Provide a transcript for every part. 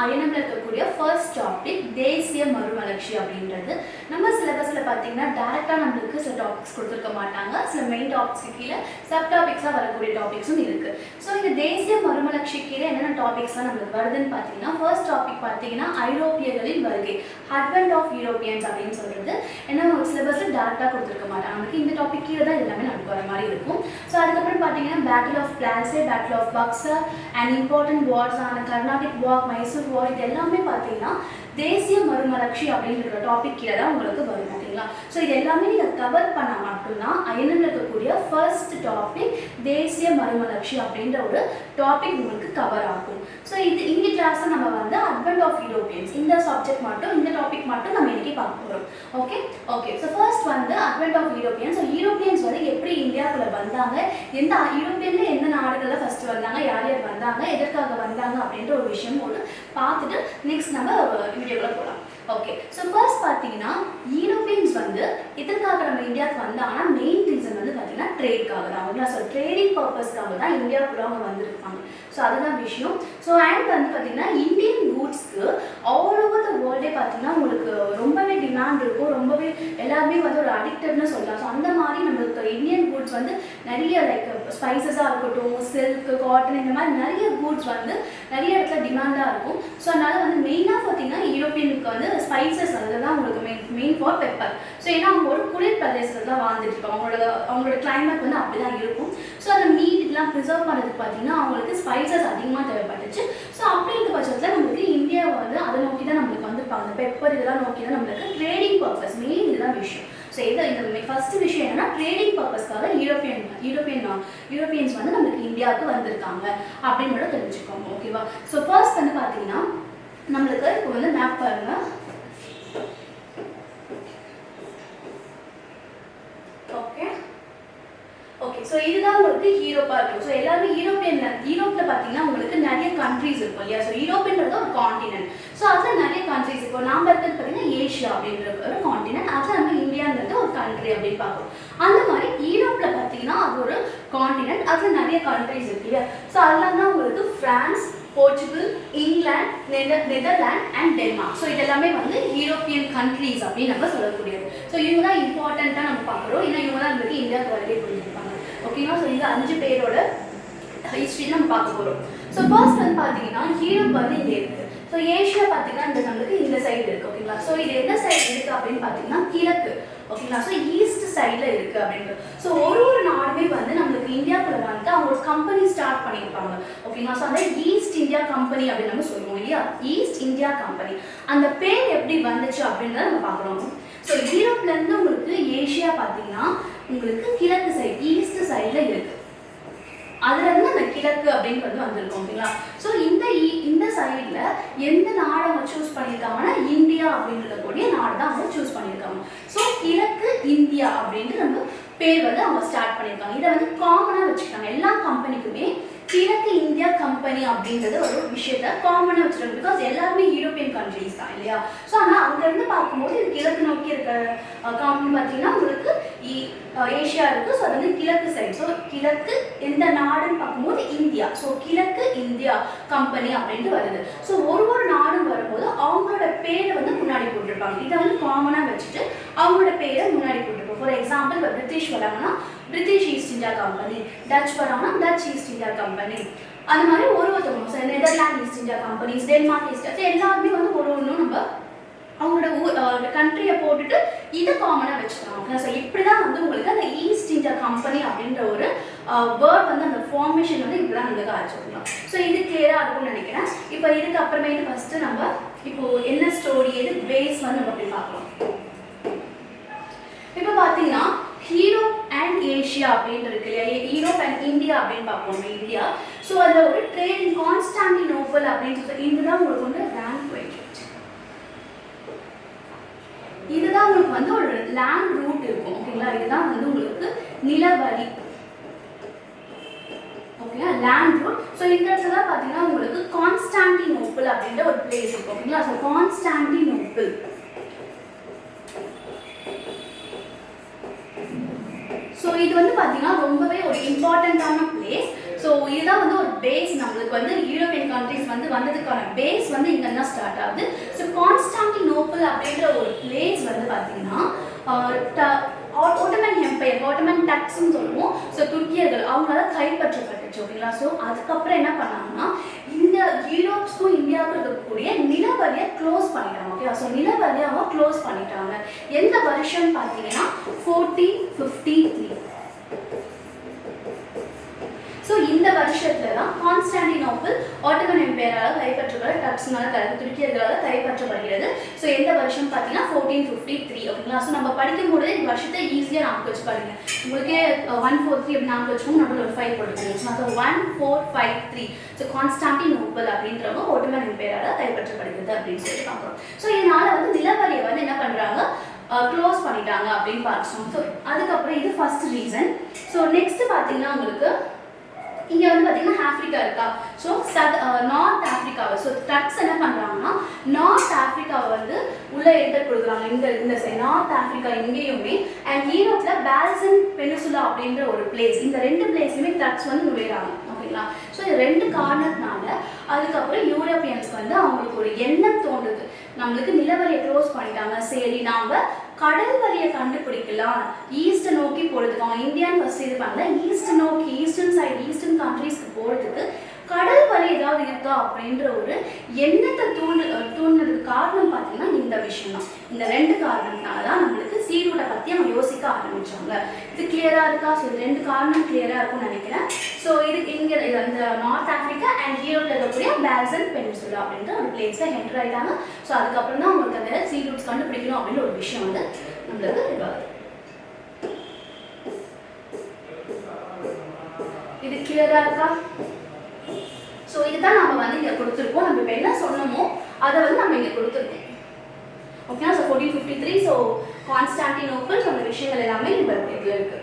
ஐஎன்எம்ல இருக்கக்கூடிய first topic தேசிய மறுமலர்ச்சி அப்படின்றது. நம்ம சிலபஸ்ல பார்த்தீங்கன்னா டைரக்டா நம்மளுக்கு சில டாபிக்ஸ் கொடுத்துருக்க மாட்டாங்க. சில மெயின் டாபிக்ஸ்க்கு கீழே சப் டாபிக்ஸாக வரக்கூடிய டாபிக்ஸும் இருக்கு. ஸோ இந்த தேசிய மறுமலர்ச்சி கீழே என்னென்ன டாபிக்ஸ்லாம் நம்மளுக்கு வருதுன்னு பார்த்தீங்கன்னா, ஃபர்ஸ்ட் டாபிக் பார்த்தீங்கன்னா ஐரோப்பியர்களின் வருகை, அட்வென்ட் ஆஃப் யூரோப்பியன்ஸ் அப்படின்னு சொல்றது. ஏன்னா உங்களுக்கு சிலபஸ்ல டைரக்டா கொடுத்துருக்க மாட்டாங்க. நமக்கு இந்த டாபிக் கீழே தான் எல்லாமே நமக்கு வர மாதிரி இருக்கும். ஸோ அதுக்கப்புறம் பார்த்தீங்கன்னா battle of Plassey, battle of Buxar and important wars ஆன கர்நாடிக் வார், மைசூர் வார், இது எல்லாமே பார்த்தீங்கன்னா தேசிய மறுமலர்ச்சி அப்படின்ற டாபிக் கீழே தான் உங்களுக்கு வரும். ஓகேங்களா? ஸோ இது எல்லாமே நீங்கள் கவர் பண்ண மட்டும்தான் ஐஎன்எம்ல இருக்கக்கூடிய ஃபர்ஸ்ட் டாபிக் தேசிய மறுமலர்ச்சி அப்படின்ற ஒரு டாபிக் உங்களுக்கு கவர் ஆகும். ஸோ இது இந்த கிளாஸை நம்ம வந்து அட்வென்ட் ஆஃப் யூரோப்பியன்ஸ் இந்த சப்ஜெக்ட் மட்டும், இந்த டாபிக் மட்டும் நம்ம இன்னைக்கு பார்க்க போகிறோம். ஓகே ஓகே ஸோ ஃபர்ஸ்ட் வந்து advent of Europeans. So Europeans வந்து எப்படி இந்தியாவுக்குள்ள வந்தாங்க, எந்த யூரோப்பியன்ல எந்த நாடுகளில் ஃபர்ஸ்ட் வந்தாங்க, யார் யார் வந்தாங்க, எதற்காக வந்தாங்க அப்படின்ற ஒரு விஷயம் ஒன்று பார்த்துட்டு நெக்ஸ்ட் நம்ம வீடியோக்குள்ள போகலாம். ஓகே ஸோ ஃபர்ஸ்ட் பார்த்தீங்கன்னா யூரோப்பியன்ஸ் வந்து எதற்காக நம்ம இந்தியாவுக்கு வந்தாங்கன்னா மெயின் ரீசன் வந்து பார்த்தீங்கன்னா ட்ரேட்காக தான். ஓகேங்களா? ஸோ ட்ரேடிங் பர்பஸ்க்காக தான் இந்தியாவுக்குள்ள அவங்க வந்திருப்பாங்க. ஸோ அதுதான் விஷயம். ஸோ அண்ட் வந்து பார்த்தீங்கன்னா இந்தியன் கூட்ஸ்க்கு ஆல் ஓவர் த வேர்ல்டே பார்த்தீங்கன்னா உங்களுக்கு ரொம்பவே டிமாண்ட் இருக்கும், ரொம்பவே எல்லாருமே வந்து ஒரு அடிக்டட்னு சொல்லலாம். ஸோ அந்த மாதிரி நம்மளுக்கு இந்தியன் கூட்ஸ் வந்து நிறைய லைக் ஸ்பைசஸாக இருக்கட்டும், சில்க், காட்டன், இந்த மாதிரி நிறைய கூட்ஸ் வந்து நிறைய இடத்துல டிமாண்டாக இருக்கும். ஸோ அதனால வந்து மெயினாக பார்த்தீங்கன்னா யூரோப்பியனுக்கு வந்து ஸ்பைசஸ் அதில் தான் உங்களுக்கு மெயின் ஃபார் பெப்பர். ஸோ ஏன்னா அவங்க ஒரு குளிர் பிரதேசத்தில் தான் வாழ்ந்துட்டு இருப்பாங்க. அவங்களோட கிளைமேட் வந்து அப்படி தான் இருக்கும். ஸோ அந்த மீட் இதெல்லாம் ப்ரிசர்வ் பண்ணுறதுக்கு பார்த்தீங்கன்னா அவங்களுக்கு ஸ்பைசஸ் அதிகமாக தேவைப்பட்டுச்சு. ஸோ அப்படின்ற பட்சத்தில் நம்மளுக்கு இந்தியாவை வந்து அதை நோக்கி தான் நம்மளுக்கு வந்துருப்பாங்க. அந்த பெப்பர் இதெல்லாம் நோக்கி தான் நம்மளுக்கு ட்ரேடிங் பர்பஸ் மெயின் இதுதான் விஷயம். ஸோ இதை இந்த ஃபர்ஸ்ட் விஷயம் என்னன்னா ட்ரேடிங் பர்பஸ்க்காக யூரோப்பியன்ஸ் வந்து நம்மளுக்கு இந்தியாவுக்கு வந்திருக்காங்க அப்படின்னு தெரிஞ்சுக்கோங்க. ஓகேவா? ஸோ ஃபர்ஸ்ட் வந்து பார்த்தீங்கன்னா நம்மளுக்கு இப்போ வந்து மேப் பாருங்க. ஓகே ஓகே ஸோ இதுதான் உங்களுக்கு யூரோப்பா இருக்கும். ஸோ எல்லாருமே யூரோப்பில் பார்த்தீங்கன்னா உங்களுக்கு நிறைய கண்ட்ரிஸ் இருக்கும் இல்லையா? ஸோ யூரோப்ன்றது ஒரு காண்டினென்ட். ஸோ அதில் நிறைய கண்ட்ரிஸ் இப்போ நாம இருக்கிறது பார்த்தீங்கன்னா ஏஷியா அப்படின்ற ஒரு காண்டினென்ட். அதில் நம்ம இந்தியான்றது ஒரு கண்ட்ரி அப்படின்னு பார்ப்போம். அந்த மாதிரி யூரோப்பில் பார்த்தீங்கன்னா அது ஒரு காண்டினென்ட், அதில் நிறைய கண்ட்ரிஸ் இருக்கு இல்லையா? ஸோ அதெல்லாம் தான் உங்களுக்கு France, Portugal, England, Netherland and Denmark. So இதெல்லாமே வந்து யூரோப்பியன் கண்ட்ரிஸ் அப்படின்னு நம்ம சொல்லக்கூடியது. ஸோ இவங்க தான் இம்பார்ட்டண்ட்டாக நம்ம பார்க்குறோம். ஏன்னா இவங்க தான் நம்மளுக்கு இந்தியாவுக்கு வரவே புரிஞ்சிருப்பாங்க. ஓகேங்களா? ஸோ இந்த 5 பேரோட ஹிஸ்ட்ரி நம்ம பார்க்க போகிறோம். ஸோ ஃபர்ஸ்ட் வந்து பார்த்தீங்கன்னா யூரோப் வந்து இங்கே இருக்குது. ஸோ ஏஷியா பார்த்தீங்கன்னா இந்த நம்மளுக்கு இந்த சைடு இருக்குது. ஓகேங்களா? ஸோ இது எந்த சைடு இருக்குது அப்படின்னு பார்த்தீங்கன்னா கிழக்கு. ஓகேங்களா? ஸோ ஈஸ்ட் சைடில் இருக்குது அப்படின்றது. ஸோ ஒரு நாடுமே வந்து நம்மளுக்கு இந்தியாவுக்குள்ள வந்து அவங்க ஒரு கம்பெனி ஸ்டார்ட் பண்ணியிருப்பாங்க. ஓகேங்களா? ஸோ அந்த ஈஸ்ட் இந்தியா கம்பெனி அப்படின்னு நம்ம சொல்லுவோம் இல்லையா? ஈஸ்ட் இந்தியா கம்பெனி அந்த பேர் எப்படி வந்துச்சு அப்படின்றத நம்ம பார்க்குறோம். ஸோ யூரோப்லேருந்து உங்களுக்கு ஏஷியா பார்த்தீங்கன்னா உங்களுக்கு கிழக்கு சைடு ஈஸ்ட் சைடில் இருக்குது. அதுல இருந்து அந்த கிழக்கு அப்படின்றது வந்திருக்கும். ஓகேங்களா? ஸோ இந்த சைட்ல எந்த நாடை அவங்க சூஸ் பண்ணியிருக்காங்கன்னா இந்தியா அப்படின்ற கூடிய நாடு தான் அவங்க சூஸ் பண்ணியிருக்காங்க. ஸோ கிழக்கு இந்தியா அப்படின்ட்டு நம்ம பேர் வந்து அவங்க ஸ்டார்ட் பண்ணியிருக்காங்க. இதை வந்து காமனாக வச்சுக்கிட்டாங்க. எல்லா கம்பெனிக்குமே கிழக்கு இந்தியா கம்பெனி அப்படின்றது ஒரு விஷயத்த காமனாக வச்சுருக்காங்க. பிகாஸ் எல்லாருமே யூரோப்பியன் கண்ட்ரிஸ் தான் இல்லையா? ஸோ ஆனால் அங்கேருந்து பார்க்கும்போது இது கிழக்கு நோக்கி இருக்கிற கம்பெனி பார்த்தீங்கன்னா உங்களுக்கு ஏஷியா இருக்குது. ஸோ அது வந்து கிழக்கு சைடு. ஸோ கிழக்கு எந்த நாடுன்னு பார்க்கும்போது இந்தியா. ஸோ கிழக்கு இந்தியா கம்பெனி அப்படின்ட்டு வருது. ஸோ ஒரு நாடும் வரும்போது அவங்களோட பேரை வந்து முன்னாடி போட்டிருப்பாங்க. இதை வந்து காமனாக வச்சுட்டு அவங்களோட பேரை முன்னாடி போட்டிருப்பாங்க. ஃபார் எக்ஸாம்பிள் இப்போ பிரிட்டிஷ் வராங்கன்னா British East India company, Dutch வராங்கன்னா டச் ஈஸ்ட் இந்தியா கம்பெனி, அந்த மாதிரி ஒருத்தவங்க Netherland East India companies, Denmark East, எல்லாருமே வந்து ஒன்றும் நம்ம அவங்களோட கண்ட்ரியை போட்டுட்டு இதை காமனாக வச்சுக்கலாம். ஸோ இப்படி தான் வந்து உங்களுக்கு அந்த ஈஸ்ட் இந்தியா கம்பெனி அப்படின்ற ஒரு வேர்ட் வந்து அந்த ஃபார்மேஷன் வந்து இப்படி தான் நம்மளுக்கு ஆரம்பிச்சிருக்கலாம். ஸோ இது கிளியராக இருக்கும்னு நினைக்கிறேன். இப்போ இதுக்கு அப்புறமேட்டு ஃபஸ்ட்டு நம்ம இப்போ என்ன ஸ்டோரி எது பேஸ் வந்து நம்ம அப்படி பார்க்கலாம். இப்போ பார்த்தீங்கன்னா யூரோப் அண்ட் ஏஷியா அப்படின்னு இருக்கு இல்லையா? யூரோப் அண்ட் இந்தியா அப்படின்னு பார்ப்போம். இந்தியா ஸோ அதில் ஒரு ட்ரேடிங் கான்ஸ்டாண்டினோப்பிள் அப்படின்னு சொல்லி இதுதான் உங்களுக்கு வந்து ரேங்க் போயிட்டு, இதுதான் உங்களுக்கு வந்து ஒரு லேண்ட் ரூட் இருக்கும். ஓகேங்களா? இதுதான் வந்து உங்களுக்கு நிலவரி. ஓகேங்களா? Land root. ஸோ இந்த இடத்துல தான் பார்த்தீங்கன்னா உங்களுக்கு கான்ஸ்டாண்டினோப்பிள் அப்படின்ற ஒரு பிளேஸ் இருக்கும். ஓகேங்களா? ஸோ கான்ஸ்டாண்டினோப்பிள் ஸோ இது வந்து பார்த்தீங்கன்னா ரொம்பவே ஒரு இம்பார்ட்டண்ட்டான பிளேஸ். ஸோ இதுதான் வந்து ஒரு பேஸ். நம்மளுக்கு வந்து யூரோப்பியன் கண்ட்ரிஸ் வந்து வந்ததுக்கான பேஸ் வந்து இங்கே தான் ஸ்டார்ட் ஆகுது. ஸோ கான்ஸ்டான்டினோப்பிள் அப்படின்ற ஒரு பிளேஸ் வந்து பார்த்தீங்கன்னா ஆட்டோமன் எம்பையர், ஆட்டோமன் டக்ஸ்ன்னு சொல்லுவோம். ஸோ துருக்கியர்கள் அவங்களால கைப்பற்றப்பட்டுச்சு. ஓகேங்களா. ஸோ அதுக்கப்புறம் என்ன பண்ணாங்கன்னா இந்த யூரோப்ஸ்க்கும் இந்தியாவுக்கும் இருக்கக்கூடிய நிலவரியை க்ளோஸ் பண்ணிட்டாங்க. ஓகே. ஸோ நிலவரியை அவங்க க்ளோஸ் பண்ணிட்டாங்க. எந்த வருஷம் பார்த்தீங்கன்னா 1453. ஸோ இந்த வருஷத்துல தான் கான்ஸ்டான்டினோப்பிள் ஆட்டோமன் எம்பையரால் கைப்பற்றப்படுற டக்ஸ்னால துருக்கியர்களால் கைப்பற்றப்படுகிறது. ஸோ எந்த வருஷம் பார்த்தீங்கன்னா 1453. ஓகேங்களா. ஸோ நம்ம படிக்கும்போது இந்த வருஷத்தை ஈஸியாக ஞாபகம் வச்சு பாருங்க. உங்களுக்கே 143 அப்படி ஞாபகம் வச்சுக்கோங்க. நடுவில் ஒரு 5 போட்டுருக்கீங்க. ஸோ 1453. ஸோ கான்ஸ்டான்டினோப்பிள் அப்படின்றவங்க ஆட்டோமன் எம்பையரால் கைப்பற்றப்படுகிறது அப்படின்னு சொல்லி பார்க்குறோம். ஸோ இதனால வந்து நிலவரியை வந்து என்ன பண்ணுறாங்க, க்ளோஸ் பண்ணிட்டாங்க அப்படின்னு பார்த்தோம். ஸோ அதுக்கப்புறம் இது ஃபர்ஸ்ட் ரீசன். ஸோ நெக்ஸ்ட் பார்த்தீங்கன்னா உங்களுக்கு இங்கே வந்து பார்த்தீங்கன்னா ஆஃப்ரிக்கா இருக்கா. ஸோ நார்த் ஆஃப்ரிக்காவை ஸோ டக்ஸ் என்ன பண்ணுறாங்கன்னா நார்த் ஆஃப்ரிக்காவை வந்து உள்ளே என்டர் கொடுக்குறாங்க. இந்த சைடு நார்த் ஆஃப்ரிக்கா இங்கேயுமே அண்ட் யூரோப்பில் பால்சன் பெனிசுலா அப்படின்ற ஒரு பிளேஸ், இந்த 2 பிளேஸ்லையுமே டக்ஸ் வந்து நுழையிறாங்க. ஓகேங்களா. ஸோ இது 2 காரணத்தினால அதுக்கப்புறம் யூரோப்பியன்ஸ் வந்து அவங்களுக்கு ஒரு எண்ணம் தோன்றுது, நம்மளுக்கு நிலவரியை க்ளோஸ் பண்ணிட்டாங்க, சரி நாம் கடல் வழியை கண்டுபிடிக்கலாம், ஈஸ்ட் நோக்கி போகிறதுக்கு. அவங்க இந்தியான்னு ஃபர்ஸ்ட் இது பண்ணல, ஈஸ்ட் நோக்கி ஈஸ்டர்ன் சைடு ஈஸ்டர்ன் கண்ட்ரீஸ்க்கு போகிறதுக்கு கடல் வழி ஏதாவது இருக்கா அப்படின்ற ஒரு எண்ணத்தை தூண்டினதுக்கு காரணம் பார்த்தீங்கன்னா இந்த விஷயம் தான். இந்த 2 காரணத்தினால தான் நம்மளுக்கு சீ ரூட்டை பற்றி அவங்க யோசிக்க ஆரம்பிச்சாங்க. இது கிளியராக இருக்கா? ஸோ இது 2 காரணம் கிளியராக இருக்கும்னு நினைக்கிறேன். ஸோ இது இங்கே இந்த நார்த் ஆஃப்ரிக்கா அண்ட் யூரோப்பில் இருக்கக்கூடிய பால்சன் பெனிசுலா அப்படின்ற ஒரு பிளேஸில் என்டர் ஆகிட்டாங்க. ஸோ அதுக்கப்புறம் தான் அவங்களுக்கு அந்த சீ ரூட்ஸ் கண்டுபிடிக்கணும் அப்படின்ற ஒரு விஷயம் வந்து நம்மளுக்கு இதாகுது. இது கிளியராக இருக்கா? ஸோ இதுதான் நம்ம வந்து இங்கே கொடுத்துருக்கோம். நம்ம இப்போ என்ன சொன்னோமோ அதை வந்து நம்ம இங்கே கொடுத்துருக்கோம். ஓகேனா. ஸோ 1453. ஸோ கான்ஸ்டான்டினோப்பிள் அந்த விஷயங்கள் எல்லாமே இப்போ இதில் இருக்கு.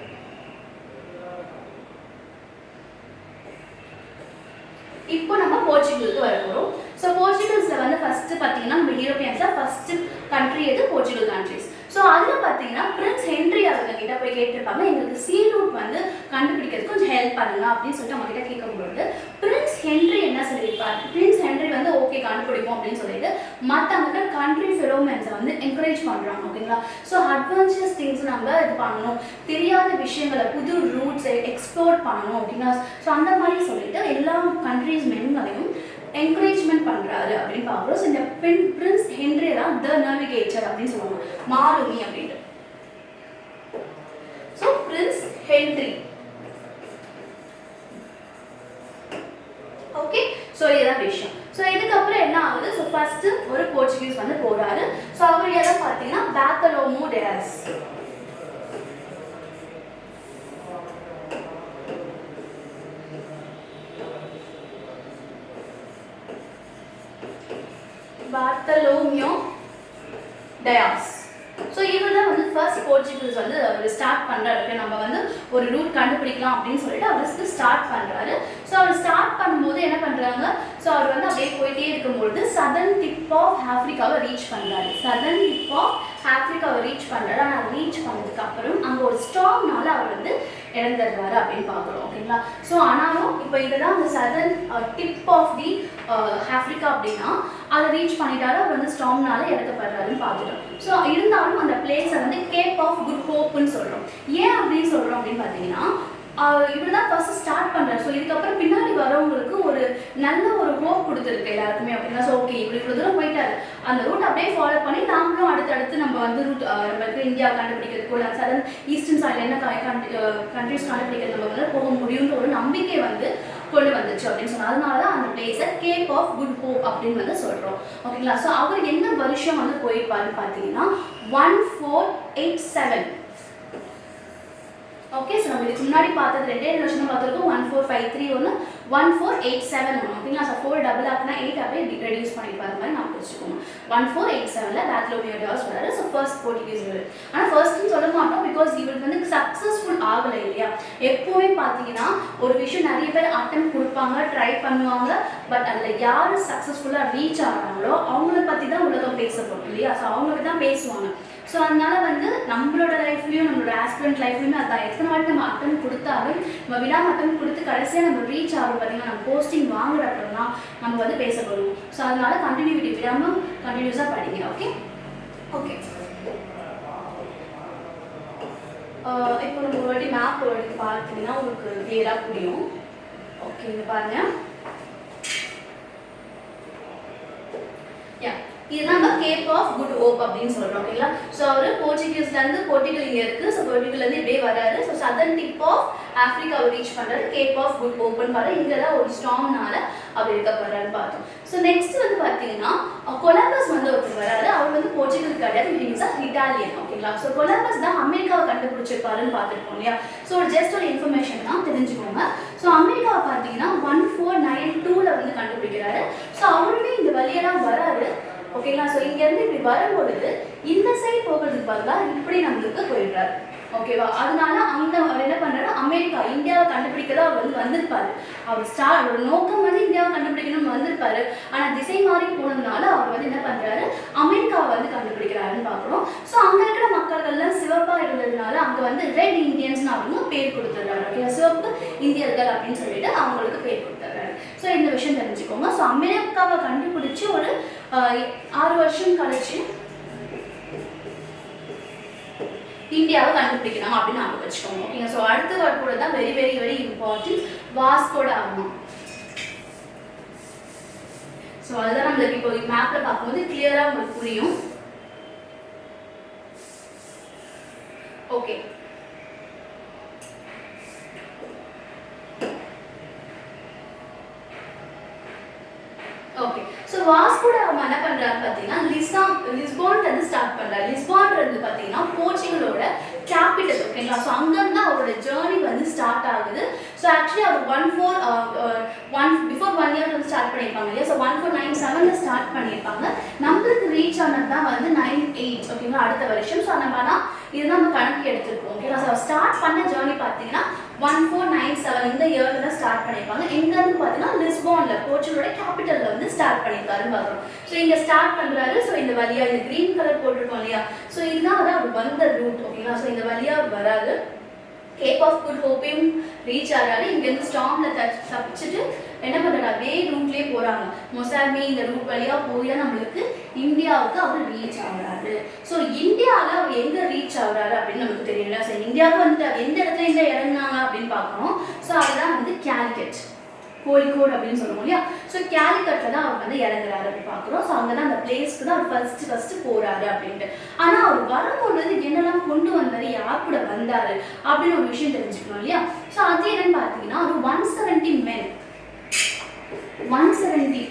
இப்போ நம்ம போர்ச்சுகலுக்கு வர போகிறோம். ஸோ போர்ச்சுகல்ஸில் வந்து ஃபஸ்ட்டு பார்த்தீங்கன்னா நம்ம யூரோப்பியன்ஸில் ஃபஸ்ட்டு கண்ட்ரி எது? Portugal countries. ஸோ அதில் பார்த்தீங்கன்னா பிரின்ஸ் ஹென்ரி அவங்க கிட்ட போய் கேட்டிருப்பாங்க, எங்களுக்கு சீ ரூட் வந்து கண்டுபிடிக்கிறதுக்கு கொஞ்சம் ஹெல்ப் பண்ணுங்க அப்படின்னு சொல்லிட்டு அவங்க கிட்ட கேட்கும்போது பிரின்ஸ் ஹென்ரி என்ன சொல்லியிருப்பார்? பிரின்ஸ் ஹென்ரி வந்து ஓகே கண்டுபிடிப்போம் அப்படின்னு சொல்லிட்டு மற்றவங்க கண்ட்ரி ஃபெரோமென்ஸை வந்து என்கரேஜ் பண்ணுறாங்க. ஓகேங்களா. ஸோ அட்வென்ச்சர்ஸ் திங்ஸ் நம்ம இது பண்ணணும், தெரியாத விஷயங்களை புது ரூட்ஸை எக்ஸ்ப்ளோர் பண்ணணும். ஓகேங்களா. ஸோ அந்த மாதிரி சொல்லிட்டு எல்லா கண்ட்ரிஸ் மென்களையும் என்கரேஜ்மெண்ட் பண்ணுறாரு அப்படின்னு பார்க்குறோம். ஸோ இந்த பிரின்ஸ் ஹென்ரி தான் த நேவிகேட்டர் அப்படின்னு சொல்லுவாங்க, மாலுமி அப்படின்ட்டு. So Prince Henry. Okay. So இதுதான் விஷயம். ஸோ இதுக்கப்புறம் என்ன ஆகுது? ஸோ ஃபர்ஸ்ட் ஒரு போர்ச்சுகீஸ் வந்து போறாரு. ஸோ அவர் எதை பார்த்தீங்கன்னா பாத்தலோமோ டெராஸ். Bartholomew Dias. ஸோ இவர் தான் வந்து ஃபர்ஸ்ட் போர்ச்சுகல்ஸ் வந்து அவர் ஸ்டார்ட் பண்ணுறாரு. நம்ம வந்து ஒரு ரூட் கண்டுபிடிக்கலாம் அப்படின்னு சொல்லிட்டு அவர் ஸ்டார்ட் பண்ணுறாரு. ஸோ அவர் ஸ்டார்ட் பண்ணும்போது என்ன பண்ணுறாங்க? ஸோ அவர் வந்து அப்படியே போயிட்டே இருக்கும்பொழுது சதர்ன் டிப் ஆஃப் ஆஃப்ரிக்காவை ரீச் பண்ணுறாரு. சதர்ன் டிப் ஆஃப் ஆஃப்ரிக்காவை ரீச் பண்ணுறாரு. ஆனால் ரீச் பண்ணதுக்கு அப்புறம் அங்கே ஒரு ஸ்டார்ம்னால அவர் வந்து இறந்துடுறாரு அப்படின்னு பார்க்குறோம். ஓகேங்களா. ஸோ ஆனாலும் இப்போ இதுதான் அந்த southern tip of the Africa அப்படின்னா அதை ரீச் பண்ணிட்டாரு. அவர் வந்து ஸ்டார்ம்னால இறக்கப்படுறாருன்னு பார்த்துட்டோம். ஸோ இருந்தாலும் அந்த பிளேஸை வந்து கேப் ஆஃப் குட் ஹோப்னு சொல்கிறோம். ஏன் அப்படின்னு சொல்கிறோம் அப்படின்னு பார்த்தீங்கன்னா இவர் தான் ஃபர்ஸ்ட் ஸ்டார்ட் பண்ணுறாரு. ஸோ இதுக்கப்புறம் பின்னாடி வரவங்களுக்கு ஒரு நல்ல ஒரு ஹோப் கொடுத்துருக்கு எல்லாருக்குமே. அப்படின்னா ஸோ ஓகே இவ்வளோ தூரம் போயிட்டாரு, அந்த ரூட் அப்படியே ஃபாலோ பண்ணி நாமளும் அடுத்தடுத்து நம்ம வந்து ரூட் நம்மளுக்கு இந்தியா கண்டுபிடிக்கிறதுக்கு இல்லை சதன் ஈஸ்டர்ன் சைடில் என்ன கண்ட்ரிஸ் கண்டுபிடிக்கிறது நம்ம வந்து போக முடியுன்ற ஒரு நம்பிக்கை வந்து கொண்டு வந்துச்சு அப்படின்னு சொன்னால் அதனால தான் அந்த பிளேஸை கேப் ஆஃப் குட் ஹோப் அப்படின்னு வந்து சொல்கிறோம். ஓகேங்களா. ஸோ அவர் என்ன வருஷம் வந்து போயிருப்பாருன்னு பார்த்தீங்கன்னா 1487. ஓகே. ஸோ நம்ம இதுக்கு முன்னாடி பார்த்தது 2 வருஷம் பார்த்துருக்கோம். 1453 ஒன்று, 1487 ஒன்று. ஓகேங்களா. ஸோ 4 டபுள் ஆக்குனா 8 அப்படியே ரெடியூஸ் பண்ணியிருப்பாரு மாதிரி நான் வச்சுக்கோங்க. 1487ல் பார்த்லோமியோ டியாஸ் வராரு. ஸோ ஃபர்ஸ்ட் போர்ச்சுகீஸ் இவர். ஆனால் ஃபர்ஸ்ட்னு சொல்ல மாட்டோம், பிகாஸ் இவருக்கு வந்து சக்ஸஸ்ஃபுல் ஆகலை இல்லையா. எப்போவுமே பார்த்தீங்கன்னா ஒரு விஷயம் நிறைய பேர் அட்டெம்ப்ட் கொடுப்பாங்க, ட்ரை பண்ணுவாங்க, பட் அதில் யார் சக்ஸஸ்ஃபுல்லாக ரீச் ஆகிறாங்களோ அவங்கள பற்றி தான் உலகம் பேசப்படும் இல்லையா. ஸோ அவங்களுக்கு தான் பேசுவாங்க. ஸோ அதனால வந்து நம்மளோட லைஃப்லையும் நம்மளோட ஆஸ்பிரண்ட் லைஃப்லையுமே அதான், எத்தனை வாட்டி நம்ம அட்டன் கொடுத்தாலும் நம்ம விடாம அட்டன் கொடுத்து கடைசியாக நம்ம ரீச் ஆகும் பார்த்தீங்கன்னா நம்ம போஸ்டிங் வாங்குற அப்புறம் தான் நம்ம வந்து பேசப்படுவோம். ஸோ அதனால கண்டினியூட்டி விடாமல் கண்டினியூஸாக படிங்க. Okay okay. இப்போ நம்ம ஒரு வாட்டி மேப் ஒரு வாட்டி பார்த்தீங்கன்னா உங்களுக்கு கிளியராக புரியும். ஓகே, இங்கே பாருங்க. இதுதான் கேப் ஆஃப் குட் ஹோப் அப்படின்னு சொல்றோம் ஓகேங்களா. ஸோ அவர் போர்ச்சுகீஸ்லேருந்து போர்ச்சுகல் இங்கே இருக்குது. ஸோ போர்ச்சுகல்லேருந்து இப்படியே வராரு. ஸோ சதர்ன் டிப் ஆஃப் ஆஃப்ரிக்காவை ரீச் பண்ணுறாரு. கேப் ஆஃப் குட் ஹோப்னு பாரு, இங்கே தான் ஒரு ஸ்ட்ராங்னால அவர் இருக்கப்படுறாருன்னு பார்த்தோம். ஸோ நெக்ஸ்ட் வந்து பார்த்தீங்கன்னா கொலம்பஸ் வந்து ஒருத்தர் வராரு. அவர் வந்து போர்ச்சுகல் கிடையாது, ஹீஸ் அ இட்டாலியன் ஓகேங்களா. ஸோ கொலம்பஸ் தான் அமெரிக்காவை கண்டுபிடிச்சிருப்பாருன்னு பார்த்துருக்கோம் இல்லையா. ஸோ ஜஸ்ட் ஒரு இன்ஃபர்மேஷன் தான் தெரிஞ்சுக்கோங்க. ஸோ அமெரிக்காவை பார்த்தீங்கன்னா 1492 வந்து கண்டுபிடிக்கிறாரு. ஸோ அவருமே இந்த வழியெல்லாம் வராரு ஓகேங்களா. ஸோ இங்கேருந்து இப்படி வரும்பொழுது இந்த சைட் போகிறதுக்கு பதிலாக இப்படி நம்மளுக்கு போயிடுறாரு ஓகேவா. அதனால அந்த அவர் என்ன பண்ணுறாரு, அமெரிக்கா இந்தியாவை கண்டுபிடிக்கிறதா அவர் வந்து வந்திருப்பாரு. அவர் ஒரு நோக்கம் வந்து இந்தியாவை கண்டுபிடிக்கணும்னு வந்திருப்பாரு. ஆனால் திசை மாறி போனதுனால அவர் வந்து என்ன பண்ணுறாரு, அமெரிக்காவை வந்து கண்டுபிடிக்கிறாருன்னு பார்க்குறோம். ஸோ அங்கே இருக்கிற மக்கள்கள்லாம் சிவப்பாக இருந்ததுனால அங்கே வந்து ரெட் இந்தியன்ஸ்னு அவங்க பேர் கொடுத்துட்றாரு ஓகே. சிவப்பு இந்தியர்கள் அப்படின்னு சொல்லிட்டு அவங்களுக்கு பேர் கொடுத்துட்றாரு. ஸோ இந்த விஷயம் தெரிஞ்சுக்கோங்க. ஸோ அமெரிக்காவை கண்டுபிடிச்சி ஒரு 6 வருஷம் கழிச்சு இந்தியாவை கண்டுபிடிக்கிறாங்க அப்படின்னு ஞாபகம் வச்சுக்கோங்க ஓகேங்க. ஸோ அடுத்த வரக்கூட தான் very very very important Vasco ட காமா. ஸோ அதுதான் நம்மளுக்கு இப்போ மேப்ல பார்க்கும்போது கிளியரா உங்களுக்கு புரியும். Okay okay. ஸோ வாஸ்கோ ட காமா என்ன பண்றாரு பார்த்தீங்கன்னா லிஸ்பான்ல இருந்து ஸ்டார்ட் பண்றாரு. லிஸ்பான்ல இருந்து பார்த்தீங்கன்னா போர்ச்சுகலோட கேபிட்டல் ஓகேங்களா. ஸோ அங்கிருந்து அவரோட ஜேர்னி வந்து ஸ்டார்ட் ஆகுது. ஸோ ஆக்சுவலி அவர் பிஃபோர் 1 இயர் வந்து ஸ்டார்ட் பண்ணியிருப்பாங்க இல்லையா. ஸோ 1497 ஸ்டார்ட் பண்ணியிருப்பாங்க. நம்மளுக்கு ரீச் ஆனது தான் வந்து 98 ஓகேங்களா அடுத்த வருஷம். ஸோ நம்ம ஆனால் இதுதான் நம்ம கணக்கு எடுத்துருப்போம் ஓகேங்களா. ஸோ ஸ்டார்ட் பண்ண ஜேர்னி பார்த்தீங்கன்னா 1497 இந்த இயர்ல தான் ஸ்டார்ட் பண்ணியிருப்பாங்க. எங்கன்னு பார்த்தீங்கன்னா லிஸ்பான்ல போர்ச்சுகலோட கேபிட்டல்ல வந்து ஸ்டார்ட் பண்ணியிருக்காருன்னு பார்க்குறோம். ஸோ இங்கே ஸ்டார்ட் பண்ணுறாரு. ஸோ இந்த வழியா இந்த கிரீன் கலர் போட்டிருக்கோம் இல்லையா. ஸோ இதுதான் வந்து அவர் வந்த ரூட் ஓகேங்களா. ஸோ இந்த வழியா வராது, கேப் ஆஃப் குட் ஹோப்பையும் ரீச் ஆகிறாரு. இங்கேருந்து ஸ்டாம்ல தப்பிச்சுட்டு என்ன பண்ணுறாரு, அதே ரூட்லேயே போகிறாங்க. மொசாம்பி இந்த ரூட் வழியாக போய் தான் நம்மளுக்கு இந்தியாவுக்கு அவர் ரீச் ஆகுறாரு. ஸோ இந்தியாவில் அவர் எங்கே ரீச் ஆகுறாரு அப்படின்னு நமக்கு தெரியல. ஸோ இந்தியாவுக்கு வந்துட்டு எந்த இடத்துல எங்கே இறங்கினாங்க அப்படின்னு பார்க்கணும். ஸோ அதுதான் வந்து கேலிக்கட் கோழிக்கோடு அப்படின்னு சொல்லுவோம் இல்லையா. ஸோ கேலிக்கட்டில் தான் அவர் வந்து இறங்குறாரு அப்படின்னு பார்க்குறோம். ஸோ அங்கே தான் அந்த பிளேஸ்க்கு தான் அவர் ஃபர்ஸ்ட் போகிறாரு அப்படின்ட்டு. ஆனால் அவர் வரும்பொழுது என்னெல்லாம் கொண்டு வந்தார், யார் கூட வந்தார் அப்படின்னு ஒரு விஷயம் தெரிஞ்சுக்கணும் இல்லையா. ஸோ அது என்னன்னு பார்த்தீங்கன்னா ஒரு 170 men 170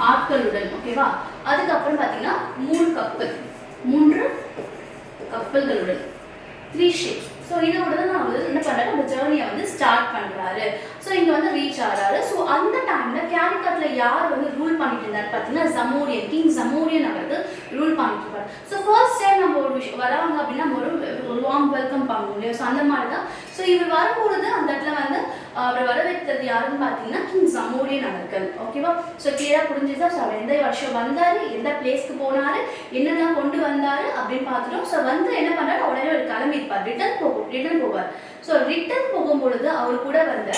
ஆட்களுடன் ஓகேவா. அதுக்கப்புறம் பார்த்தீங்கன்னா 3 கப்பல்களுடன் 3 ships. ஸோ இதோட தான் நான் வந்து என்ன பண்ணுறாரு, அந்த ஜேர்னியை வந்து ஸ்டார்ட் பண்ணுறாரு. ஸோ இங்கே வந்து ரீச் ஆகிறாரு. ஸோ அந்த டைமில் கேலிக்கட்டில் யார் வந்து ரூல் பண்ணிட்டு இருந்தார் பார்த்தீங்கன்னா ஜமோரியன், கிங் ஜமோரியன் அவர்கள் ரூல் பண்ணிட்டு இருப்பார். ஸோ ஃபர்ஸ்ட் டைம் நம்ம ஒரு விஷயம் வராங்க அப்படின்னா ஒரு வார்ம் வெல்கம் பண்ணுவோம் இல்லையா. ஸோ அந்த மாதிரி தான். ஸோ இவர் வரும்பொழுது அந்த இடத்துல வந்து அவர் வர வைத்தது யாருன்னு பார்த்தீங்கன்னா கிங் ஜமோரியன் அவர்கள் ஓகேவா. ஸோ கிளியராக புரிஞ்சுதான். ஸோ அவர் எந்த வருஷம் வந்தார், எந்த பிளேஸ்க்கு போனார், என்னெல்லாம் கொண்டு வந்தார் அப்படின்னு பார்த்துட்டோம். ஸோ வந்து என்ன பண்ணாரு, உடனே ஒரு கிளம்பியிருப்பார், ரிட்டர்ன் போவார். ஸோ ரிட்டர்ன் போகும்பொழுது அவர் கூட வந்த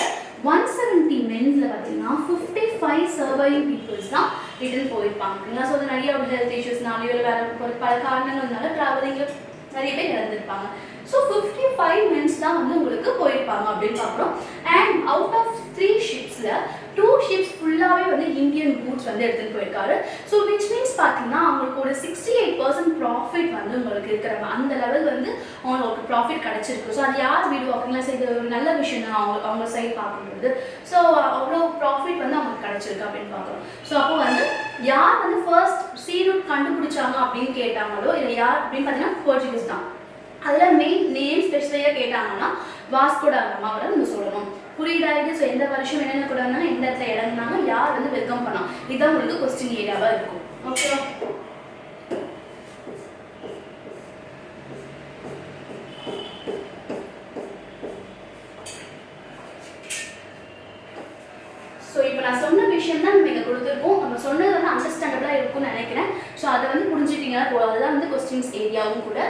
170 மென்ஸ்ல பார்த்தீங்கன்னா 55 சர்வைவிங் பீப்புள்ஸ் தான் ரிட்டர்ன் போயிருப்பாங்க. ஸோ அது நிறைய ஹெல்த் இஷ்யூஸ்னாலையோ இல்லை வேற பல காரணங்கள்னால ட்ராவலிங்கில் நிறைய பேர் இறந்துருப்பாங்க. ஸோ 55 மென்ஸ் தான் வந்து உங்களுக்கு போயிருப்பாங்க அப்படின்னு பார்க்குறோம். அண்ட் அவுட் ஆஃப் 3 ஷிப்ஸில் 2 ஷிப்ஸ் ஃபுல்லாகவே வந்து இந்தியன் கூட்ஸ் வந்து எடுத்துகிட்டு போயிருக்காரு. ஸோ விச் மீன்ஸ் பார்த்தீங்கன்னா அவங்களுக்கு ஒரு 68% ப்ராஃபிட் வந்து உங்களுக்கு இருக்கிற அந்த லெவல் வந்து அவங்களுக்கு ப்ராஃபிட் கிடச்சிருக்கு. ஸோ அது யார் வீடு வாக்குங்களா, ஸோ இது ஒரு நல்ல விஷயம் தான் அவங்க சைட் பார்க்கும்போது. ஸோ அவ்வளோ ப்ராஃபிட் வந்து அவங்களுக்கு கிடச்சிருக்கு அப்படின்னு பார்க்குறோம். ஸோ அப்போ வந்து யார் வந்து ஃபர்ஸ்ட் சீ ரூட் கண்டுபிடிச்சாங்க அப்படின்னு கேட்டாங்களோ இல்லை யார் அப்படின்னு பார்த்தீங்கன்னா போர்ச்சுகீஸ் தான். அதில் மெயின் நேம் ஸ்பெசிஃபையாக கேட்டாங்கன்னா வாஸ்கோ ட காமா வரை நம்ம சொல்லணும். புரியுதா இது? ஸோ எந்த வருஷம் என்னென்ன கூட வந்தாங்க, எந்த இடத்துல இறங்குனாங்க, யார் வந்து வெல்கம் பண்ணாங்க, இதுதான் உங்களுக்கு கொஸ்டின் ஏரியாவாக இருக்கும் ஓகேவா. இன்ஃபர்மேஷன் தான் நம்ம இங்கே கொடுத்துருக்கோம். நம்ம சொன்னது வந்து அண்டர்ஸ்டாண்டபிளாக இருக்கும்னு நினைக்கிறேன். ஸோ அதை வந்து புரிஞ்சுட்டீங்கன்னா அதுதான் வந்து கொஸ்டின்ஸ் ஏரியாவும் கூட.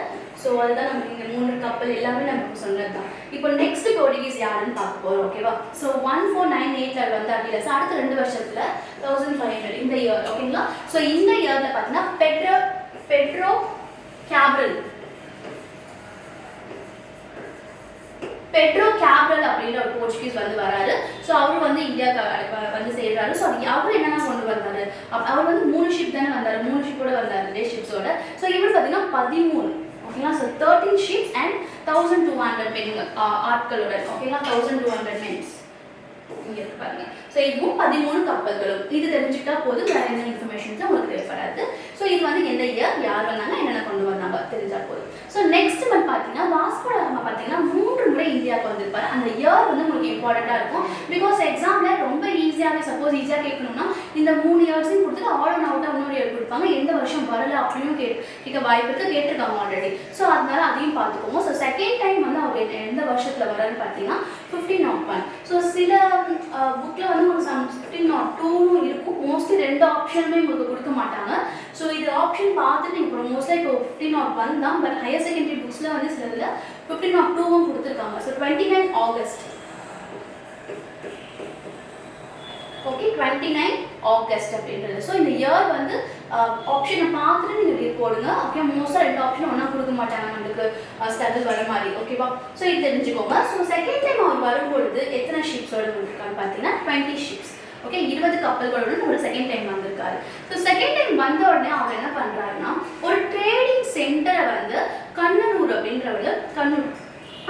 ஸோ அதுதான் நம்ம இங்கே 3 கப்பல் எல்லாமே நமக்கு சொன்னது தான். இப்போ நெக்ஸ்ட் போர்ச்சுகீஸ் யாருன்னு பார்க்க போகிறோம். ஓகேவா? ஸோ 1498 வந்து அப்படி இல்லை. ஸோ அடுத்த 2 வருஷத்தில் 1500 இந்த இயர். ஓகேங்களா? ஸோ இந்த இயரில் பார்த்தீங்கன்னா பெட்ரோ கேப்ரல் அப்படின்ற ஒரு போர்ச்சுகீஸ் வந்து வராரு. ஸோ அவர் வந்து இந்தியாவுக்கு வந்து சேர்றாரு. ஸோ அவர் என்னென்ன கொண்டு வந்தாரு, அவர் வந்து 3 ஷிப் தானே வந்தாரு, 3 ஷிப்போட வந்தாரு, இதே ஷிப்ஸோட. ஸோ இவர் பார்த்தீங்கன்னா 13. ஓகேங்களா? So 13 ships and 1200 men ஆட்களோட. ஓகேங்களா? 1200 men இங்கே இருக்கு பாருங்க. ஸோ இதுவும் 13 கப்பல்களும். இது தெரிஞ்சுக்கிட்டா போதும், வேற என்ன இன்ஃபர்மேஷன்ஸ் உங்களுக்கு தேவைப்படாது. ஸோ இது வந்து எந்த இயர், யார் வந்தாங்க, என்னென்ன கொண்டு வந்தாங்க தெரிஞ்சா போதும். ஸோ நெக்ஸ்ட் வந்து பார்த்தீங்கன்னா வாஸ்கோ ட காமா பார்த்தீங்கன்னா 3 முறை இந்தியாவுக்கு வந்திருப்பாரு. அந்த இயர் வந்து உங்களுக்கு இம்பார்ட்டண்ட்டாக இருக்கும். பிகாஸ் எக்ஸாமில் ரொம்ப ஈஸியாக, சப்போஸ் ஈஸியாக கேட்கணும்னா இந்த 3 இயர்ஸையும் கொடுத்துட்டு ஆல் அண்ட் அவுட்டாக இன்னொரு இயர் கொடுப்பாங்க. எந்த வருஷம் வரல அப்படின்னு கேட்க வாய்ப்பு இருக்கு, கேட்டிருக்காங்க ஆல்ரெடி. ஸோ அதனால அதையும் பார்த்துக்கோங்க. ஸோ செகண்ட் டைம் வந்து அவர் எந்த வருஷத்தில் வரான்னு பார்த்தீங்கன்னா 1501. ஸோ சில புக்கில் வந்து உங்களுக்கு 1502 இருக்கும். மோஸ்ட்லி 2 ஆப்ஷனுமே உங்களுக்கு கொடுக்க மாட்டாங்க. ஸோ இது ஆப்ஷன் பார்த்துட்டு இப்போ மோஸ்ட்லி இப்போ 1501 தான். பட் ஹையர் செகண்டரி புக்ஸில் வந்து சில இதில் 1502 கொடுத்துருக்காங்க. So 29 August. ஓகே, 29 ஆகஸ்ட் அப்படின்றது. ஸோ இந்த இயர் வந்து ஆப்ஷனை பார்த்துட்டு நீங்கள் போடுங்க. ஓகே, மோஸ்ட்டாக 2 ஆப்ஷன் ஒன்றா கொடுக்க மாட்டாங்க நம்மளுக்கு ஸ்ட்ரகிள் வர மாதிரி. ஓகேவா? ஸோ இது தெரிஞ்சுக்கோங்க. ஸோ செகண்ட் டைம் அவர் வரும்பொழுது எத்தனை ஷிப்ஸோட வந்திருக்கான்னு பார்த்தீங்கன்னா 20 ஷிப்ஸ். ஓகே, 20 கப்பல்களோட நம்ம செகண்ட் டைம் வந்திருக்காரு. ஸோ செகண்ட் டைம் வந்த உடனே அவர் என்ன பண்ணுறாருன்னா ஒரு ட்ரேடிங் சென்டரை வந்து கண்ணனூர் அப்படின்றவர்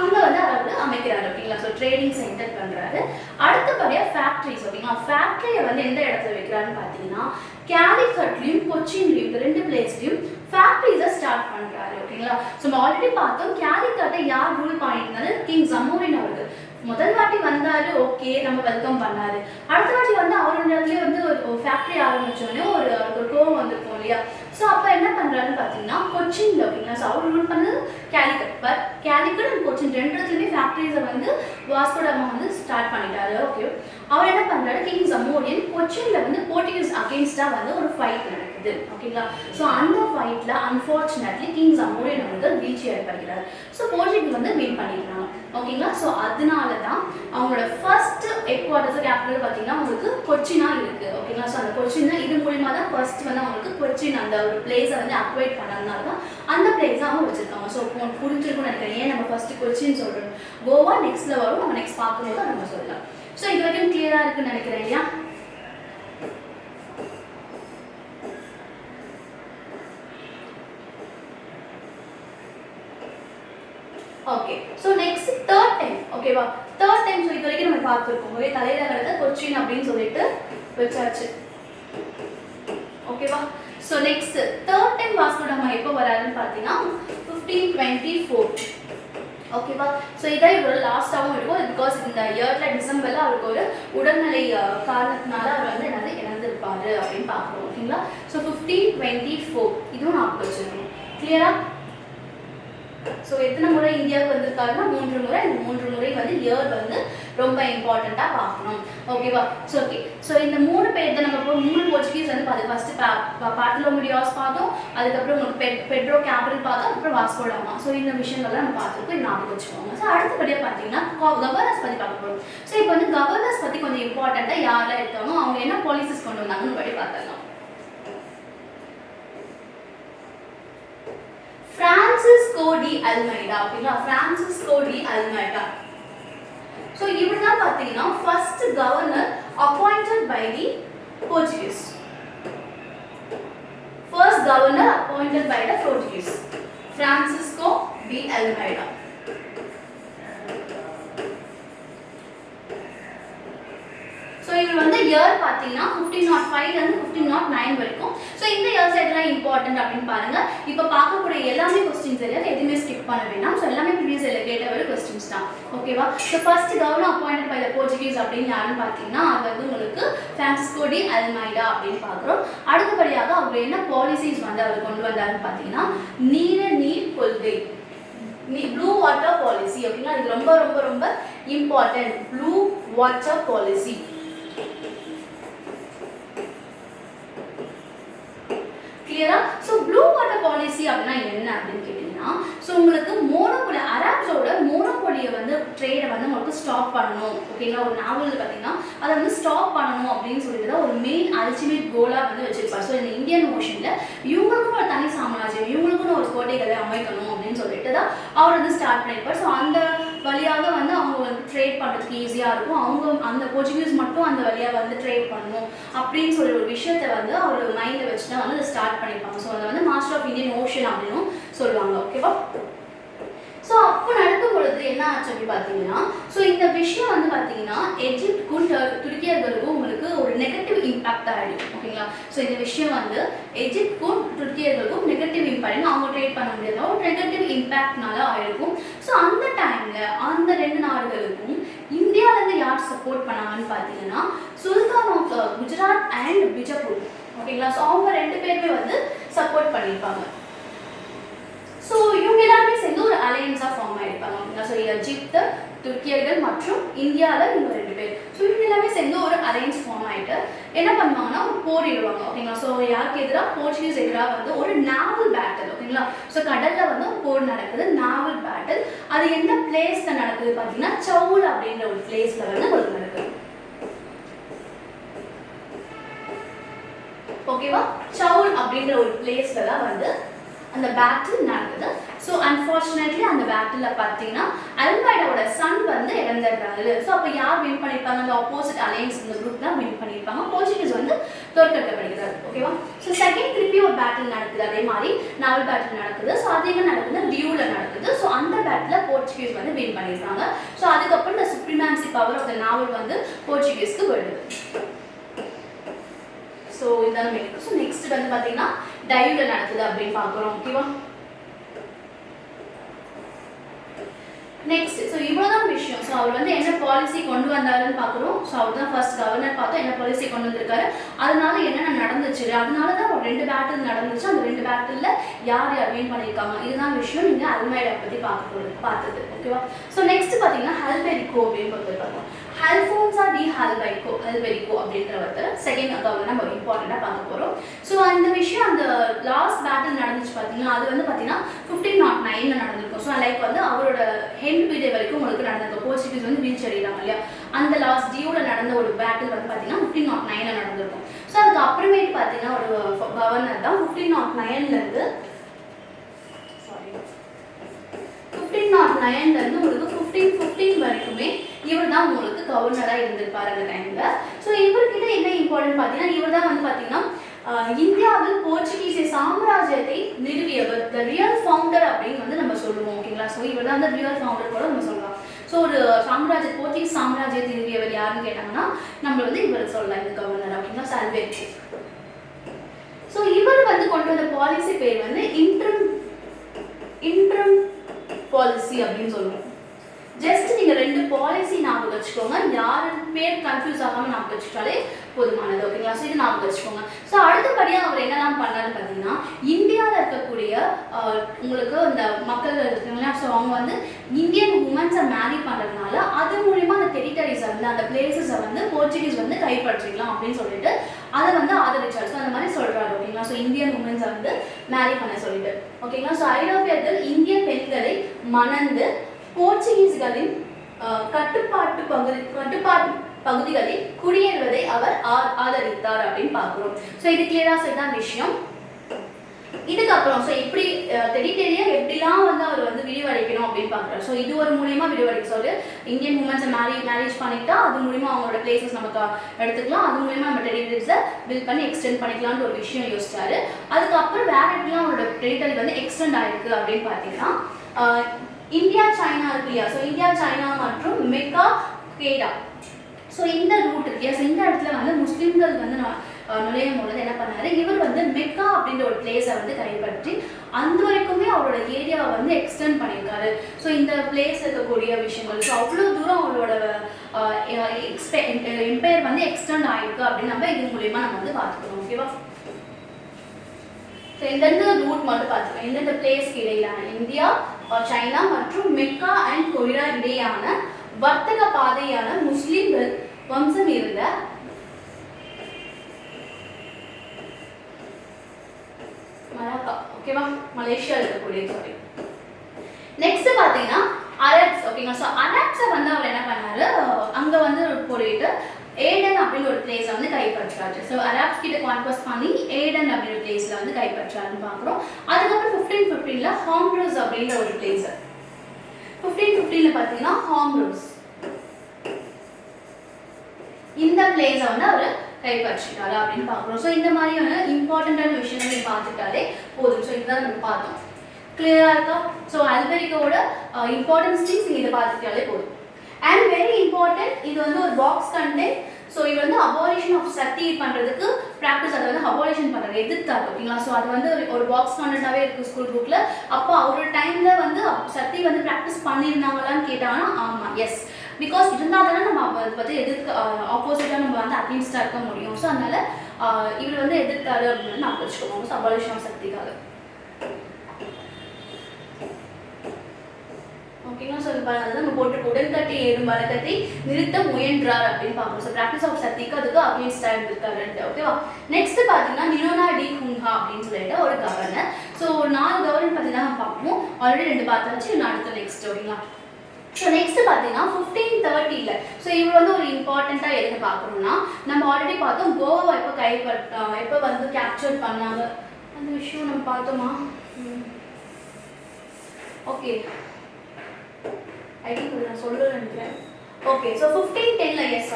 அங்கே வந்து அவர் அமைக்கிறாரு. ஓகேங்களா? ஸோ ட்ரேடிங் சென்டர் பண்ணுறாரு. அடுத்தபடியாக ஃபேக்ட்ரிஸ். ஓகேங்களா? ஃபேக்ட்ரியை வந்து எந்த இடத்துல வைக்கிறாருன்னு பார்த்தீங்கன்னா கேலிக்கட்லையும் கொச்சின்லையும் இந்த 2 பிளேஸ்லையும் ஃபேக்ட்ரிஸை ஸ்டார்ட் பண்ணுறாரு. ஓகேங்களா? ஸோ நம்ம ஆல்ரெடி பார்த்தோம் கேலிக்கட்டை யார் ரூல் பண்ணியிருந்தாரு, கிங் ஜமோரின் அவர்கள். முதல் வாட்டி வந்தாரு, ஓகே, நம்ம வெல்கம் பண்ணாரு. அடுத்த வாட்டி வந்து அவரோட இடத்துலயே வந்து ஒரு ஃபேக்ட்ரி ஆரம்பிச்சோடனே ஒரு கோவம் வந்திருக்கும் இல்லையா? ஸோ அப்போ என்ன பண்ணுறாருன்னு பார்த்தீங்கன்னா கொச்சின்ல. ஓகேங்களா? ஸோ அவர் ரூல் பண்ணது கேலிக்கட். பட் கேலிக்கட் அண்ட் கொச்சின் 2 இடத்துலையுமே ஃபேக்ட்ரிஸை வந்து வாஸ்கோ ட காமா வந்து ஸ்டார்ட் பண்ணிட்டாரு. ஓகே, அவர் என்ன பண்ணுறாரு, கிங் ஜமோரியன் கொச்சின்ல வந்து போர்ச்சுகீஸ் அகெயின்ஸ்டாக வந்து ஒரு ஃபைட் நடக்குது. ஓகேங்களா? ஸோ அந்த ஃபைட்டில் அன்ஃபார்ச்சுனேட்லி கிங் ஜமோரியன் வந்து வீழ்ச்சி ஏற்படுகிறார். ஸோ போர்ச்சுகீஸ் வந்து வின் பண்ணிடுறாங்க. ஓகேங்களா? ஸோ அதனால தான் அவங்களோட ஃபர்ஸ்ட் ஹெட் குவார்ட்டர்ஸ் கேபிட்டல் பார்த்தீங்கன்னா உங்களுக்கு கொச்சினா இருக்கு. ஓகேங்களா? ஸோ அந்த கொச்சின் இது மூலியமா தான் ஃபர்ஸ்ட் வந்து அவங்களுக்கு கொச்சின் அந்த ஒரு பிளேஸை வந்து அக்வைட் பண்ணதுனால தான் அந்த பிளேஸை அவங்க வச்சிருக்காங்க. ஸோ புரிஞ்சிருக்கும்னு நினைக்கிறேன். ஏன் நம்ம ஃபர்ஸ்ட் கொச்சின் சொல்றோம். கோவா நெக்ஸ்ட்ல வரும், நம்ம நெக்ஸ்ட் பார்க்கும்போது நம்ம சொல்லலாம். ஸோ இது வரைக்கும் கிளியரா இருக்குன்னு நினைக்கிறேன் இல்லையா? Okay, so next third time. ஓகேவா? Third time. ஸோ இது வரைக்கும் நம்ம பார்த்துருக்கோம். ஒரே தலைநகரத்தை கொச்சின் அப்படின்னு சொல்லிட்டு வச்சாச்சு. ஓகேவா? So next third time Vasco ட காமா எப்போ வராருன்னு பார்த்தீங்கன்னா 1524. ஓகேவா? ஸோ இதான் இவரோட லாஸ்ட்டாகவும் இருக்கும். பிகாஸ் இந்த இயர்ல டிசம்பர்ல அவருக்கு ஒரு உடல்நிலை காரணத்தினால அவர் வந்து இறந்துருப்பாரு அப்படின்னு பார்க்குறோம். ஓகேங்களா? ஸோ 1524 இதுவும் ஞாபகம் வச்சுருக்கணும். கிளியரா? ஸோ எத்தனை முறை இந்தியாவுக்கு வந்திருக்காருன்னா 3 முறை. இந்த 3 முறை வந்து இயர் வந்து ரொம்ப இம்பார்ட்டண்ட்டாக பார்க்கணும். ஓகேவா? ஸோ ஓகே, ஸோ இந்த 3 பேர் தான் நம்ம இப்போ 3 போர்ச்சுகீஸ் வந்து ஃபர்ஸ்ட் பார்ட்டலோமிடியாஸ் பார்த்தோம், அதுக்கப்புறம் உங்களுக்கு பெட்ரோ கேப்ரல் பார்த்தோம், அப்புறம் வாஸ்கோ ட காமா. ஸோ இந்த விஷயங்கள்லாம் நம்ம பார்த்துருக்கோம். இது ஞாபகம் வச்சுக்கோங்க. ஸோ அடுத்தபடியாக பார்த்தீங்கன்னா கவர்னர்ஸ் பற்றி பார்க்க போகிறோம். ஸோ இப்போ வந்து கவர்னர்ஸ் பற்றி கொஞ்சம் இம்பார்ட்டண்ட்டாக யாரெல்லாம் இருக்காங்க, அவங்க என்ன பாலிசிஸ் கொண்டு வந்தாங்கன்னு படி பார்த்துக்கலாம். Francisco de Almeida. ஓகேங்களா? Francisco de Almeida. So இவர் தான் பார்த்தீங்கன்னா first governor appointed by the Portuguese. First governor appointed by the Portuguese, Francisco de Almeida. So இவர் வந்து இயர் பார்த்தீங்கன்னா 1505 இருந்து 1509 வரைக்கும். ஸோ இந்த இயர்ஸ் எதெல்லாம் இம்பார்ட்டன்ட் அப்படின்னு பாருங்க. இப்போ பார்க்கக்கூடிய எல்லாமே கொஸ்டின்ஸ் எல்லாம் எதுவுமே ஸ்கிப் பண்ண வேண்டாம். ஸோ எல்லாமே ப்ரீவியஸ் இயர்ல கேட்ட கொஸ்டின்ஸ் தான். ஓகேவா? So first governor appointed by the Portuguese அப்படின்னு யாருன்னு பார்த்தீங்கன்னா அது வந்து உங்களுக்கு Francisco de Almeida அப்படின்னு பார்க்குறோம். அடுத்தபடியாக அவர் என்ன பாலிசிஸ் வந்து அவர் கொண்டு வந்தாருன்னு பார்த்தீங்கன்னா நீர் கொள்கை, ப்ளூ வாட்டர் பாலிசி. ஓகேங்களா? இது ரொம்ப ரொம்ப ரொம்ப important. Blue water policy. Blue water policy அப்படின்னா என்ன அப்படின்னு கேட்டிங்கன்னா, ஸோ உங்களுக்கு மோனோபொலி அரேப்ஸோட மோனோபொலியை வந்து ட்ரேடை வந்து உங்களுக்கு ஸ்டாப் பண்ணணும். ஓகேங்களா, ஒரு நாவலில் பார்த்தீங்கன்னா அதை வந்து ஸ்டாப் பண்ணணும் அப்படின்னு சொல்லிட்டு தான் ஒரு மெயின் அல்டிமேட் கோலாக வந்து வச்சிருப்பார். ஸோ இந்த இந்தியன் ஓஷனில் இவங்களுக்குன்னு ஒரு தனி சாம்ராஜ்யம், இவங்களுக்குன்னு ஒரு கோட்டைகளை அமைக்கணும் அப்படின்னு சொல்லிட்டு தான் அவர் வந்து ஸ்டார்ட் பண்ணியிருப்பார். ஸோ அந்த வழியாக வந்து அவங்க வந்து ட்ரேட் பண்ணுறதுக்கு ஈஸியாக இருக்கும். அவங்க அந்த போர்ச்சுகீஸ் மட்டும் அந்த வழியாக வந்து ட்ரேட் பண்ணணும் அப்படின்னு சொல்லி ஒரு விஷயத்தை வந்து அவர் மைண்டில் வச்சு தான் வந்து அதை ஸ்டார்ட் பண்ணியிருப்பாங்க. ஸோ அதை வந்து மாஸ்டர் ஆஃப் இந்தியன் ஓஷன் அப்படின்னு சொல்லுவாங்க. ஓகேவா? ஸோ அப்போ நடக்கும் பொழுது என்ன ஆச்சு அப்படி பார்த்தீங்கன்னா, ஸோ இந்த விஷயம் வந்து பார்த்தீங்கன்னா எஜிப்டுக்கும் துருக்கியர்களுக்கும் உங்களுக்கு ஒரு நெகட்டிவ் இம்பாக்ட் ஆகிடும். ஓகேங்களா, ஸோ இந்த விஷயம் வந்து எஜிப்டுக்கும் துருக்கியர்களுக்கும் நெகட்டிவ் இம்பாக்ட், அவங்க ட்ரேட் பண்ண முடியாத ஒரு நெகட்டிவ் இம்பாக்ட்னால ஆயிருக்கும். ஸோ அந்த டைமில் அந்த 2 நாடுகளுக்கும் இந்தியாவிலேருந்து யார் சப்போர்ட் பண்ணாங்கன்னு பார்த்தீங்கன்னா sultan of Gujarat and Bijapur. ஓகேங்களா, ஸோ அவங்க 2 பேருமே வந்து சப்போர்ட் பண்ணியிருப்பாங்க. ஸோ இவங்க எல்லாருமே சேர்ந்து ஒரு அலையன்ஸாக ஃபார்ம் ஆகிருப்பாங்க. ஓகேங்களா, ஸோ எஜிப்து, துருக்கியர்கள் மற்றும் இந்தியாவில் இவங்க 2 பேர். ஸோ இவங்க எல்லாமே சேர்ந்து ஒரு அலையன்ஸ் ஃபார்ம் ஆகிட்டு என்ன பண்ணுவாங்கன்னா ஒரு போரிடுவாங்க. ஓகேங்களா, ஸோ யாருக்கு எதிராக? போர்ச்சுகீஸ் எதிராக வந்து ஒரு நாவல் பேட்டில். ஓகேங்களா, ஸோ கடலில் வந்து ஒரு போர் நடக்குது, நாவல் பேட்டில். அது எந்த பிளேஸில் நடக்குது பார்த்தீங்கன்னா சவுல் அப்படின்ற ஒரு பிளேஸில் வந்து உங்களுக்கு நடக்குது. ஓகேவா, சவுல் அப்படின்ற ஒரு பிளேஸில் தான் வந்து அந்த பேட்டில் நடக்குது. ஸோ அன்ஃபார்ச்சுனேட்லி அந்த பேட்டில் பார்த்தீங்கன்னா அல்மைடாவோட சன் வந்து இறந்துடுறாரு. ஸோ அப்போ யார் வின் பண்ணியிருப்பாங்க? அந்த ஆப்போசிட் அலையன்ஸ் இந்த குரூப் தான் வின் பண்ணியிருப்பாங்க. போர்ச்சுகீஸ் வந்து தோற்கடிக்கப்படுகிறார். ஓகேவா, ஸோ செகண்ட் திருப்பி ஒரு பேட்டில் நடக்குது, அதே மாதிரி நாவல் பேட்டில் நடக்குது. ஸோ அது எங்கே நடக்குது? டியூவில் நடக்குது. ஸோ அந்த பேட்டில் போர்ச்சுகீஸ் வந்து வின் பண்ணியிருக்காங்க. ஸோ அதுக்கப்புறம் இந்த சுப்ரீமான்சி பவர் ஆஃப் த நாவல் வந்து போர்ச்சுகீஸ்க்கு வருது. ஸோ இதான் இருக்கு. ஸோ நெக்ஸ்ட் வந்து பார்த்தீங்கன்னா டைவ்ல நடக்குது அப்படின்னு பார்க்குறோம். ஓகேவா, நெக்ஸ்ட் ஸோ இவ்வளோதான் விஷயம். ஸோ அவர் வந்து என்ன பாலிசி கொண்டு வந்தாருன்னு பார்க்குறோம். ஸோ அவர் தான் ஃபர்ஸ்ட் கவர்னர் பார்த்தோம், என்ன பாலிசி கொண்டு வந்திருக்காரு, அதனால என்னென்ன நடந்துச்சு, அதனால தான் ஒரு 2 பேட்டில் நடந்துச்சு. அந்த 2 பேட்டில் யார் யார் வின் பண்ணியிருக்காங்க, இதுதான் விஷயம். நீங்கள் அல்மைடா பற்றி பார்த்தது. ஓகேவா, ஸோ நெக்ஸ்ட் பார்த்தீங்கன்னா ஹல்பெரிகோ அப்படின்னு பார்த்துருக்காங்க. அல்ஃபோன்சா டி ஹல்பெரிகோ அப்படின்ற ஒருத்தர் செகண்ட் கவர்னர் நம்ம இம்பார்ட்டண்டாக பார்க்க போகிறோம். ஸோ அந்த விஷயம் அந்த லாஸ்ட் பேட்டில் நடந்துச்சு பார்த்தீங்கன்னா அது வந்து பார்த்தீங்கன்னா 1509 நடந்திருக்கும். ஸோ லைக் வந்து அவரோட ஹெண்ட் பீரியட் வரைக்கும் உங்களுக்கு நடந்திருக்கும். போர்ச்சுகீஸ் வந்து வீழ்ச்சி அடைகிறாங்க இல்லையா, அந்த லாஸ்ட் டியூவில் நடந்த ஒரு பேட்டில் வந்து பார்த்தீங்கன்னா 1509 நடந்திருக்கும். ஸோ அதுக்கு அப்புறமேட்டு பார்த்தீங்கன்னா ஒரு கவர்னர் தான் 1509லேருந்து 1509லேருந்து உங்களுக்கு 1515 வரைக்குமே இவர் தான் உங்களுக்கு கவர்னராக இருந்திருப்பார் அந்த டைம்ல. ஸோ இவர்கிட்ட என்ன இம்பார்ட்டன்ட் பார்த்தீங்கன்னா இவர் தான் வந்து பார்த்தீங்கன்னா இந்தியாவில் போர்ச்சுகீசிய சாம்ராஜ்யத்தை நிறுவியவர், த ரியல் ஃபவுண்டர் அப்படின்னு வந்து நம்ம சொல்லுவோம். ஓகேங்களா, ஸோ இவர் தான் அந்த ரியல் ஃபவுண்டர் கூட நம்ம சொல்லலாம். ஸோ ஒரு போர்ச்சுகீஸ் சாம்ராஜ்யத்தை நிறுவியவர் யாருன்னு கேட்டாங்கன்னா நம்ம வந்து இவர் சொல்லலாம், இந்த கவர்னர். ஓகேங்களா, அல்பெரிகோ. ஸோ இவர் வந்து கொண்டு வந்த பாலிசி பேர் வந்து இன்ட்ரம் பாலிசி அப்படின்னு சொல்லுவோம். ஜஸ்ட் நீங்க 2 பாலிசி ஞாபகம் வச்சுக்கோங்க, யாரும் பேர் கன்ஃபியூஸ் ஆகாம ஞாபகம் வச்சுட்டாலே போதுமானது. ஓகேங்களா, ஸோ இது ஞாபகம் வச்சுக்கோங்க. ஸோ அடுத்தபடியாக அவர் என்னெல்லாம் பண்ணாருன்னு பார்த்தீங்கன்னா இந்தியாவில் இருக்கக்கூடிய உங்களுக்கு இந்த மக்கள் இருக்குங்களா, ஸோ அவங்க வந்து இந்தியன் உமன்ஸை மேரி பண்ணுறதுனால அது மூலியமா அந்த டெரிட்டரிஸை வந்து அந்த பிளேசஸை வந்து போர்ச்சுகீஸ் வந்து கைப்பற்றிக்கலாம் அப்படின்னு சொல்லிட்டு அதை வந்து ஆதரிச்சார். ஸோ அந்த மாதிரி சொல்றாரு. ஓகேங்களா, ஸோ இந்தியன் உமன்ஸை வந்து மேரி பண்ண சொல்லிட்டு. ஓகேங்களா, ஸோ ஐரோப்பியர்கள் இந்திய பெண்களை மணந்து போர்ச்சுகீஸ்களின் கட்டுப்பாட்டு பகுதிகளில் குடியேறுவதை அவர் ஆதரித்தார் அப்படின்னு பார்க்கிறோம். ஸோ இது கிளியரா சொல்லிதான் விஷயம். இதுக்கப்புறம் ஸோ இப்படி டெரிட்டரியா எப்படிலாம் வந்து அவர் வந்து விரிவடைக்கணும் அப்படின்னு பார்க்குறாரு. ஸோ இது ஒரு மூலியமா விரிவடைக்க சொல்லி இந்தியன் உமன்ஸை மேரேஜ் பண்ணிட்டா அது மூலியமா அவங்களோட பிளேசஸ் நமக்கு எடுத்துக்கலாம், அது மூலியமா நம்ம டெரிட்டரிஸை பில்ட் பண்ணி எக்ஸ்டெண்ட் பண்ணிக்கலாம்னு ஒரு விஷயம் யோசிச்சாரு. அதுக்கப்புறம் வேற எப்படிலாம் அவரோட டெரிட்டரி வந்து எக்ஸ்டெண்ட் ஆயிருக்கு அப்படின்னு பார்த்தீங்கன்னா இந்தியா சைனா இருக்கு இல்லையா, ஸோ இந்தியா சைனா மற்றும் மெக்கா கேடா, ஸோ இந்த ரூட் இருக்கு. ஸோ இந்த இடத்துல வந்து முஸ்லீம்கள் வந்து நுழையும் பொழுது என்ன பண்ணாரு, இவர் வந்து மெக்கா அப்படின்ற ஒரு பிளேஸை வந்து கைப்பற்றி அந்த வரைக்குமே அவரோட ஏரியாவை வந்து எக்ஸ்டெண்ட் பண்ணியிருக்காரு. ஸோ இந்த பிளேஸ் இருக்கக்கூடிய விஷயங்கள் ஸோ அவ்வளோ தூரம் அவரோட எம்பையர் வந்து எக்ஸ்டெண்ட் ஆயிருக்கு அப்படின்னு நம்ம இது மூலியமா நம்ம வந்து பார்த்துக்கணும். ஓகேவா, ஸோ எந்தெந்த ரூட் மட்டும் பார்த்துக்கோங்க, எந்தெந்த பிளேஸ்க்கு இடையிலான இந்தியா சைனா மற்றும் மெக்கா அண்ட் கொய்ரா இடையான வர்த்தக பாதையான முஸ்லிம்கள் வம்சம் இருந்த மலாக்கா ஓகேவா, மலேசியா இருக்கக்கூடிய சாரி. நெக்ஸ்ட் பார்த்தீங்கன்னா அரப்ஸ். ஓகேங்களா, ஸோ அரப்ஸை வந்து அவர் என்ன பண்ணாரு, அங்கே வந்து போயிட்டு ஏடன் அப்படின்னு ஒரு பிளேஸை வந்து கைப்பற்றாரு. ஸோ அரப்ஸ் கிட்ட கான்குவஸ்ட் பண்ணி ஏடன் அப்படின்ற பிளேஸில் வந்து கைப்பற்றாருன்னு பார்க்குறோம். அதுக்கப்புறம் 1515 ஹாம்ரூஸ் அப்படின்ற ஒரு பிளேஸ். 1515 பார்த்தீங்கன்னா ஹாம்ரூஸ் இந்த பிளேஸை வந்து அவர் கைப்பற்றிட்டாரு அப்படின்னு பார்க்குறோம். ஸோ இந்த மாதிரியான இம்பார்ட்டண்ட்டான விஷயங்கள் நீங்கள் பார்த்துட்டாலே போதும். ஸோ இதுதான் நம்ம பார்த்தோம். கிளியராக இருக்கா? ஸோ அல்பெரிக்கோட இம்பார்ட்டன்ஸ் திங்ஸ் நீங்கள் இதை பார்த்துட்டாலே போதும். அண்ட் வெரி இம்பார்ட்டன்ட், இது வந்து ஒரு பாக்ஸ் கண்டென்ட். ஸோ இது வந்து அபாலிஷன் ஆஃப் சத்தி பண்ணுறதுக்கு ப்ராக்டிஸ், அதை வந்து அபாலிஷன் பண்ணுறது எதிர்த்தாரு. ஓகேங்களா, ஸோ அது வந்து ஒரு பாக்ஸ் கண்டென்ட்டாகவே இருக்குது ஸ்கூல் புக்கில். அப்போ அவரோட டைமில் வந்து சத்தி வந்து ப்ராக்டிஸ் பண்ணியிருந்தாங்களான்னு கேட்டாங்கன்னா ஆமாம், எஸ். பிகாஸ் இருந்தால் தானே நம்ம அதை வந்து எதிர்க்க ஆப்போசிட்டாக நம்ம வந்து அகெயின்ஸ்டாக இருக்க முடியும். ஸோ அதனால் இவர் வந்து எதிர்த்தாரு அப்படின்னு நான் வச்சுக்கோங்க. ஸோ அபாலிஷன் ஆஃப் சக்திக்காக. ஓகேங்களா, ஸோ இது பாருங்க, நம்ம போட்டு உடன்கட்டி ஏறும் வழக்கத்தை நிறுத்த முயன்றார் அப்படின்னு பார்க்கணும். ஸோ ப்ராக்டிஸ் ஆஃப் சக்திக்கு அதுக்கு அகெயின்ஸ்டாக இருந்திருக்காருன்ட்டு. ஓகேவா, நெக்ஸ்ட் பார்த்தீங்கன்னா நினோனா டி ஹுங்கா அப்படின்னு சொல்லிட்டு ஒரு கவர்னர். ஸோ 4 கவர்னர் பற்றி தான் நம்ம பார்ப்போம். ஆல்ரெடி 2 பார்த்தாச்சு, நான் அடுத்த நெக்ஸ்ட். ஓகேங்களா, ஸோ நெக்ஸ்ட் பார்த்தீங்கன்னா 1530. ஸோ இவர் வந்து ஒரு இம்பார்ட்டண்ட்டாக எதுக்கு பார்க்கணும்னா, நம்ம ஆல்ரெடி பார்த்தோம் கோவா எப்போ வந்து கேப்சர் பண்ணாங்க அந்த விஷயம் நம்ம பார்த்தோமா. ஓகே, ஐ திங்க் நான் சொல்கிறேன் நினைக்கிறேன். Okay, so 1510 yes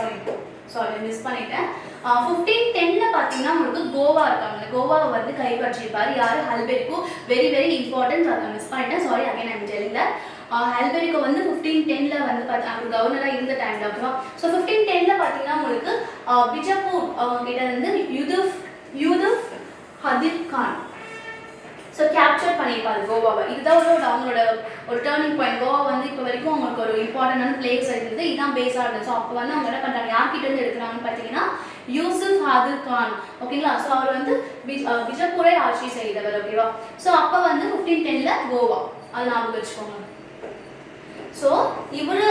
sorry miss பண்ணிட்டேன். 1510 பார்த்தீங்கன்னா உங்களுக்கு கோவா இருக்காங்க. கோவாவை வந்து கைப்பற்றிருப்பார் யார், அல்பெரிக்கோ. வெரி வெரி இம்பார்ட்டன்ட், அதை மிஸ் பண்ணிட்டேன், sorry again I'm telling that. Albuquerque வந்து 1510 வந்து அவர் கவர்னராக இருந்த டைம்ல. ஓகேவா, ஸோ 1510 பார்த்தீங்கன்னா உங்களுக்கு பிஜப்பூர் அவங்க கிட்ட வந்து யூதுஃப் ஹதிர் கான் ஸோ கேப்சர் பண்ணியிருப்பாரு கோவாவை. இதுதான் அவங்களோட ஒரு டேர்னிங் பாயிண்ட். கோவா வந்து இப்போ வரைக்கும் அவங்களுக்கு ஒரு இம்பார்ட்டன்டான பிளேஸ் இருந்தது, இதுதான் பேஸாக இருந்தது. ஸோ அப்போ வந்து அவங்க என்ன பண்ணுறாங்க, யார்கிட்ட இருந்து எடுக்கிறாங்கன்னு பார்த்தீங்கன்னா யூசுப் ஹாதிர் கான். ஓகேங்களா, ஸோ அவர் வந்து பிஜப்பூரை ஆட்சி செய்தவர். ஓகேவா, ஸோ அப்போ வந்து 1510 கோவா, அது ஞாபகம் வச்சுக்கோங்க. ஸோ இவர்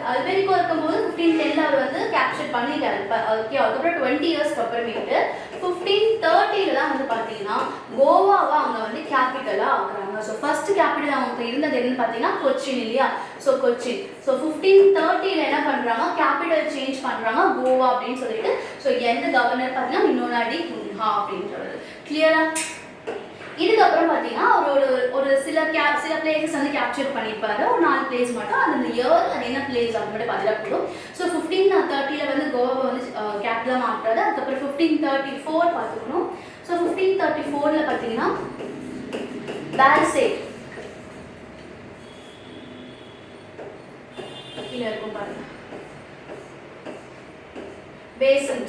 அல்பெரிக்கோ இருக்கும்போது 1510 அவர் வந்து கேப்சர் பண்ணிட்டாரு. ஓகே, அதுக்கப்புறம் 20 இயர்ஸ்க்கு அப்புறமேட்டு 1530 தான் வந்து பார்த்தீங்கன்னா கோவாவை அவங்க வந்து கேபிட்டலாக ஆக்குறாங்க. ஸோ ஃபர்ஸ்ட் கேபிட்டல் அவங்க இருந்தது என்னன்னு பார்த்தீங்கன்னா கொச்சின் இல்லையா. ஸோ கொச்சின். ஸோ 1530 என்ன பண்ணுறாங்க, கேபிட்டல் சேஞ்ச் பண்ணுறாங்க கோவா அப்படின்னு சொல்லிட்டு. ஸோ எந்த கவர்னர் பார்த்தீங்கன்னா நினோனா டி ஹுங்கா அப்படின்றது. கிளியரா? இதுக்கப்புறம் பார்த்தீங்கன்னா ஒரு சில பிளேசஸ் வந்து கேப்சர் பண்ணியிருப்பாரு, ஒரு 4 பிளேஸ் மட்டும். அந்த இயர் அது என்ன பிளேஸ் அது மட்டும் பார்த்துட்டா போதும். ஸோ 1530 வந்து கோவாவை வந்து கேபிட்டலாக மாற்றுறது. அதுக்கப்புறம் 1534 பார்த்துக்கணும். ஸோ 1534 பார்த்தீங்கன்னா பால்சேட் கீழே இருக்கும் பாருங்க, பேசன்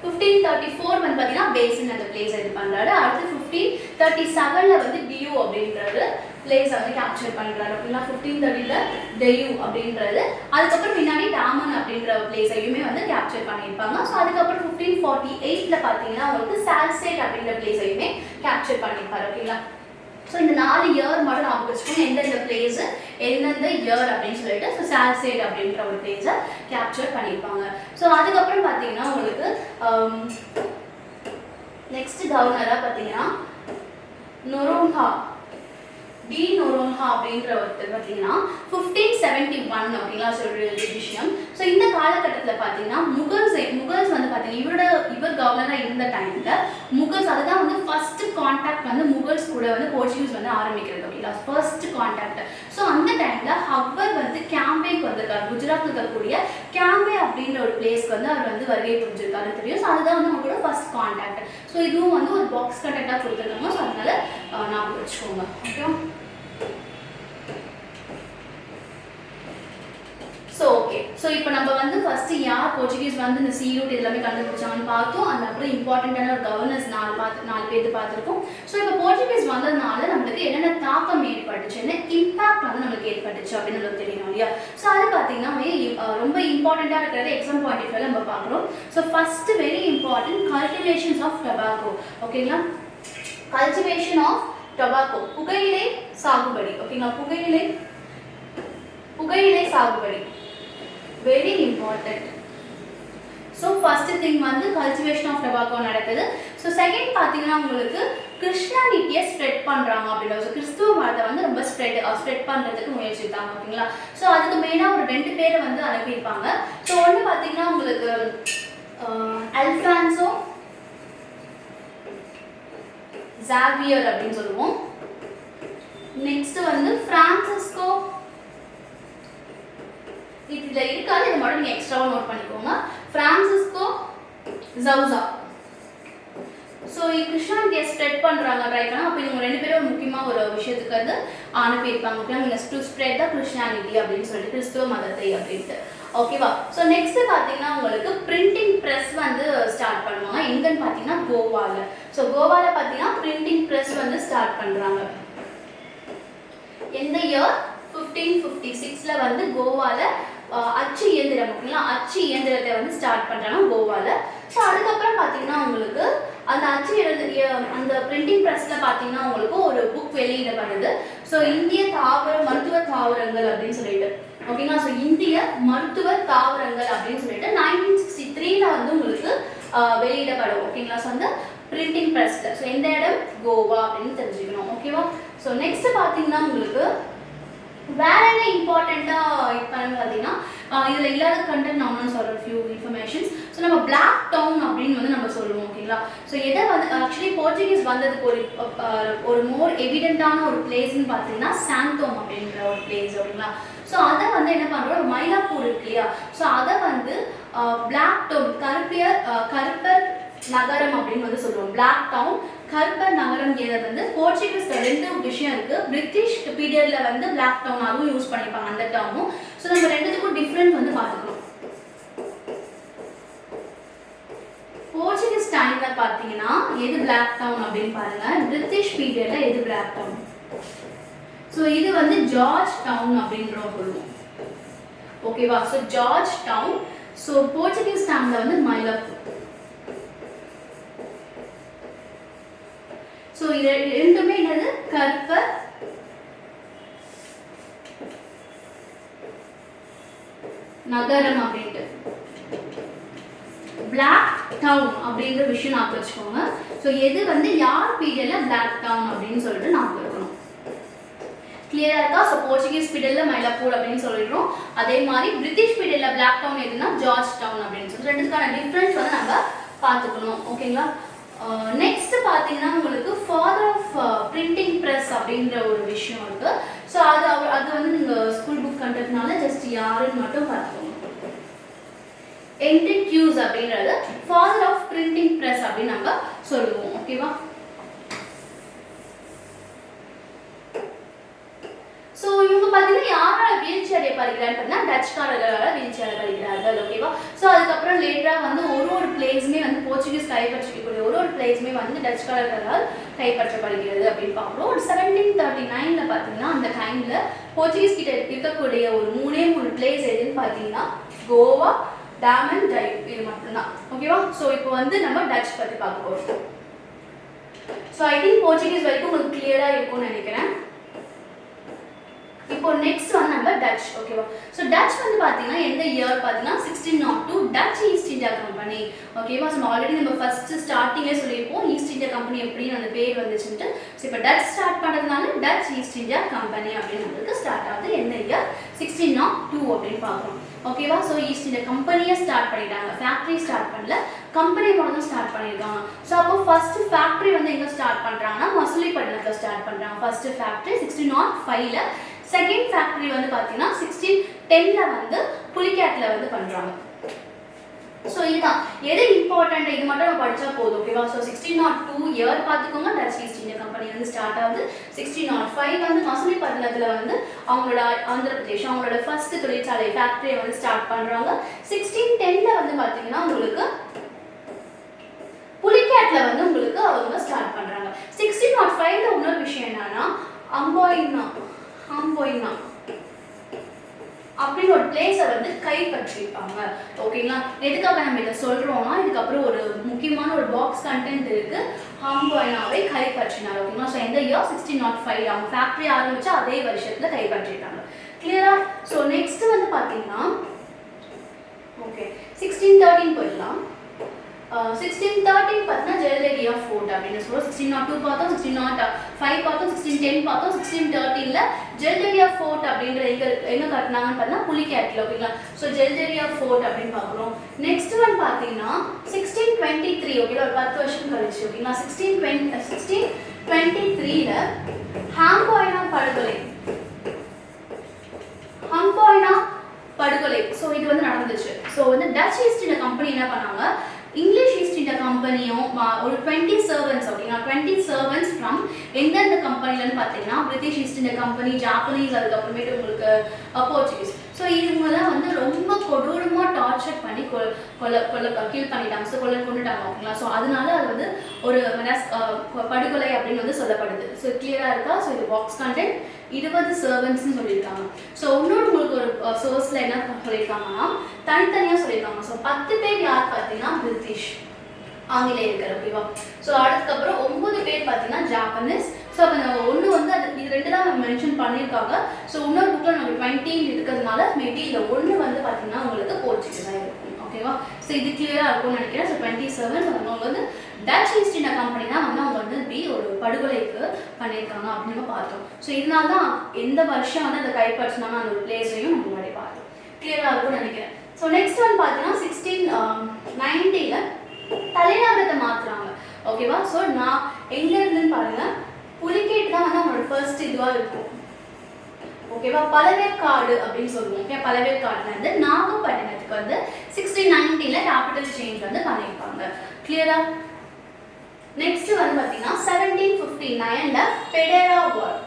1534 வந்து பார்த்தீங்கன்னா பேசன் அந்த பிளேஸ் இது பண்ணுறாரு. அடுத்து 1537 வந்து டியூ அப்படின்றது பிளேஸ் வந்து கேப்சர் பண்ணுறாரு. அப்படின்னா 1530 டெயூ அப்படின்றது. அதுக்கப்புறம் பின்னாடி டாமன் அப்படின்ற பிளேஸையுமே வந்து கேப்சர் பண்ணியிருப்பாங்க. ஸோ அதுக்கப்புறம் 1548 பார்த்தீங்கன்னா உங்களுக்கு சால்சேட் அப்படின்ற பிளேஸையுமே கேப்சர் பண்ணியிருப்பாரு. ஓகேங்களா, ஸோ இந்த 4 இயர் மட்டும் ஞாபகம் வச்சுக்கோங்க, எந்தெந்த பிளேஸ் எந்தெந்த இயர் அப்படின்னு சொல்லிட்டு. ஸோ சால்சேட் அப்படின்ற ஒரு பிளேஸை கேப்சர் பண்ணியிருப்பாங்க. ஸோ அதுக்கப்புறம் பார்த்தீங்கன்னா உங்களுக்கு நெக்ஸ்ட் கவர்னராக பார்த்தீங்கன்னா நொரோன்ஹா அப்படின்ற ஒருத்தர் பார்த்தீங்கன்னா 1571. ஓகேங்களா, சொல்ற விஷயம். ஸோ இந்த காலகட்டத்தில் பார்த்தீங்கன்னா முகல்ஸ் வந்து பார்த்தீங்கன்னா இவர் கவர்னராக இருந்த டைமில் முகல்ஸ், அதுதான் வந்து ஃபர்ஸ்ட் கான்டாக்ட் வந்து முகல்ஸ் கூட வந்து போர்ச்சுகீஸ் வந்து ஆரம்பிக்கிறது. ஓகேங்களா, ஃபர்ஸ்ட் கான்டாக்ட். ஸோ அந்த டைமில் அக்பர் வந்து கேம்பேக்கு வந்திருக்காரு. குஜராத்தில் இருக்கக்கூடிய கேம்பே அப்படின்ற ஒரு பிளேஸ்க்கு வந்து அவர் வந்து வருகை புரிஞ்சிருக்காருன்னு தெரியும். ஸோ அதுதான் வந்து அவங்களோட ஃபர்ஸ்ட் கான்டாக்ட். ஸோ இதுவும் வந்து ஒரு பாக்ஸ் கண்டக்டாக கொடுத்துருக்காங்க. ஸோ அதனால ஞாபகம் வச்சுக்கோங்க. ஓகே, ஸோ இப்போ நம்ம வந்து ஃபர்ஸ்ட் யார் போர்ச்சுகீஸ் வந்து இந்த சீ ரூட் எல்லாமே கண்டுபிடிச்சாங்கன்னு பார்த்தோம். அந்த அப்புறம் இம்பார்ட்டண்டான ஒரு கவர்னர்ஸ் 4 பேர் பார்த்துருக்கோம். ஸோ இப்போ போர்ச்சுகீஸ் வந்ததுனால நம்மளுக்கு என்னென்ன தாக்கம் ஏற்பட்டுச்சு, என்ன இம்பாக்ட் வந்து நம்மளுக்கு ஏற்பட்டுச்சு அப்படின்னு நம்மளுக்கு தெரியணும் இல்லையா. ஸோ அது பார்த்தீங்கன்னா ரொம்ப இம்பார்ட்டண்ட்டாக இருக்கிறது எக்ஸாம் பாயிண்ட் ஆஃப் வியூல நம்ம பார்க்குறோம். So first very important cultivations of tobacco. ஓகேங்களா, கல்டிவேஷன் ஆஃப் டொபாக்கோ, புகையிலை சாகுபடி. ஓகேங்களா, புகையிலை சாகுபடி very important. So first thing வந்து cultivation of tobacco நடக்குது. So second பாத்தீங்கன்னா உங்களுக்கு கிறிஸ்டியானிட்டியை ஸ்ப்ரெட் பண்ணுறாங்க அப்படின்ற கிறிஸ்துவ மதத்தை வந்து ரொம்ப ஸ்ப்ரெட் பண்ணுறதுக்கு முயற்சித்தாங்க ஓகேங்களா. ஸோ அதுக்கு மெயினாக ஒரு 2 பேரை வந்து அனுப்பியிருப்பாங்க. ஸோ ஒன்று பார்த்தீங்கன்னா உங்களுக்கு அல்ஃபான்சோ ஜாவியர் அப்படின்னு சொல்லுவோம். நெக்ஸ்ட் வந்து பிரான்சிஸ்கோ, இதுல இருக்காது, இதை மட்டும் நீங்க எக்ஸ்ட்ராவா நோட் பண்ணிக்கோங்க. பிரான்சிஸ்கோ ஜவுசா. ஸோ கிறிஸ்டியானிட்டியை ஸ்ப்ரெட் பண்ணுறாங்க ட்ரை பண்ணால். அப்போ இவங்க 2 பேரும் முக்கியமாக ஒரு விஷயத்துக்கு வந்து அனுப்பியிருப்பாங்க ஓகேங்களா. டு ஸ்ப்ரெட் த கிறிஸ்டியானிட்டி அப்படின்னு சொல்லிட்டு கிறிஸ்துவ மதத்தை அப்படின்ட்டு ஓகேவா. ஸோ நெக்ஸ்ட் பார்த்தீங்கன்னா உங்களுக்கு பிரிண்டிங் ப்ரெஸ் வந்து ஸ்டார்ட் பண்ணுவாங்க. எங்கன்னு பார்த்தீங்கன்னா கோவாவில். ஸோ கோவாவில் பார்த்தீங்கன்னா பிரிண்டிங் ப்ரெஸ் வந்து ஸ்டார்ட் பண்ணுறாங்க. எந்த இயர் 1556 வந்து கோவாவில் அச்சு இயந்திரம் ஓகேங்களா, அச்சு இயந்திரத்தை வந்து ஸ்டார்ட் பண்ணுறாங்க கோவாவில். ஸோ அதுக்கப்புறம் பார்த்தீங்கன்னா உங்களுக்கு அந்த அச்சு அந்த பிரிண்டிங் ப்ரெஸ்ஸில் பார்த்தீங்கன்னா உங்களுக்கு ஒரு புக் வெளியிடப்படுது. ஸோ இந்திய மருத்துவ தாவரங்கள் அப்படின்னு சொல்லிட்டு ஓகேங்களா. ஸோ இந்திய மருத்துவ தாவரங்கள் அப்படின்னு சொல்லிட்டு 1963 வந்து உங்களுக்கு வெளியிடப்படும் ஓகேங்களா. ஸோ அந்த பிரிண்டிங் ப்ரெஸ்ஸில். ஸோ எந்த இடம் கோவா அப்படின்னு தெரிஞ்சுக்கணும் ஓகேவா. ஸோ நெக்ஸ்ட் பார்த்தீங்கன்னா உங்களுக்கு வேற என்ன இம்பார்ட்டண்ட்டாக இது பண்ணுங்க பார்த்தீங்கன்னா இதில் இல்லாத கண்டென்ட் நான் சொல்கிற ஃபியூ இன்ஃபர்மேஷன்ஸ். ஸோ நம்ம பிளாக் டவுன் அப்படின்னு வந்து நம்ம சொல்லுவோம் ஓகேங்களா. ஸோ எதை வந்து ஆக்சுவலி போர்ச்சுகீஸ் வந்ததுக்கு ஒரு மோர் எவிடென்ட்டான ஒரு பிளேஸ்ன்னு பார்த்தீங்கன்னா சாந்தோம் அப்படின்ற ஒரு பிளேஸ் ஓகேங்களா. ஸோ அதை வந்து என்ன பண்ணுறோம், மயிலாப்பூர் இருக்கு இல்லையா. ஸோ அதை வந்து பிளாக் டவுன் கருப்பர் நகரம் அப்படின்னு வந்து சொல்லுவோம். பிளாக் டவுன் கருப்பர் நகரம் வந்து போர்ச்சுகீஸ் 2 விஷயம் இருக்கு. பிரிட்டிஷ் பீரியட்ல வந்து பிளாக் டவுன் அதுவும் யூஸ் பண்ணிப்பாங்க அந்த டவுனும். ஸோ நம்ம 2த்துக்கும் டிஃப்ரெண்ட் வந்து பார்த்துக்கணும். போர்ச்சுகீஸ் டைம்ல பார்த்தீங்கன்னா எது பிளாக் டவுன் அப்படின்னு பாருங்க. பிரிட்டிஷ் பீரியட்ல எது பிளாக் டவுன். ஸோ இது வந்து ஜார்ஜ் டவுன் அப்படின்றோம் சொல்லுவோம் ஓகேவா. So George town. So Portuguese டைம்ல வந்து மயிலாப்பூர். ஸோ இது 2மே என்னது கருப்பர் நகரம் அப்படின்ட்டு. பிளாக் டவுன் அப்படிங்கிற விஷயம் ஞாபகம் வச்சுக்கோங்க. ஸோ எது வந்து யார் பீரியட்ல பிளாக் டவுன் அப்படின்னு சொல்லிட்டு ஞாபகம் இருக்கணும். கிளியரா இருக்கா. ஸோ போர்ச்சுகீஸ் பீரியட்ல மயிலாப்பூர் அப்படின்னு சொல்லிடுறோம். அதே மாதிரி பிரிட்டிஷ் பீரியட்ல பிளாக் டவுன் எதுனா ஜார்ஜ் டவுன் அப்படின்னு சொல்லி 2த்துக்கான டிஃப்ரென்ஸ் வந்து நம்ம பார்த்துக்கணும் ஓகேங்களா. நெக்ஸ்ட் பார்த்தீங்கன்னா உங்களுக்கு ஃபாதர் ஆஃப் பிரிண்டிங் ப்ரெஸ் அப்படின்ற ஒரு விஷயம் இருக்கு. ஸோ அது வந்து நீங்கள் ஸ்கூல் புக் கண்டதுனால ஜஸ்ட் யாருன்னு மட்டும் பார்த்துக்கோங்க. ஹென்ரி ஹியூஸ் அப்படின்றது ஃபாதர் ஆஃப் பிரிண்டிங் ப்ரெஸ் அப்படின்னு நம்ம சொல்லுவோம் ஓகேவா. ஸோ இவங்க பார்த்தீங்கன்னா யாரால வீல் சேர் படிக்கிறான்னு பார்த்தீங்கன்னா டச்சுக்காரர்களால் வீல் சேர் படிக்கிறார்கள் ஓகேவா. ஸோ அதுக்கப்புறம் லேட்டராக வந்து ஒரு பிளேஸுமே வந்து போர்ச்சுகீஸ் கைப்பற்றிக்கக்கூடிய ஒரு பிளேஸுமே வந்து டச்சுக்காரர்களால் கைப்பற்றப்படுகிறது அப்படின்னு பார்க்குறோம். ஒரு 1739 பார்த்தீங்கன்னா அந்த டைமில் போர்ச்சுகீஸ் கிட்ட இருக்கக்கூடிய ஒரு 3 பிளேஸ் எதுன்னு பார்த்தீங்கன்னா கோவா, டாமன், டைவ், இது மட்டும்தான் ஓகேவா. ஸோ இப்போ வந்து நம்ம டச் பற்றி பார்க்க போகிறோம். ஸோ ஐ திங்க் போர்ச்சுகீஸ் வரைக்கும் உங்களுக்கு கிளியராக இருக்கும்னு நினைக்கிறேன். இப்போ நெக்ஸ்ட் வந்து நம்ம டச் ஓகேவா. ஸோ டச் வந்து பார்த்தீங்கன்னா எந்த இயர் பார்த்தீங்கன்னா 1602 டச் ஈஸ்ட் இந்தியா கம்பெனி ஓகேவா. ஸோ ஆல்ரெடி நம்ம ஃபர்ஸ்ட் ஸ்டார்டிங்கே சொல்லியிருப்போம் ஈஸ்ட் இந்தியா கம்பெனி எப்படின்னு அந்த பேர் வந்துச்சுன்ட்டு. ஸோ இப்போ டச் ஸ்டார்ட் பண்ணுறதுனால டச் ஈஸ்ட் இந்தியா கம்பெனி அப்படின்னு நம்மளுக்கு ஸ்டார்ட் ஆகுது. எந்த இயர் 1602 அப்படின்னு பார்க்குறோம் ஓகேவா. ஸோ ஈஸ்ட் இந்தியா கம்பெனியை ஸ்டார்ட் பண்ணிட்டாங்க, ஃபேக்ட்ரி ஸ்டார்ட் பண்ணல, கம்பெனி மட்டும் ஸ்டார்ட் பண்ணியிருக்காங்க. ஸோ அப்போ ஃபர்ஸ்ட் ஃபேக்ட்ரி வந்து எங்கே ஸ்டார்ட் பண்ணுறாங்கன்னா மசூலிப்பட்டினத்தில் ஸ்டார்ட் பண்ணுறாங்க ஃபர்ஸ்ட் ஃபேக்ட்ரி 1605ல. செகண்ட் ஃபேக்ட்ரி வந்து பார்த்தீங்கன்னா 1610ல வந்து புலிகேட்ல வந்து பண்ணுறாங்க. ஸோ இதுதான் எது இம்பார்ட்டன்ட், இது மட்டும் நம்ம படித்தா போதும் ஓகேவா. ஸோ 1602 இயர் பார்த்துக்கோங்க, டச் ஈஸ்ட் இந்தியா கம்பெனி வந்து ஸ்டார்ட் ஆகுது. 1605 வந்து மசூலிப்பட்டினத்தில் வந்து அவங்களோட ஆந்திர பிரதேஷ் அவங்களோட ஃபர்ஸ்ட் தொழிற்சாலை ஃபேக்ட்ரியை வந்து ஸ்டார்ட் பண்ணுறாங்க. 1610ல வந்து பார்த்தீங்கன்னா உங்களுக்கு புலிகேட்ல வந்து உங்களுக்கு அவங்க ஸ்டார்ட் பண்ணுறாங்க. 1605ல இன்னொரு விஷயம் என்னன்னா அம்போயினா அப்படின்னு ஒரு பிளேஸை வந்து கைப்பற்றிருப்பாங்க ஓகேங்களா. எதுக்காக நம்ம இதை சொல்றோம்னா இதுக்கப்புறம் ஒரு முக்கியமான ஒரு பாக்ஸ் கண்டென்ட் இருக்கு. அம்போயினாவை கைப்பற்றினார் ஓகேங்களா. ஸோ எந்த இயர் 1605 அவங்க ஃபேக்ட்ரி ஆரம்பிச்சு அதே வருஷத்துல கைப்பற்றிட்டாங்க. கிளியரா. ஸோ நெக்ஸ்ட் வந்து பார்த்தீங்கன்னா ஓகே 1613 போயிடலாம். 1613 பார்த்தீங்கன்னா ஜெயலலிதா ஃபோர்ட் அப்படின்னு சொல்லுவோம். 1602 பார்த்தோம், 1605 பார்த்தோம், 1610 பார்த்தோம், 1613ல ஜெயலலிதா ஃபோர்ட் அப்படிங்கிற எங்க கட்டினாங்கன்னு பார்த்தீங்கன்னா புலிகேட்ல. ஓகேங்களா? ஸோ ஜெயலலிதா ஃபோர்ட் அப்படின்னு பார்க்குறோம். நெக்ஸ்ட் ஒன் பார்த்தீங்கன்னா 1623. ஓகேங்களா? ஒரு 10 வருஷம் கழிச்சு. ஓகேங்களா? 1623ல ஹாம்போய்னா படுகொலை, ஸோ இது வந்து நடந்துச்சு. ஸோ வந்து டச் ஈஸ்ட் இந்தியா கம்பெனி என்ன பண்ணாங்க, இங்கிலீஷ் ஈஸ்ட் இந்தியா கம்பெனியும் ஒரு 20 சர்வன்ட்ஸ் அப்படின்னா 20 சர்வன்ட்ஸ் ஃப்ரம் எந்தெந்த கம்பெனிலன்னு பார்த்தீங்கன்னா British East India company, Japanese, அதுக்கப்புறமேட்டு உங்களுக்கு போர்ச்சுகீஸ். ஸோ இவங்கெல்லாம் வந்து ரொம்ப கொடூரமாக டார்ச்சர் பண்ணி கில் பண்ணிட்டாங்க. ஸோ கொண்டுட்டாங்க. ஓகேங்களா? ஸோ அதனால அது வந்து ஒரு படுகொலை அப்படின்னு வந்து சொல்லப்படுது. ஸோ கிளியராக இருக்கா? ஸோ இது பாக்ஸ் கண்டென்ட் 20 சர்வன்ட்ஸ்னு சொல்லியிருக்காங்க. ஸோ இன்னொரு உங்களுக்கு ஒரு சோர்ஸில் என்ன சொல்லியிருக்காங்கன்னா தனித்தனியாக சொல்லியிருக்காங்க. ஸோ 10 பேர் யார் பார்த்தீங்கன்னா பிரிட்டிஷ் ஆங்கிலேயர்கள். ஓகேவா? ஸோ அதுக்கப்புறம் 9 பேர் பார்த்தீங்கன்னா ஜாப்பனீஸ். ஸோ அப்போ நம்ம ஒன்று வந்து அது இது 2 தான் நம்ம மென்ஷன் பண்ணியிருக்காங்க. ஸோ இன்னொரு புக்கில் நம்ம 20 இருக்கிறதுனால மேபி இந்த ஒன்று வந்து பார்த்தீங்கன்னா உங்களுக்கு போர்ச்சுகீஸாக இருக்கும். ஓகேவா? ஸோ இது கிளியராக இருக்கும்னு நினைக்கிறேன். ஸோ 27 அவங்க வந்து டச் ஈஸ்ட் இந்தியா கம்பெனி தான் வந்து அவங்க வந்து ஒரு படுகொலைக்கு பண்ணியிருக்காங்க அப்படின்னு பார்த்தோம். ஸோ இதனால தான் எந்த வருஷம் வந்து அந்த கைப்பற்றினாங்க அந்த ஒரு பிளேஸையும் நம்ம முன்னாடி பார்த்தோம். கிளியராக இருக்கும்னு நினைக்கிறேன். ஸோ நெக்ஸ்ட் வந்து பார்த்தீங்கன்னா 1690ல தலைநகரத்தை மாற்றுறாங்க. ஓகேவா? ஸோ நான் எங்கே இருந்துன்னு பாருங்க, புலிகேட் தான் வந்து அவங்களோட ஃபர்ஸ்ட் இதுவாக இருக்கும். ஓகேவா? பழவேற்காடு அப்படின்னு சொல்லுவோம். ஓகே, பழவேற்காடுல இருந்து நாகப்பட்டினத்துக்கு வந்து 1690ல கேபிட்டல் சேஞ்ச் வந்து பண்ணியிருப்பாங்க. கிளியரா? நெக்ஸ்ட் வந்து பார்த்தீங்கன்னா 1759ல பெடேரா வார்.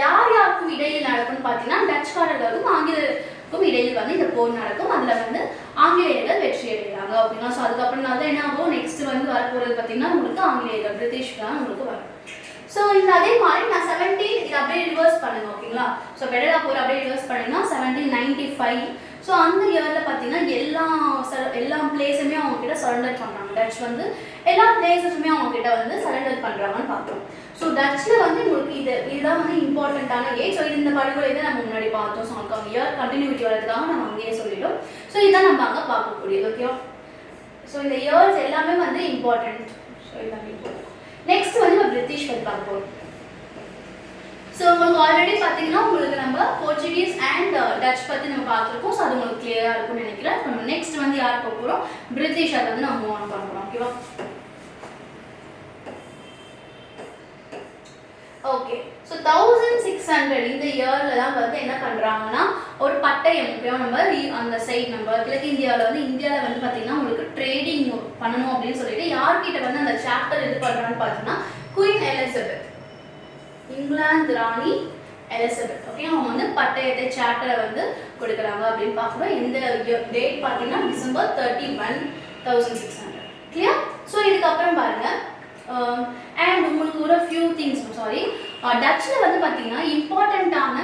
யார் யாருக்கும் இடையில் நடக்கும்னு பார்த்தீங்கன்னா டச்சுக்காரர்களுக்கும் ஆங்கிலேயருக்கும் இடையில் வந்து இந்த போர் நடக்கும். அதில் வந்து ஆங்கிலேயர்கள் வெற்றி அடைகிறாங்க. ஓகேங்களா? ஸோ அதுக்கப்புறம் தான் என்ன ஆகும், நெக்ஸ்ட் வந்து வரப்போகிறது பார்த்தீங்கன்னா உங்களுக்கு ஆங்கிலேயர்கள், பிரிட்டிஷ் தான் உங்களுக்கு வரும். ஸோ இந்த அதே மாதிரி நான் 17 இது அப்படியே ரிவர்ஸ் பண்ணுங்க. ஓகேங்களா? ஸோ பெடேரா போர் அப்படியே ரிவர்ஸ் பண்ணிங்கன்னா 1795. ஸோ அந்த இயரில் பார்த்தீங்கன்னா எல்லா பிளேஸுமே அவங்க கிட்ட சரண்டர் பண்ணுறாங்க. டச் வந்து எல்லா பிளேஸஸுமே அவங்க கிட்ட வந்து சரண்டர் பண்ணுறாங்கன்னு பார்க்குறோம். ஸோ டச்சில் வந்து உங்களுக்கு இதுதான் வந்து இம்பார்ட்டண்ட்டான ஏஜ். ஸோ இது இந்த படுகொலை தான் நம்ம முன்னாடி பார்த்தோம். ஸோ அவங்க இயர் கண்டினியூட்டி வரதுக்காக நம்ம அங்கேயே சொல்லிட்டோம். ஸோ இதான் நம்ம அங்கே பார்க்கக்கூடியது. ஓகேவா? ஸோ இந்த இயர்ஸ் எல்லாமே வந்து இம்பார்ட்டன்ட். ஸோ எல்லாமே இம்பார்ட்டன்ட். நெக்ஸ்ட் வந்து நம்ம பிரிட்டிஷ் பற்றி பார்க்க போகிறோம். ஸோ உங்களுக்கு ஆல்ரெடி பார்த்தீங்கன்னா உங்களுக்கு நம்ம போர்ச்சுகீஸ் அண்ட் டச் பற்றி நம்ம பார்த்துருக்கோம். ஸோ அது உங்களுக்கு கிளியராக இருக்கும்னு நினைக்கிறேன். நம்ம நெக்ஸ்ட் வந்து யார் பார்க்க போகிறோம், பிரிட்டிஷை வந்து நம்ம மூவ் ஆன் பண்ண போகிறோம். ஓகேவா? ஓகே. ஸோ 1600 இந்த இயரில் தான் வந்து என்ன பண்ணுறாங்கன்னா ஒரு பட்டயம். ஓகேவா? நம்ம அந்த சைட் நம்ம கிழக்கு இந்தியாவில் வந்து பார்த்தீங்கன்னா உங்களுக்கு ட்ரேடிங் பண்ணணும் அப்படின்னு சொல்லிட்டு யார்கிட்ட வந்து அந்த சாப்டர் இது பண்ணுறான்னு பார்த்தீங்கன்னா குயின் எலிசபெத், இங்கிலாந்து ராணி எலிசபெத். ஓகே, அவங்க வந்து பட்டயத்தை சாப்டரை வந்து கொடுக்குறாங்க அப்படின்னு பார்க்குறோம். எந்த டேட் பார்த்தீங்கன்னா டிசம்பர் 31, 1600. கிளியர்? ஸோ இதுக்கப்புறம் பாருங்க அண்ட் உங்களுக்கு ஒரு ஃபியூ திங்ஸ் டச்சில் வந்து பார்த்தீங்கன்னா இம்பார்ட்டண்ட்டான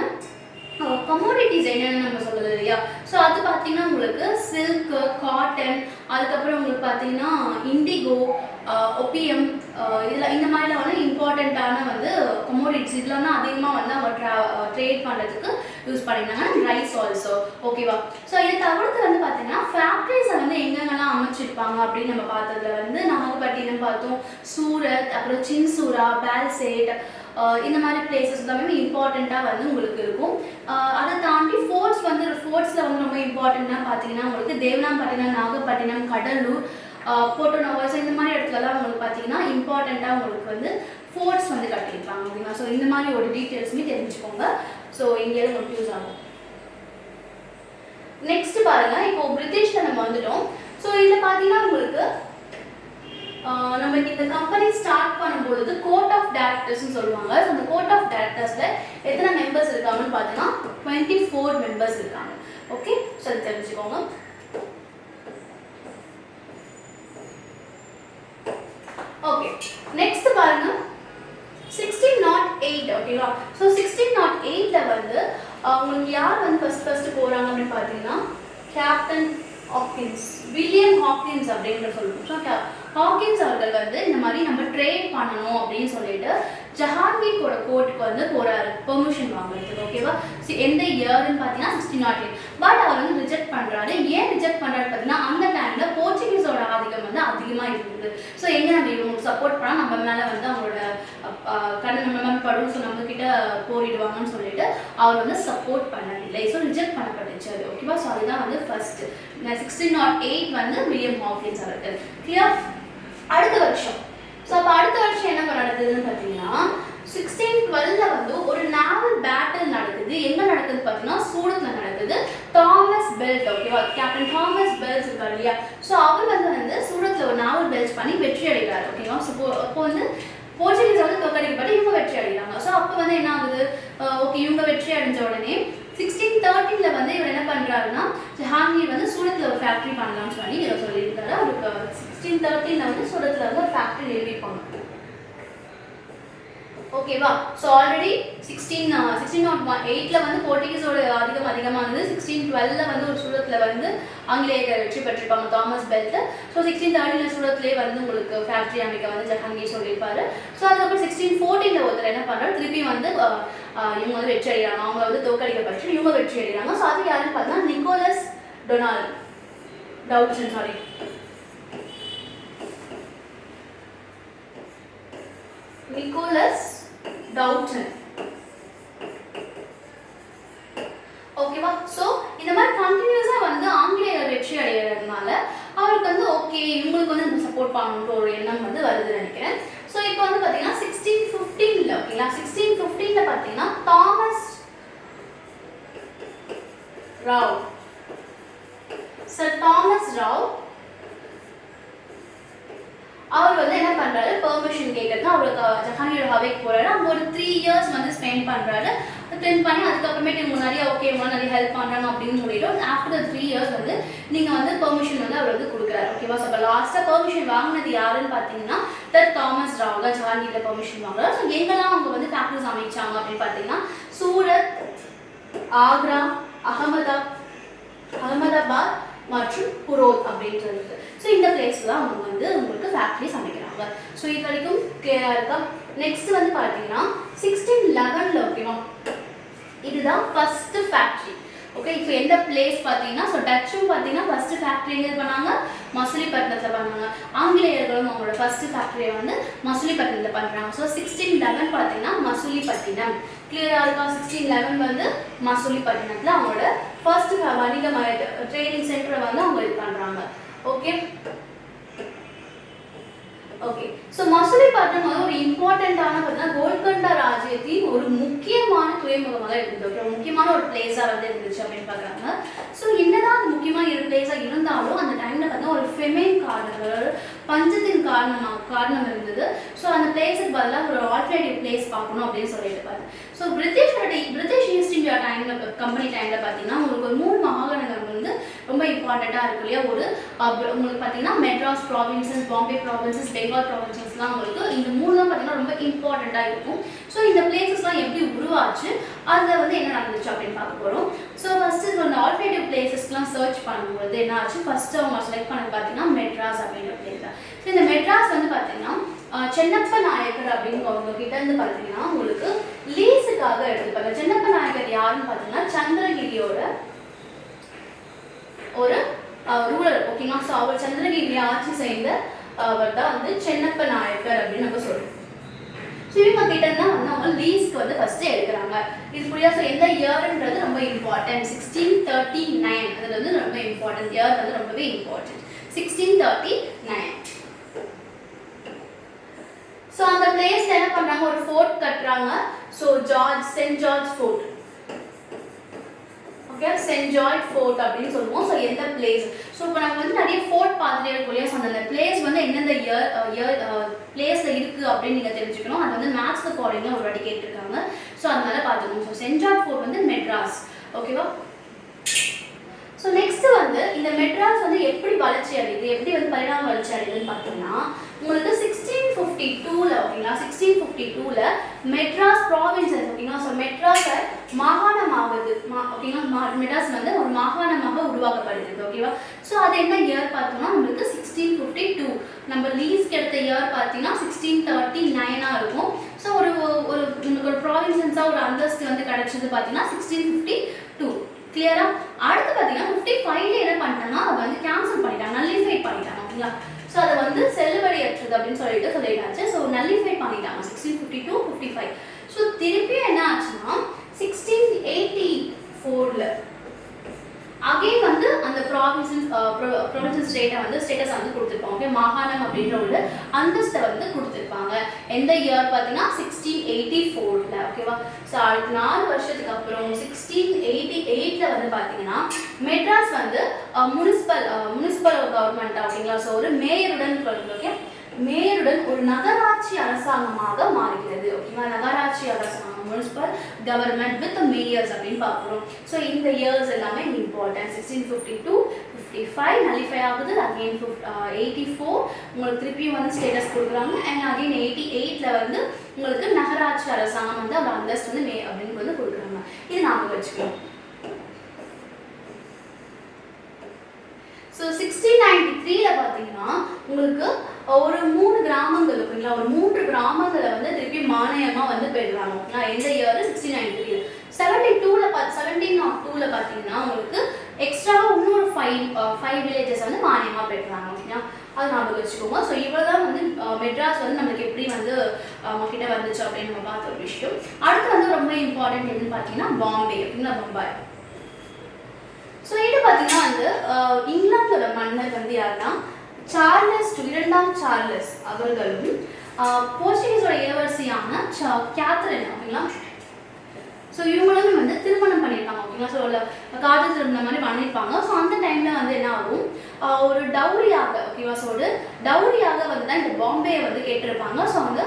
கமோடிட்டிஸ் என்னென்னு நம்ம சொல்லுது இல்லையா? ஸோ அது பார்த்தீங்கன்னா உங்களுக்கு சில்க்கு, காட்டன், அதுக்கப்புறம் உங்களுக்கு பார்த்தீங்கன்னா இண்டிகோ, ஒப்பியம், இதில் இந்த மாதிரிலாம் வந்து இம்பார்ட்டண்ட்டான வந்து கமோடிட்டிஸ் இதெல்லாம் தான் அதிகமாக வந்து அவங்க ட்ரேட் பண்ணுறதுக்கு யூஸ் பண்ணியிருந்தாங்க. Rice also. ஓகேவா? ஸோ இதை தவிர்த்து வந்து பார்த்தீங்கன்னா ஃபேக்ட்ரிஸை வந்து எங்கெங்கெல்லாம் அமைச்சிருப்பாங்க அப்படின்னு நம்ம பார்த்ததுல வந்து நாகப்பட்டினம் பார்த்தோம், சூரத், அப்புறம் சின்சூரா, பால்சேட், இந்த மாதிரி பிளேசஸ் எல்லாமே இம்பார்ட்டண்ட்டாக வந்து உங்களுக்கு இருக்கும். அதை தாண்டி ஃபோர்ட்ஸில் வந்து ரொம்ப இம்பார்ட்டண்ட்டாக பார்த்தீங்கன்னா உங்களுக்கு தேவனாம்பட்டினம், நாகப்பட்டினம், கடலூர், போட்டோனோவாஸ் இந்த மாதிரி இடத்துலலாம் உங்களுக்கு பார்த்தீங்கன்னா இம்பார்ட்டண்ட்டாக உங்களுக்கு வந்து ஃபோர்ட்ஸ் வந்து கட்டியிருப்பாங்க. ஓகேங்களா? ஸோ இந்த மாதிரி ஒரு டீட்டெயில்ஸுமே தெரிஞ்சுக்கோங்க. ஸோ இந்தியாவில் உங்களுக்கு யூஸ் ஆகும். நெக்ஸ்ட் பாருங்க, இப்போ பிரிட்டிஷ்ல நம்ம வந்துட்டோம். ஸோ இதில் பார்த்தீங்கன்னா உங்களுக்கு நம்ம இந்த கம்பெனி ஸ்டார்ட் பண்ணும்பொழுது கோர்ட் ஆஃப் டைரக்டர்ஸ்னு சொல்லுவாங்க. ஸோ அந்த கோர்ட் ஆஃப் டைரக்டர்ஸில் எத்தனை மெம்பர்ஸ் இருக்காங்கன்னு பார்த்தீங்கன்னா 24 மெம்பர்ஸ் இருக்காங்க. ஓகே, ஸோ அது தெரிஞ்சுக்கோங்க. ஓகே, நெக்ஸ்ட் பாருங்க 1608. ஓகேவா? ஸோ 1608ல வந்து உங்களுக்கு யார் வந்து ஃபர்ஸ்ட் போகிறாங்க அப்படின்னு பார்த்தீங்கன்னா கேப்டன் ஹாக்கின்ஸ், வில்லியம் ஹாக்கின்ஸ் அப்படின்ற சொல்லுவோம். ஸோ ஹாக்கின்ஸ் அவர்கள் வந்து இந்த மாதிரி நம்ம ட்ரேட் பண்ணணும் அப்படின்னு சொல்லிட்டு ஜஹாங்கீர் கோர்ட்டுக்கு வந்து போறாரு பெர்மிஷன் வாங்குறதுக்கு. ஓகேவா? எந்த இயர்னு பார்த்தீங்கன்னா 1608. பட் அவர் வந்து ரிஜெக்ட் பண்றாரு. ஏன் ரிஜெக்ட் பண்றாரு பார்த்தீங்கன்னா அந்த டைம்ல போர்ச்சுகீஸோட ஆதிக்கம் வந்து அதிகமா இருந்தது. ஸோ எங்க நம்ம இவங்களுக்கு சப்போர்ட் பண்ணா நம்ம மேல வந்து அவங்களோட கடன் நம்ம மேல படும், ஸோ நம்ம கிட்ட போரிடுவாங்கன்னு சொல்லிட்டு அவர் வந்து சப்போர்ட் பண்ணவில்லை. ஸோ ரிஜெக்ட் பண்ணப்பட்டுச்சு அது. ஓகேவா? ஸோ அதுதான் வந்து ஃபர்ஸ்ட் 1608 வந்து வில்லியம் ஹாக்கின்ஸ் அவர்கள். கிளியர்? அடுத்த வருஷம் ஸோ அப்போ அடுத்த வருஷம் என்ன நடக்குதுன்னு பார்த்தீங்கன்னா 1612 வந்து ஒரு நாவல் பேட்டில் நடக்குது. எங்க நடக்குதுன்னு பார்த்தீங்கன்னா சூரத்ல நடக்குது. தாமஸ் பெல்ட், ஓகேவா, கேப்டன் தாமஸ் பெல்ட் இருக்காரு இல்லையா, ஸோ அவர் வந்து சூரத்ல ஒரு நாவல் பெல்ட் பண்ணி வெற்றி அடைகிறார். ஓகேவா? ஸோ அப்போ வந்து போர்ச்சுகீஸ் வந்து தோற்கடிக்கப்பட்டு இவங்க வெற்றி அடைகிறாங்க. ஸோ அப்போ வந்து என்ன ஆகுது, ஓகே இவங்க வெற்றி அடைஞ்ச உடனே 1613 வந்து இவர் என்ன பண்றாருன்னா ஜஹாங்கீர் வந்து சூரத்ல ஒரு ஃபேக்டரி பண்ணலாம்னு சொல்லி இதை சொல்லியிருக்காரு. அவருக்கு 1613 வந்து சூரத்ல வந்து ஒரு ஃபேக்டரி நிறுவிப்பாங்க. ஓகேவா? ஸோ ஆல்ரெடி 1608 வந்து போர்ச்சுகீஸோட ஆதிக்கம் அதிகமானது. 1612 வந்து ஒரு சூரத்ல வந்து ஆங்கிலேயர்கள் வெற்றி பெற்றிருப்பாங்க தாமஸ் பெல்ட். ஸோ 1613 சூரத்லேயே வந்து உங்களுக்கு ஃபேக்டரி அமைக்க வந்து ஜஹாங்கீர் சொல்லியிருப்பாரு. ஸோ அதுக்கப்புறம் 1614 ஒருத்தர் என்ன பண்றாரு, திருப்பி வந்து இவங்க வந்து வெற்றி அடைகிறாங்க. அவங்க வந்து தோற்கடிக்கப்பட்டு இவங்க வெற்றி அடைகிறாங்க. ஸோ அது யாருன்னு பார்த்தீங்கன்னா நிக்கோலஸ் டவுட்சன், சாரி நிக்கோலஸ் டவுட்சன். ஓகேவா? ஸோ இந்த மாதிரி கண்டினியூஸா வந்து ஆங்கிலேயர் வெற்றி அடைகிறதுனால அவருக்கு வந்து ஓகே இவங்களுக்கு வந்து நம்ம சப்போர்ட் பண்ணணுன்ற ஒரு எண்ணம் வந்து வருதுன்னு நினைக்கிறேன். ஸோ இப்போ வந்து பார்த்தீங்கன்னா 1615 ஓகேங்களா, 1615 பார்த்தீங்கன்னா Thomas Roe, sir Thomas Roe அவர் வந்து என்ன பண்றாரு, பெர்மிஷன் கேட்கறது அவருக்கு ஜஹாங்கீர் ஹவேக்கு போறாரு. அங்கே ஒரு 3 years வந்து ஸ்பெண்ட் பண்றாரு. ஸ்பெண்ட் பண்ணி அதுக்கப்புறமேட்டு இவங்க நிறைய ஓகே இவங்க நிறைய ஹெல்ப் பண்றாங்க அப்படின்னு சொல்லிட்டு ஆஃப்டர் 3 years வந்து நீங்க வந்து பெர்மிஷன் வந்து அவர் வந்து கொடுக்குறாரு. ஓகேவா? ஸோ இப்போ லாஸ்டா பெர்மிஷன் வாங்கினது யாருன்னு பார்த்தீங்கன்னா தாமஸ் ராவ் தான் ஜஹாங்கீர்ல பெர்மிஷன் வாங்குறாரு. ஸோ எங்கெல்லாம் அவங்க வந்து ஃபேக்டரிஸ் அமைச்சாங்க அப்படின்னு பார்த்தீங்கன்னா சூரத், ஆக்ரா, அகமதாபாத் மற்றும் புரோத் அப்படின்றது. ஸோ இந்த பிளேஸ்ல தான் அவங்க வந்து உங்களுக்கு ஃபேக்டரிஸ் அமைக்கிறாங்க. ஸோ இது வரைக்கும் கிளியரா இருக்கா? நெக்ஸ்ட் வந்து பார்த்தீங்கன்னா 1611 ஓகேவா, இதுதான் ஃபர்ஸ்ட் ஃபேக்டரி. ஓகே, இப்போ எந்த பிளேஸ் பார்த்தீங்கன்னா ஸோ டச்சும் பார்த்தீங்கன்னா ஃபர்ஸ்ட் ஃபேக்டரி எங்கே பண்ணாங்க, மசூலிப்பட்டினத்தில் பண்ணாங்க. ஆங்கிலேயர்களும் அவங்களோட ஃபர்ஸ்ட் ஃபேக்டரியை வந்து மசூலிப்பட்டினத்தில் பண்ணுறாங்க. ஸோ 1611 பார்த்தீங்கன்னா மசூலிப்பட்டினம். கிளியரா இருக்கா? 1611 வந்து மசூலிப்பட்டினத்தில் அவங்களோட ஃபர்ஸ்ட் வணிக ட்ரேடிங் சென்டரை வந்து அவங்க இது பண்ணுறாங்க. ஓகே ஓகே ஸோ மசூலிப்பட்டினம் வந்து ஒரு இம்பார்ட்டண்டான பார்த்தீங்கன்னா கோல்கொண்டா ராஜ்யத்தின் ஒரு முக்கியமான துறைமுகமாக இருந்தது. ஒரு முக்கியமான ஒரு பிளேஸாக வந்து இருந்துச்சு அப்படின்னு பார்க்குறாங்க. ஸோ என்னதான் அது முக்கியமான ஒரு பிளேஸாக இருந்தாலும் அந்த டைமில் பார்த்தீங்கன்னா ஒரு ஃபெமைன் காரணங்கள், பஞ்சத்தின் காரணம் இருந்தது. ஸோ அந்த பிளேஸுக்கு பதிலாக ஒரு ஆல்டர்னேட்டிவ் பிளேஸ் பார்க்கணும் அப்படின்னு சொல்லிட்டு பார்த்தேன். ஸோ பிரிட்டிஷ் ஈஸ்ட் இந்தியா டைமில் கம்பெனி டைமில் பார்த்தீங்கன்னா உங்களுக்கு ஒரு 3 மாகாணங்கள் வந்து ரொம்ப இம்பார்ட்டண்ட்டாக இருக்கு இல்லையா. உங்களுக்கு பார்த்தீங்கன்னா மெட்ராஸ் ப்ராவின்சஸ், பாம்பே ப்ராவின்சஸ், பெங்கால் ப்ராவின்சஸ்லாம் உங்களுக்கு இந்த 3 தான் பார்த்தீங்கன்னா ரொம்ப இம்பார்ட்டண்ட்டாக இருக்கும். ஸோ இந்த பிளேசஸ்லாம் எப்படி உருவாச்சு, அதில் வந்து என்ன நடந்துச்சு அப்படின்னு பார்க்க போகிறோம். ஸோ ஃபஸ்ட்டு இந்த ஆல்டர்னேட்டிவ் பிளேசஸ்லாம் சர்ச் பண்ணும்போது என்ன ஆச்சு, ஃபஸ்ட்டு அவங்க செலக்ட் பண்ணது பார்த்தீங்கன்னா மெட்ராஸ் அப்படின்ற பிளேஸ் தான். ஸோ இந்த மெட்ராஸ் வந்து பார்த்தீங்கன்னா சென்னப்ப நாயக்கர் அப்படிங்கிறவங்க கிட்ட இருந்து பார்த்தீங்கன்னா உங்களுக்கு லீஸுக்காக எடுத்துப்பாங்க. சென்னப்ப நாயக்கர் யாருன்னு பார்த்தீங்கன்னா சந்திரகிரியோட ஒரு ரூரல். ஓகேங்களா? ஸோ அவர் சந்திரகிரி ஆட்சி செய்த அவர் தான் வந்து சென்னப்ப நாயக்கர் அப்படின்னு நம்ம சொல்றோம். ஸோ இவங்க கிட்ட தான் வந்து அவங்க லீஸ்க்கு வந்து ஃபர்ஸ்ட் எடுக்கிறாங்க. இது புரியா? ஸோ எந்த இயர்ன்றது ரொம்ப இம்பார்ட்டன்ட். 1639 அது வந்து ரொம்ப இம்பார்ட்டன்ட். இயர் வந்து ரொம்பவே இம்பார்ட்டன்ட். 1639. ஸோ அந்த பிளேஸ்ல என்ன பண்றாங்க, ஒரு ஃபோர்ட் கட்டுறாங்க. So saint George fort. Okay, saint George fort அப்படின்னு சொல்லுவோம். ஸோ எந்த பிளேஸ், ஸோ இப்போ நம்ம வந்து நிறைய ஃபோர்ட் பார்த்துட்டே இருக்கோம் இல்லையா. ஸோ அந்த பிளேஸ் வந்து எந்தெந்த பிளேஸ்ல இருக்கு அப்படின்னு நீங்க தெரிஞ்சுக்கணும். அது வந்து மேத்ஸ்ல ஃபாலோயிங்ல ஒரு வாட்டி கேட்டிருக்காங்க. ஸோ அதனால பார்த்துக்கணும். ஸோ சென்ட் ஜார்ஜ் ஃபோர்ட் வந்து மெட்ராஸ். ஓகேவா? ஸோ நெக்ஸ்ட் வந்து இந்த மெட்ராஸ் வந்து எப்படி வளர்ச்சி அடையுது, எப்படி வந்து பரிணாம வளர்ச்சி அடையுதுன்னு பார்த்தீங்கன்னா உங்களுக்கு 1652 ஓகேங்களா, 1652 மெட்ராஸ் ப்ராவின்சஸ் ஓகேங்களா. ஸோ மெட்ராஸை மாகாணமாகுது ஓகேங்களா. மெட்ராஸ் வந்து ஒரு மாகாணமாக உருவாக்கப்படுது ஓகேவா. ஸோ அது என்ன இயர் பார்த்தோம்னா நம்மளுக்கு 1652. நம்ம லீஸ் கிடைத்த இயர் பார்த்தீங்கன்னா 1639 இருக்கும். ஸோ ஒரு ஒரு ப்ராவின்சன்ஸாக ஒரு அந்தஸ்து வந்து கிடைச்சது பார்த்தீங்கன்னா 1652. கிளியரா. அடுத்து பார்த்தீங்கன்னா 55ல என்ன பண்ணிட்டாங்கன்னா அதை வந்து கேன்சல் பண்ணிட்டாங்க, நல்லிஃபை பண்ணிட்டாங்க ஓகேங்களா. ஸோ அதை வந்து செல்லுபடியற்றது அப்படின்னு சொல்லிட்டாச்சு. ஸோ நல்லிஃபை பண்ணிட்டாங்க 1652, 55. ஸோ திருப்பியும் என்ன ஆச்சுன்னா 1684ல அகைன் வந்து அந்த ப்ராவின்சஸ் ஸ்டேட்டை வந்து ஸ்டேட்டஸ் வந்து கொடுத்துருப்பாங்க ஓகே. மாகாணம் அப்படின்ற ஒரு அந்தஸ்தை வந்து கொடுத்துருப்பாங்க. எந்த இயர் பார்த்தீங்கன்னா 1684ல ஓகேவா. ஸோ அடுத்த 4 வருஷத்துக்கு அப்புறம் 1688ல வந்து பார்த்தீங்கன்னா மெட்ராஸ் வந்து முனிசிபல் கவர்மெண்ட் ஓகேங்களா. ஸோ ஒரு மேயருடன் ஓகே, மேயருடன் ஒரு நகராட்சி அரசாங்கமாக மாறுகிறது ஓகேங்களா. நகராட்சி அரசாங்கம் முனிசிபல் கவர்மெண்ட் வித் மேயர்ஸ் அப்படின்னு பார்க்குறோம். ஸோ இந்த இயர்ஸ் எல்லாமே இம்பார்ட்டன்ட். 1652, 55 நல்லிஃபை ஆகுது. அகெயின் 84 உங்களுக்கு திருப்பியும் வந்து ஸ்டேட்டஸ் கொடுக்குறாங்க. அண்ட் அகெயின் 88ல வந்து உங்களுக்கு நகராட்சி அரசாங்கம் வந்து அந்த அந்தஸ்து வந்து மே அப்படின்னு வந்து கொடுக்குறாங்க. இது நாம வச்சுக்கணும். ஸோ 1693ல பார்த்தீங்கன்னா உங்களுக்கு ஒரு 3 கிராமங்கள் ஓகேங்களா. ஒரு 3 கிராமங்களை வந்து திருப்பி மானியமாக வந்து பெறுறாங்க ஓகேங்களா. எந்த இயர் 1693. 1702ல பார்த்தீங்கன்னா உங்களுக்கு எக்ஸ்ட்ராவாக இன்னொரு 5 வில்லேஜஸ் வந்து மானியமாக பெறுறாங்க ஓகேங்களா. அது ஞாபகம் வச்சுக்கோங்க. ஸோ இவ்வளோதான் வந்து மெட்ராஸ் வந்து நம்மளுக்கு எப்படி வந்து கிட்ட வந்துச்சு அப்படின்னு நம்ம பார்த்த ஒரு விஷயம். அடுத்து வந்து ரொம்ப இம்பார்ட்டன்ட் எதுன்னு பார்த்தீங்கன்னா பாம்பே ஓகேங்களா. பம்பாய். ஸோ இது பார்த்தீங்கன்னா வந்து இங்கிலாந்தோட மன்னர் வந்து யாருன்னா சார்லஸ் 2ஆம் சார்லஸ் அவர்களும் போர்ச்சுகீஸோட இளவரசியான கேத்ரின் ஓகேங்களா. ஸோ இவங்களும் வந்து திருமணம் பண்ணியிருப்பாங்க ஓகேங்களா. ஸோ காதல் திருமணம் மாதிரி பண்ணியிருப்பாங்க. ஸோ அந்த டைமில் வந்து என்ன ஆகும், ஒரு டவுரியாக ஓகேவா. ஸோ ஒரு டவுரியாக வந்து தான் இந்த பாம்பேயை வந்து கேட்டிருப்பாங்க. ஸோ வந்து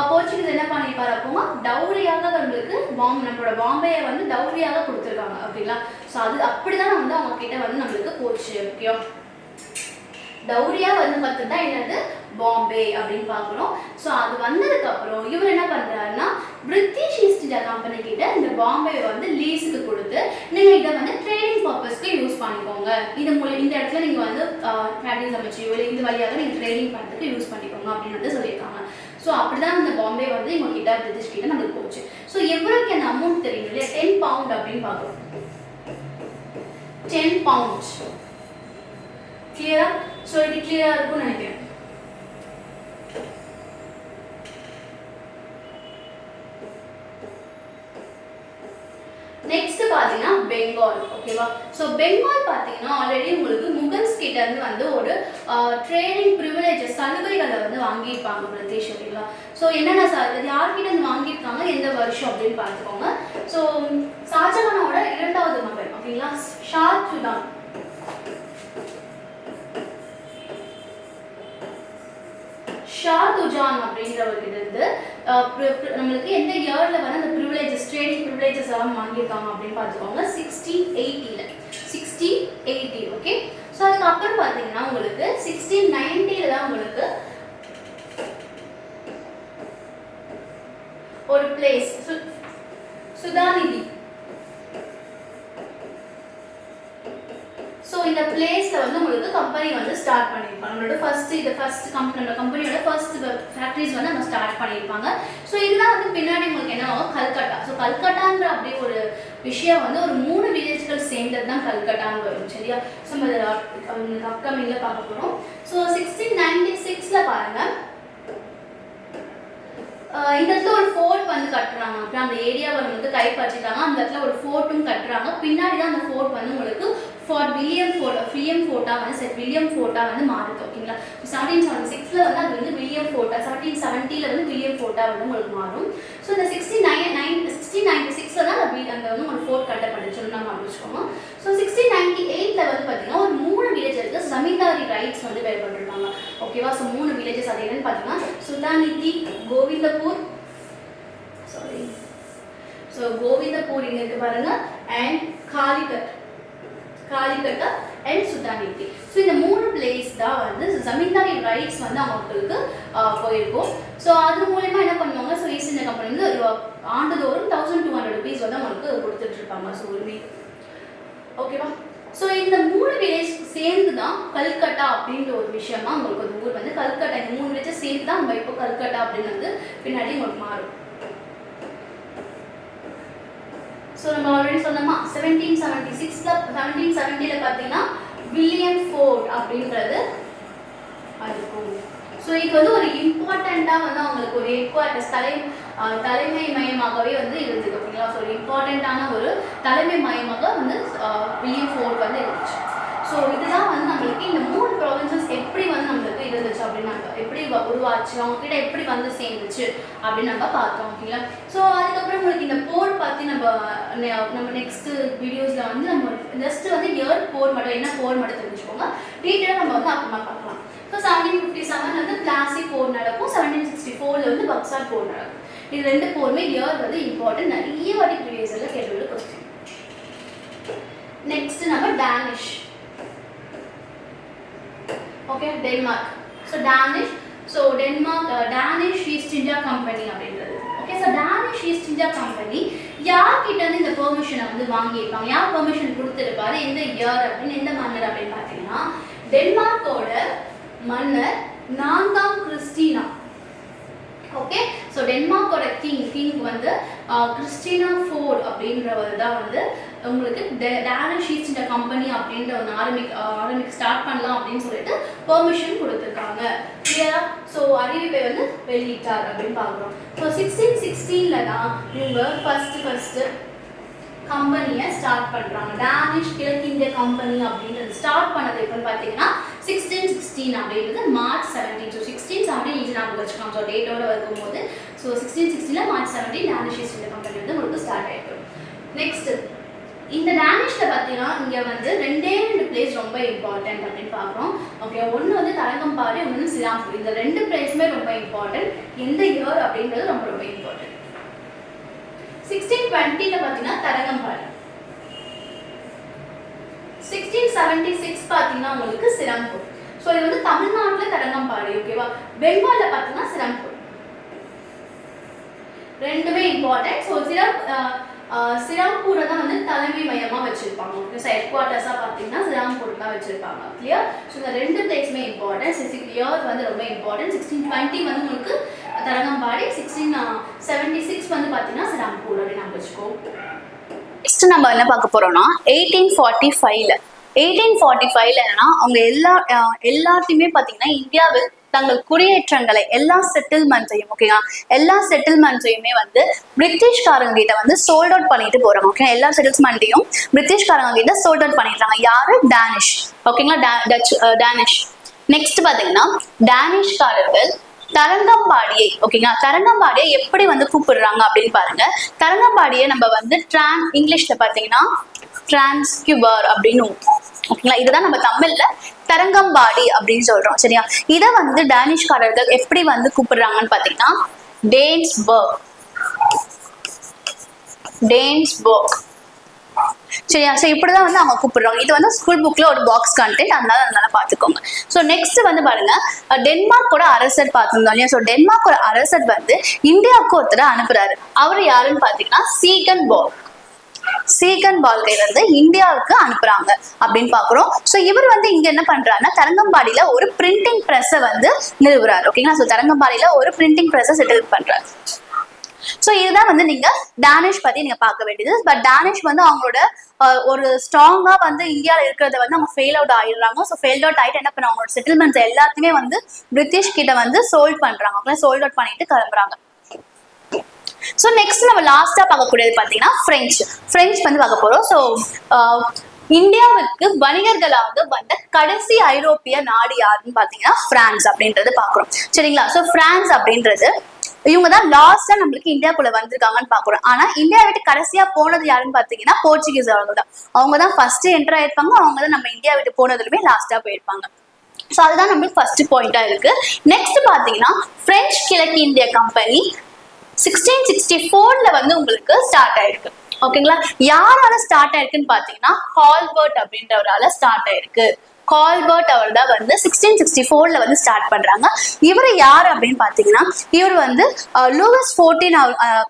போர்ச்சுகீஸ் என்ன பண்ணியிருப்பாரு அப்போ டவுரியாக நம்மளுக்கு நம்மளோட பாம்பேயை வந்து டவுரியாக கொடுத்துருக்காங்க ஓகேங்களா. ஸோ அது அப்படிதான் வந்து அவங்க கிட்ட வந்து நம்மளுக்கு போச்சு ஓகே. டவுரியா வந்து பார்த்தா என்னது பாம்பே அப்படின்னு பார்க்குறோம். ஸோ அது வந்ததுக்கப்புறம் இவர் என்ன பண்ணுறாருன்னா பிரிட்டிஷ் ஈஸ்ட் இந்தியா கம்பெனி கிட்ட இந்த பாம்பேவை வந்து லீஸுக்கு கொடுத்து நீங்கள் இதை வந்து ட்ரேடிங் பர்பஸ்க்கு யூஸ் பண்ணிக்கோங்க. இந்த இடத்துல நீங்கள் வந்து ஃபேக்டரிஸ் அமைச்சு இந்த வழியாக நீங்கள் ட்ரேடிங் பண்ணுறதுக்கு யூஸ் பண்ணிக்கோங்க அப்படின்னு வந்து சொல்லியிருக்காங்க. ஸோ அப்படிதான் இந்த பாம்பே வந்து இவங்க கிட்ட பிரிட்டிஷ் கிட்ட நம்மளுக்கு போச்சு. ஸோ எவ்வளோக்கு அந்த அமௌண்ட் தெரியும் இல்லையா, 10 பவுண்ட் அப்படின்னு பார்க்குறோம். 10 பவுண்ட் கிளியரா. ஸோ இது கிளியரா இருக்கும்னு நினைக்கிறேன். நெக்ஸ்ட் பாத்தீங்கன்னா பெங்கால் ஓகேவா. ஸோ பெங்கால் பார்த்தீங்கன்னா ஆல்ரெடி உங்களுக்கு முகல்ஸ் கிட்ட இருந்து வந்து ஒரு ட்ரேடிங் ப்ரிவிலேஜஸ் சலுகைகளை வந்து வாங்கியிருப்பாங்க பிரிட்டிஷ் ஓகேங்களா. ஸோ என்னென்ன யார்கிட்ட இருந்து வாங்கியிருக்காங்க, எந்த வருஷம் அப்படின்னு பார்த்துக்கோங்க. ஸோ ஷாஜகானோட 2வது மகன் ஓகேங்களா ஷாதுஜான் அப்படின்றவர்கிட்ட இருந்து நம்மளுக்கு எந்த இயர்ல வந்து அந்த ப்ரிவிலேஜஸ் ட்ரேடிங் ப்ரிவிலேஜஸ் எல்லாம் வாங்கியிருக்காங்க அப்படின்னு பார்த்துக்கோங்க. 1680 ஓகே. ஸோ அதுக்கப்புறம் பார்த்தீங்கன்னா உங்களுக்கு 1690ல தான் உங்களுக்கு ஒரு பிளேஸ் சுதாநிதி. ஸோ இந்த பிளேஸ்ல வந்து உங்களுக்கு கம்பெனி வந்து ஸ்டார்ட் பண்ணியிருப்பாங்க. நம்மளோட கம்பெனியோட ஃபர்ஸ்ட் ஃபேக்டரிஸ் வந்து நம்ம ஸ்டார்ட் பண்ணியிருப்பாங்க. ஸோ இதெல்லாம் வந்து பின்னாடி உங்களுக்கு என்ன ஆகும், கல்கட்டா. ஸோ கல்கட்டான்ற அப்படி ஒரு விஷயம் வந்து ஒரு 3 வில்லேஜ்கள் சேர்ந்தது தான் கல்கட்டான்னு வரும் சரியா. ஸோ நம்ம அப்கமிங்ல பார்க்க போகிறோம். ஸோ 1696ல பாருங்க இந்த இடத்துல ஒரு ஃபோர்ட் வந்து கட்டுறாங்க. அப்புறம் அந்த ஏரியாவை வந்து கைப்பற்றிட்டாங்க. அந்த இடத்துல ஒரு ஃபோர்ட்டும் கட்டுறாங்க. பின்னாடி தான் அந்த ஃபோர்ட் வந்து உங்களுக்கு வில்லியம் ஃபோர்ட்டா வந்து மாறுது ஓகேங்களா. 1776ல வந்து அது வந்து வில்லியம் ஃபோர்ட்டா, 1770ல வந்து வில்லியம் ஃபோர்ட்டா வந்து உங்களுக்கு மாறும். ஸோ இந்த 1696ல தான் அந்த வந்து ஒரு ஃபோர்ட் கட்டப்பட்டுச்சுன்னு நம்ம வச்சுக்கோங்க. ஸோ 1698ல வந்து பார்த்தீங்கன்னா ஒரு 3 வில்லேஜருக்கு ஜமீன்தாரி ரைட்ஸ் வந்து பெறப்பட்டிருக்காங்க ஓகேவா. ஸோ 3 வில்லேஜஸ் அது என்னன்னு பார்த்தீங்கன்னா சுல்தானிதி, கோவிந்தபூர் இங்க இருக்கு பாருங்க, அண்ட் காலிகட்டா அண்ட் சுல்தானிதி. ஸோ இந்த 3 பிளேஸ் தான் வந்து ஜமீன்தாரி ரைட்ஸ் வந்து அவங்களுக்கு போயிருக்கும். ஸோ அது மூலமா என்ன பண்ணுவாங்க, ஸோ ஈஸ்ட் இந்தியா கம்பெனி வந்து ஆண்டுதோறும் 1200 rupees வந்து உங்களுக்கு கொடுத்துட்டு இருப்பாங்க. ஸோ ஒரு வீக். ஓகேவா? ஸோ இந்த 3 வில்லேஜ் சேர்ந்து தான் கல்கட்டா அப்படின்ற ஒரு விஷயமா உங்களுக்கு ஒரு ஊர் வந்து கல்கட்டா. இந்த 3 வில்லேஜ் சேர்ந்து தான் நம்ம இப்போ கல்கட்டா அப்படின்னு வந்து பின்னாடி உங்களுக்கு மாறும். ஸோ நம்ம ஆல்ரெடி சொன்னோமா 1770ல பார்த்தீங்கன்னா வில்லியம் ஃபோர்ட் அப்படின்றது இருக்கும். ஸோ இது வந்து ஒரு இம்பார்ட்டண்ட்டாக வந்து அவங்களுக்கு ஒரு ஹெட் குவார்ட்டர்ஸ் தலைமை மையமாகவே வந்து இருந்தது. ஓகேங்களா? ஸோ ஒரு இம்பார்ட்டண்ட்டான ஒரு தலைமை மையமாக வந்து வில்லியம் ஃபோர்ட் வந்து இருந்துச்சு. ஸோ இதுதான் வந்து நம்மளுக்கு இந்த 3 ப்ராவின்சஸ் எப்படி வந்து நம்மளுக்கு இருந்துச்சு அப்படின்னு நம்ம எப்படி உருவாச்சு, அவங்க கிட்ட எப்படி வந்து சேர்ந்துச்சு அப்படின்னு நம்ம பார்த்தோம். ஓகேங்களா? ஸோ அதுக்கப்புறம் உங்களுக்கு இந்த போர் பற்றி நம்ம நெக்ஸ்ட் வீடியோஸில் வந்து நம்ம ஜஸ்ட் வந்து போர் மட்டும் என்ன போர் மட்டும் தெரிஞ்சுக்கோங்க. டீட்டெயிலாக நம்ம வந்து அப்புறமா பார்க்கலாம். ஸோ 1757 வந்து பிளாசி போர் நடக்கும். 1764 வந்து பக்சார் போர் நடக்கும். இது 2 போருமே இயர் வந்து இம்பார்ட்டன்ட். நிறைய வாட்டி ப்ரீவியஸில் கேள்வி கொஸ்டின். நெக்ஸ்ட் நம்ம Danish. Okay, Denmark. So Denmark Danish East India company அப்படின்றது. Okay, so Danish East India company யார்கிட்ட இருந்து இந்த பெர்மிஷனை வந்து வாங்கியிருப்பாங்க, யார் பெர்மிஷன் கொடுத்துருப்பாரு, எந்த இயர் அப்படின்னு, எந்த மன்னர் அப்படின்னு பார்த்தீங்கன்னா டென்மார்க்கோட மன்னர் 4ஆம் கிறிஸ்டினா. ஓகே, ஸோ டென்மார்க்கோட கிங் வந்து கிறிஸ்டினா 4 அப்படின்றவர் தான் வந்து உங்களுக்கு டேனிஷ் ஈஸ்ட் இந்தியா கம்பெனி அப்படின்ற ஒன்று ஆரம்பிக்க ஸ்டார்ட் பண்ணலாம் அப்படின்னு சொல்லிட்டு பெர்மிஷன் கொடுத்துருக்காங்க. கிளியரா? ஸோ அறிவிப்பை வந்து வெளியிட்டார் அப்படின்னு பார்க்குறோம். ஸோ 1616ல தான் இவங்க ஃபர்ஸ்ட் கம்பெனியை ஸ்டார்ட் பண்ணுறாங்க. டேனிஷ் கிழக்கிந்திய கம்பெனி அப்படின்றது ஸ்டார்ட் பண்ணது எப்போன்னு பார்த்தீங்கன்னா 1616 அப்படின்றது மார்ச் 17. ஸோ 1617 ஈஸி ஞாபகம் வச்சுக்கலாம். ஸோ டேட்டோட வரும்போது ஸோ 1616ல March 17 Danish East India company வந்து உங்களுக்கு ஸ்டார்ட் ஆகிடும். நெக்ஸ்ட் இந்த டேனிஷில் பார்த்தீங்கன்னா இங்கே வந்து 2 பிளேஸ் ரொம்ப இம்பார்ட்டன்ட் அப்படின்னு பார்க்குறோம். ஓகே, ஒன்று வந்து தரங்கம்பாடி, ஒன்று வந்து சிராம்பூர். இந்த 2 பிளேஸுமே ரொம்ப இம்பார்ட்டன்ட். எந்த இயர் அப்படின்றது ரொம்ப ரொம்ப இம்பார்ட்டன்ட். 1620ல பார்த்தீங்கன்னா தரங்கம்பாடி. 1676 பார்த்தீங்கன்னா உங்களுக்கு சிராம்பூர். ஸோ இது வந்து தமிழ்நாட்டில் தரங்கம்பாடி. ஓகேவா? பெங்காலில் பார்த்தீங்கன்னா சிராம்பூர். ரெண்டுமே இம்பார்ட்டன்ட். ஸோ சிராம்பூரை தான் வந்து தலைமை மையமாக வச்சிருப்பாங்க. ஓகே, ஸோ ஹெட் குவார்ட்டர்ஸாக பார்த்தீங்கன்னா சிராம்பூர் தான் வச்சிருப்பாங்க. கிளியர்? ஸோ இந்த 2 பிளேஸுமே இம்பார்ட்டன்ட். இயர் வந்து ரொம்ப இம்பார்ட்டன்ட். 1620 வந்து உங்களுக்கு தரங்கம்பாடி, 1676 வந்து பார்த்தீங்கன்னா சிராம்பூர் அப்படின்னு நம்ம வச்சுக்கோ. நெக்ஸ்ட் நம்ம என்ன பார்க்க போறோம்னா 1845ல என்னன்னா அவங்க எல்லாத்தையுமே பார்த்தீங்கன்னா இந்தியாவில் தங்கள் குடியேற்றங்களை எல்லா செட்டில்மெண்ட்ஸையுமே வந்து பிரிட்டிஷ்காரங்க கிட்ட வந்து சோல்ட் அவுட் பண்ணிட்டு போறாங்க. ஓகே, எல்லா செட்டில்மெண்ட்டையும் பிரிட்டிஷ்காரங்க கிட்ட சோல்ட் அவுட் பண்ணிடுறாங்க. யாரு? டேனிஷ். ஓகேங்களா? டேனிஷ். நெக்ஸ்ட் பாத்தீங்கன்னா டேனிஷ்காரர்கள் தரங்கம்பாடியை எப்படி வந்து கூப்பிடுறாங்க அப்படின்னு பாருங்க. தரங்கம்பாடியை நம்ம வந்து இங்கிலீஷ்ல பாத்தீங்கன்னா டிரான்ஸ்கியூபர் அப்படின்னு. ஓகேங்களா? இதுதான் நம்ம தமிழ்ல தரங்கம்பாடி அப்படின்னு சொல்றோம். சரியா? இதை வந்து டேனிஷ்காரர்கள் எப்படி வந்து கூப்பிடுறாங்கன்னு பாத்தீங்கன்னா டேன்ஸ்பர்க். சரியா? ஸோ இப்படிதான் வந்து அவங்க கூப்பிடுறாங்க. இது வந்து ஸ்கூல் புக்ல ஒரு பாக்ஸ் கண்டென்ட், அதனால பார்த்துக்கோங்க. ஸோ நெக்ஸ்ட் வந்து பாருங்க, டென்மார்க்கோட அரசர் பார்த்துருந்தோம் இல்லையா? ஸோ டென்மார்க்கோட அரசர் வந்து இந்தியாவுக்கு ஒருத்தரை அனுப்புறாரு. அவர் யாருன்னு பாத்தீங்கன்னா சீகன் பால்கை வந்து இந்தியாவுக்கு அனுப்புறாங்க அப்படின்னு பாக்குறோம். ஸோ இவர் வந்து இங்க என்ன பண்றாருன்னா தரங்கம்பாடியில ஒரு பிரிண்டிங் பிரஸ்ஸை வந்து நிறுவுறாரு. ஓகேங்களா? ஸோ தரங்கம்பாடியில ஒரு பிரிண்டிங் பிரஸ்ஸை செட்டில் பண்றாரு. ஸோ இதுதான் வந்து நீங்க டேனிஷ் பத்தி நீங்க பார்க்க வேண்டியது. பட் டேனிஷ் வந்து அவங்களோட ஒரு ஸ்ட்ராங்கா வந்து இந்தியாவில் இருக்கிறத வந்து அவங்க ஃபெயில் அவுட் ஆயிடுறாங்க. ஸோ ஃபெயில் அவுட் ஆயிட்டு என்ன பண்ண, அவங்களோட செட்டில்மெண்ட்ஸ் எல்லாத்தையுமே வந்து பிரிட்டிஷ் கிட்ட வந்து சோல்ட் பண்றாங்க. சோல்ட் அவுட் பண்ணிட்டு கிளம்புறாங்க. ஸோ நெக்ஸ்ட் நம்ம லாஸ்டா பார்க்கக்கூடியது பார்த்தீங்கன்னா பிரெஞ்சு வந்து பார்க்க போறோம். ஸோ இந்தியாவுக்கு வணிகர்களாக வந்த கடைசி ஐரோப்பிய நாடு யாருன்னு பாத்தீங்கன்னா பிரான்ஸ் அப்படின்றது பாக்குறோம். சரிங்களா? ஸோ பிரான்ஸ் அப்படின்றது இவங்க தான் லாஸ்டா நம்மளுக்கு இந்தியாக்குள்ள வந்திருக்காங்கன்னு பாக்குறோம். ஆனா இந்தியா விட்டு கடைசியா போனது யாருன்னு பாத்தீங்கன்னா போர்ச்சுகீஸ். அவங்க தான் ஃபர்ஸ்ட் என்டர் ஆயிருப்பாங்க. அவங்க தான் நம்ம இந்தியா விட்டு போனதுலுமே லாஸ்டா போயிருப்பாங்க. ஸோ அதுதான் நம்மளுக்கு ஃபர்ஸ்ட் பாயிண்டா இருக்கு. நெக்ஸ்ட் பாத்தீங்கன்னா பிரெஞ்சு கிழக்கு இந்திய கம்பெனி 1664ல வந்து உங்களுக்கு ஸ்டார்ட் ஆயிருக்கு. ஓகேங்களா? யாரால ஸ்டார்ட் ஆயிருக்குன்னு பாத்தீங்கன்னா ஹால்பர்ட் அப்படின்றவரால ஸ்டார்ட் ஆயிருக்கு. கால்பர்ட் அவர் தான் வந்து 1664ல வந்து ஸ்டார்ட் பண்றாங்க. இவர் யார் அப்படின்னு பாத்தீங்கன்னா, இவர் வந்து லூயிஸ் 14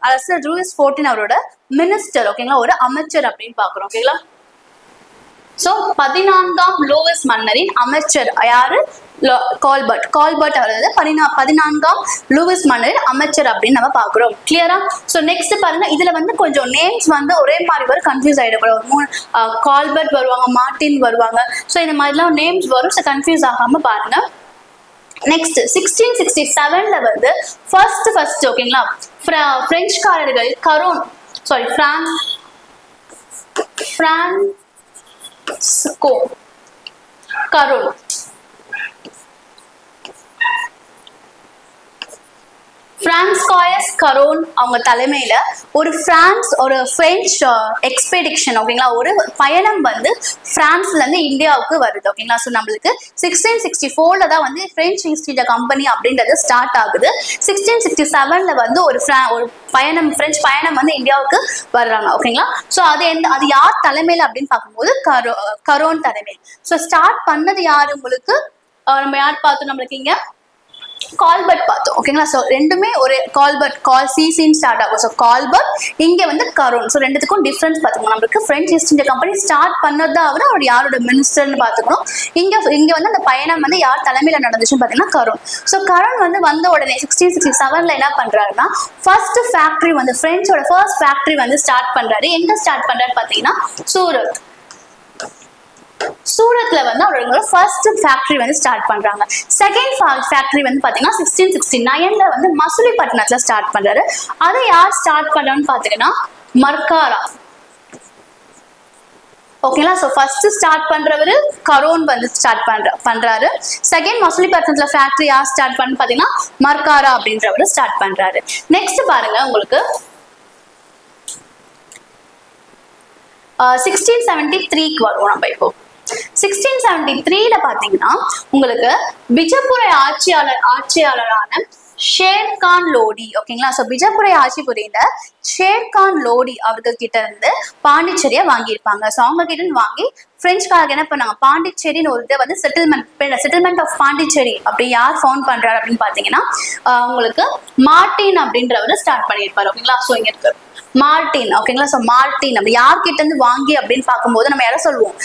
அரசர் லூயிஸ் 14 அவரோட மினிஸ்டர், ஓகேங்களா, ஒரு அமைச்சர் அப்படின்னு பாக்குறோம். ஓகேங்களா, சோ 14ஆம் லூயிஸ் மன்னரின் அமைச்சர் யாரு? கால்பர்ட். கால்பர்ட் அவர் 14ஆம் லூயிஸ் மன்னரின் அமைச்சர் அப்படின்னு நம்ம பாக்குறோம். கிளியரா? சோ நெக்ஸ்ட் பாருங்க, இதுல வந்து கொஞ்சம் நேம்ஸ் வந்து ஒரே மாதிரி வரும், கன்ஃபியூஸ் ஆயிடும். கால்பர்ட் வருவாங்க, மார்டின் வருவாங்க. சோ இந்த மாதிரிலாம் நேம்ஸ் வரும், ஸோ கன்ஃபியூஸ் ஆகாம பாருங்க. நெக்ஸ்ட் 1667ல வந்து ஃபர்ஸ்ட் ஓகேங்களா, பிரெஞ்சுக்காரர்கள் கரோன் பிரான்ஸ்காயஸ் கரோன் அவங்க தலைமையில ஒரு பிரெஞ்சு எக்ஸ்பெடிஷன், ஓகேங்களா, ஒரு பயணம் வந்து பிரான்ஸ்ல இருந்து இந்தியாவுக்கு வருது. ஓகேங்களா, ஸோ நம்மளுக்கு 1664ல தான் வந்து பிரெஞ்சு ஈஸ்ட் இந்தியா கம்பெனி அப்படின்றது ஸ்டார்ட் ஆகுது. 1667ல வந்து ஒரு பிரெஞ்சு பயணம் வந்து இந்தியாவுக்கு வர்றாங்க. ஓகேங்களா, ஸோ அது யார் தலைமையில அப்படின்னு பார்க்கும்போது கரோன் தலைமையில். ஸோ ஸ்டார்ட் பண்ணது யாரு உங்களுக்கு? நம்ம யார் பார்த்தோம்? நம்மளுக்கு இங்க கால்பர்ட் பார்த்தோம். ஓகேங்களா, ஸோ ரெண்டுமே ஒரு சிசின்னு ஸ்டார்ட் ஆகும். ஸோ கால்பர்ட், இங்க வந்து கரோன். ஸோ ரெண்டுத்துக்கும் டிஃபரன்ஸ் பார்த்துக்கணும். நம்மளுக்கு French East India company start பண்ணதான் அவர் யாரோட மினிஸ்டர்னு பார்த்துக்கணும். இங்க வந்து அந்த பயணம் வந்து யார் தலைமையில நடந்துச்சுன்னு பார்த்தீங்கன்னா கரோன். ஸோ கரோன் வந்து வந்த உடனே 1667ல என்ன பண்றாருன்னா, ஃபர்ஸ்ட் ஃபேக்டரி வந்து பிரெஞ்சோட ஃபர்ஸ்ட் ஃபேக்டரி வந்து ஸ்டார்ட் பண்றாரு. எங்க ஸ்டார்ட் பண்றாரு பார்த்தீங்கன்னா சூரத்ல வந்து அவரோட ஃபர்ஸ்ட் ஃபேக்டரி வந்து ஸ்டார்ட் பண்றாங்க. செகண்ட் ஃபேக்டரி வந்து பாத்தீங்கன்னா 1669ல வந்து மசூலிப்பட்டினத்துல ஸ்டார்ட் பண்றாரு. அதை யார் ஸ்டார்ட் பண்றான்னு பாத்தீங்கன்னா மர்காரா. ஓகேங்களா, ஸோ ஃபர்ஸ்ட் ஸ்டார்ட் பண்றவரு கரோன் வந்து ஸ்டார்ட் பண்றாரு. செகண்ட் மசூலிப்பட்டினத்துல ஃபேக்டரி யார் ஸ்டார்ட் பண்ணு பாத்தீங்கன்னா மர்காரா அப்படின்றவரு ஸ்டார்ட் பண்றாரு. நெக்ஸ்ட் பாருங்க, உங்களுக்கு 1673க்கு வருவோம் நம்ம. இப்போ 1673ல பாத்தீங்கன்னா உங்களுக்கு பிஜப்பூரை ஆட்சியாளரான ஷேர்கான் லோடி, ஓகேங்களா, ஸோ பிஜப்பூரை ஆட்சி புரிந்த ஷேர்கான் லோடி அவர்கள் கிட்ட இருந்து பாண்டிச்சேரியை வாங்கியிருப்பாங்க. ஸோ அவங்க கிட்ட இருந்து வாங்கி பிரெஞ்சுக்காரங்க என்ன பண்ணாங்க, பாண்டிச்சேரின்னு ஒரு இதை வந்து செட்டில்மெண்ட் ஆஃப் பாண்டிச்சேரி அப்படி யார் ஃபவுண்ட் பண்றாரு அப்படின்னு பாத்தீங்கன்னா உங்களுக்கு மார்டின் அப்படின்றவர் ஸ்டார்ட் பண்ணியிருப்பாரு. ஓகேங்களா, ஸோ இங்க இருக்கு மார்டின். ஓகேங்களா, ஸோ மார்டின் அப்படி யார்கிட்ட இருந்து வாங்கி அப்படின்னு பார்க்கும்போது நம்ம யாரை சொல்லுவோம்?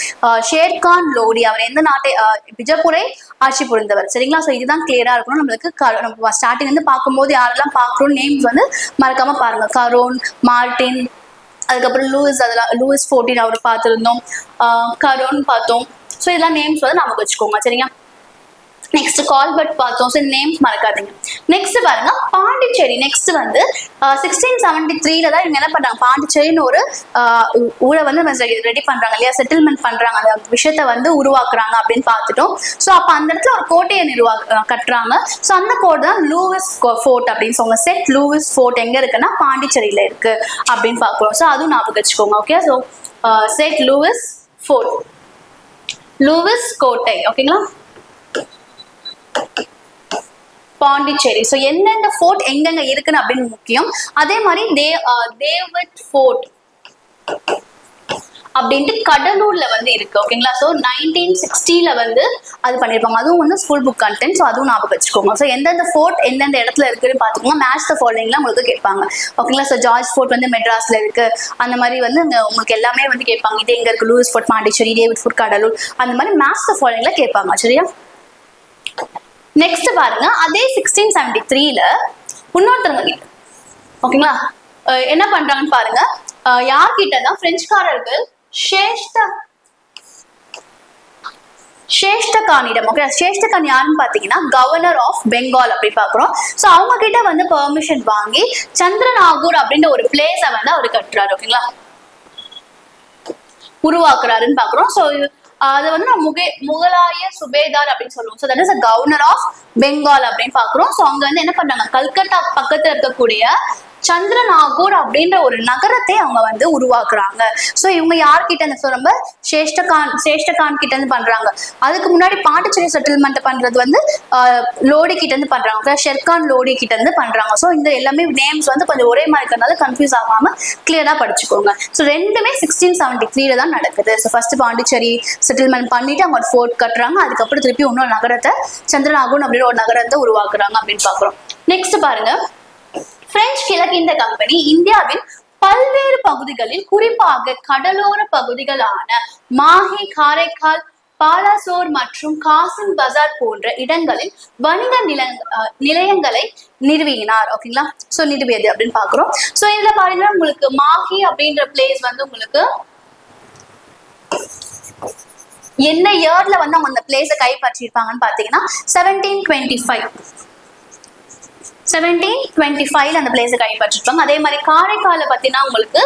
ஷேர்கான் லோடி. அவர் எந்த நாட்டை? பிஜப்பூரை ஆட்சி புரிந்தவர். சரிங்களா, ஸோ இதுதான் கிளியரா இருக்கணும் நம்மளுக்கு. நம்ம ஸ்டார்டிங் வந்து பார்க்கும்போது யாரெல்லாம் பார்க்குறோம் நேம்ஸ் வந்து மறக்காம பாருங்க. கரோன், மார்டின், அதுக்கப்புறம் லூயிஸ் 14 அவர் பார்த்துருந்தோம், கரோன் பார்த்தோம். ஸோ இதெல்லாம் நேம்ஸ் வந்து நமக்கு வச்சுக்கோங்க. சரிங்களா, நெக்ஸ்ட் கால்பர்ட் பார்த்தோம். ஸோ நேம்ஸ் மறக்காதீங்க. நெக்ஸ்ட் பாருங்க பாண்டிச்சேரி. நெக்ஸ்ட் வந்து 1673ல தான் இவங்க என்ன பண்றாங்க, பாண்டிச்சேரின்னு ஒரு ஊரை வந்து ரெடி பண்றாங்க இல்லையா, செட்டில்மெண்ட் பண்றாங்க, அந்த விஷயத்த வந்து உருவாக்குறாங்க அப்படின்னு பார்த்துட்டோம். ஸோ அப்ப அந்த இடத்துல ஒரு கோட்டையை கட்டுறாங்க. ஸோ அந்த கோட்டை தான் லூயிஸ் ஃபோர்ட் அப்படின்னு சொல்லுவாங்க. செட் லூயிஸ் ஃபோர்ட் எங்க இருக்குன்னா பாண்டிச்சேரியில இருக்கு அப்படின்னு பார்க்குறோம். ஸோ அதுவும் ஞாபகம் வச்சுக்கோங்க. Okay, so saint Louis fort, Louis கோட்டை. ஓகேங்களா, பாண்டிச்சேரி. ஸோ எந்தெந்த ஃபோர்ட் எங்கெங்க இருக்குன்னு அப்படின்னு முக்கியம். அதே மாதிரி டேவிட் ஃபோர்ட் அப்படின்ட்டு கடலூர்ல வந்து இருக்கு. ஓகேங்களா, ஸோ 1960ல வந்து அது பண்ணியிருப்பாங்க. அதுவும் வந்து ஸ்கூல் புக் கண்டென்ட். ஸோ அதுவும் ஞாபகம் வச்சுக்கோங்க. ஸோ எந்தெந்த ஃபோர்ட் எந்தெந்த இடத்துல இருக்குன்னு பார்த்துக்கோங்க. மேட்ச் த ஃபாலோயிங்லாம் உங்களுக்கு கேட்பாங்க. ஓகேங்களா, ஸோ ஜார்ஜ் ஃபோர்ட் வந்து மெட்ராஸ்ல இருக்கு. அந்த மாதிரி வந்து உங்களுக்கு எல்லாமே வந்து கேட்பாங்க. இது எங்க இருக்கு? Louis fort Pondicherry, David fort Cuddalore, அந்த மாதிரி மேட்ச் த ஃபாலோயிங்ல கேட்பாங்க. சரியா, நெக்ஸ்ட் பாருங்க, அதே 1673ல இன்னொருத்தவங்க கிட்ட, ஓகேங்களா, என்ன பண்றாங்கன்னு பாருங்க. யார்கிட்ட தான் பிரெஞ்சுக்காரர்கள் சேஷ்டகானிடம். ஓகே, சேஷ்டகான் யாருன்னு பாத்தீங்கன்னா கவர்னர் ஆஃப் பெங்கால் அப்படி பாக்குறோம். ஸோ அவங்க கிட்ட வந்து பெர்மிஷன் வாங்கி சந்திரநாகூர் அப்படின்ற ஒரு பிளேஸ வந்து அவரு கட்டுறாரு. ஓகேங்களா, உருவாக்குறாருன்னு பாக்குறோம். ஸோ அது வந்து நம்ம முகலாய சுபேதார் அப்படின்னு சொல்லுவோம். So that is governor of Bengal அப்படின்னு பாக்குறோம். ஸோ அவங்க வந்து என்ன பண்றாங்க, கல்கத்தா பக்கத்துல இருக்கக்கூடிய சந்திரநாகூர் அப்படின்ற ஒரு நகரத்தை அவங்க வந்து உருவாக்குறாங்க. ஸோ இவங்க யார்கிட்ட இருந்து ரொம்ப சேஷ்டகான் கிட்ட இருந்து பண்றாங்க. அதுக்கு முன்னாடி பாண்டிச்சேரி செட்டில்மெண்ட் பண்றது வந்து லோடி கிட்ட இருந்து பண்றாங்க, ஷெர்கான் லோடி கிட்ட இருந்து பண்றாங்க. ஸோ இந்த எல்லாமே நேம்ஸ் வந்து கொஞ்சம் ஒரே மாதிரி இருக்கிறதுனால கன்ஃபியூஸ் ஆகாம கிளியரா படிச்சுக்கோங்க. ஸோ ரெண்டுமே 1673 தான் நடக்குது. ஸோ ஃபர்ஸ்ட் பாண்டிச்சேரி செட்டில்மெண்ட் பண்ணிட்டு அவங்க ஒரு ஃபோர்ட் கட்டுறாங்க, அதுக்கப்புறம் திருப்பி இன்னொரு நகரத்தை சந்திரநாகூர் அப்படின்னு ஒரு நகரத்தை உருவாக்குறாங்க அப்படின்னு பாக்குறோம். நெக்ஸ்ட் பாருங்க, பிரெஞ்சு கிழக்கிந்திய கம்பெனி இந்தியாவின் பல்வேறு பகுதிகளில் குறிப்பாக கடலோர பகுதிகளான மாஹே, காரைக்கால், பாலாசோர் மற்றும் காசிம் பஜார் போன்ற இடங்களில் வணிக நிலையங்களை நிறுவினார். ஓகேங்களா, சோ நிறுவியது அப்படின்னு பாக்குறோம். சோ இதுல பாத்தீங்கன்னா உங்களுக்கு மாஹி அப்படின்ற பிளேஸ் வந்து உங்களுக்கு என்ன இயர்ல வந்து அவங்க அந்த பிளேஸை கைப்பற்றிருப்பாங்கன்னு பாத்தீங்கன்னா 1725 அந்த பிளேஸை கைப்பற்றிருப்பாங்க. அதே மாதிரி காரைக்கால பார்த்தீங்கன்னா உங்களுக்கு